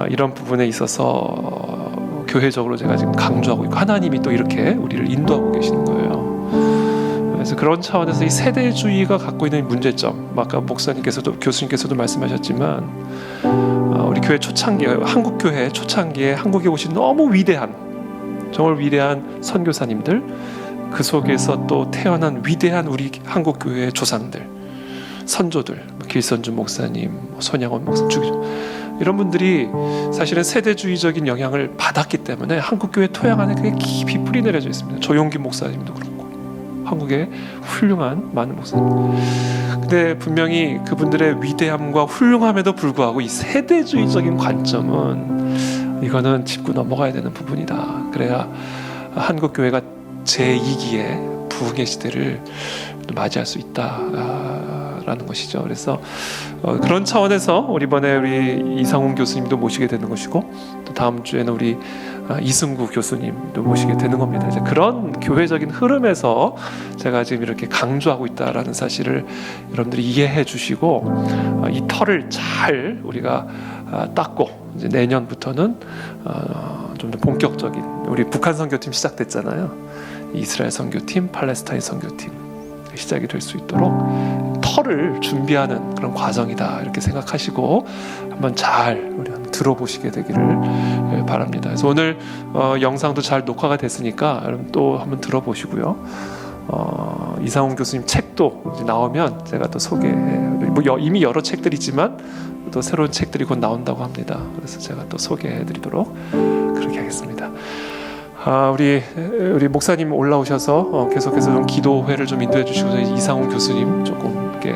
이런 부분에 있어서 교회적으로 제가 지금 강조하고 있고 하나님이 또 이렇게 우리를 인도하고 계시는 거예요. 그래서 그런 차원에서 이 세대주의가 갖고 있는 문제점, 아까 목사님께서도 교수님께서도 말씀하셨지만 우리 교회 초창기, 한국 교회 초창기에 한국에 오신 너무 위대한, 정말 위대한 선교사님들, 그 속에서 또 태어난 위대한 우리 한국 교회의 조상들, 선조들, 길선주 목사님, 손양원 목사, 이런 분들이 사실은 세대주의적인 영향을 받았기 때문에 한국 교회 토양 안에 그게 깊이 뿌리 내려져 있습니다. 조용기 목사님도 그렇고 한국의 훌륭한 많은 목사님. 근데 분명히 그분들의 위대함과 훌륭함에도 불구하고 이 세대주의적인 관점은 이거는 짚고 넘어가야 되는 부분이다. 그래야 한국 교회가 제2기의 부흥의 시대를 맞이할 수 있다라는 것이죠. 그래서 그런 차원에서 이번에 우리 이상훈 교수님도 모시게 되는 것이고, 또 다음 주에는 우리 이승구 교수님도 모시게 되는 겁니다. 이제 그런 교회적인 흐름에서 제가 지금 이렇게 강조하고 있다라는 사실을 여러분들이 이해해 주시고, 이 틀을 잘 우리가 닦고 이제 내년부터는 좀 더 본격적인, 우리 북한 선교팀 시작됐잖아요. 이스라엘 선교팀, 팔레스타인 선교팀 시작이 될 수 있도록 틀을 준비하는 그런 과정이다, 이렇게 생각하시고 한번 잘 우리 한번 들어보시게 되기를 바랍니다. 그래서 오늘 영상도 잘 녹화가 됐으니까 여러분 또 한번 들어보시고요. 이상훈 교수님 책도 이제 나오면 제가 또 이미 여러 책들이 있지만 또 새로운 책들이 곧 나온다고 합니다. 그래서 제가 또 소개해드리도록 그렇게 하겠습니다. 우리 목사님 올라오셔서 계속해서 좀 기도회를 좀 인도해 주시고, 이상훈 교수님 조금 이렇게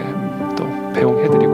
또 배웅해드리고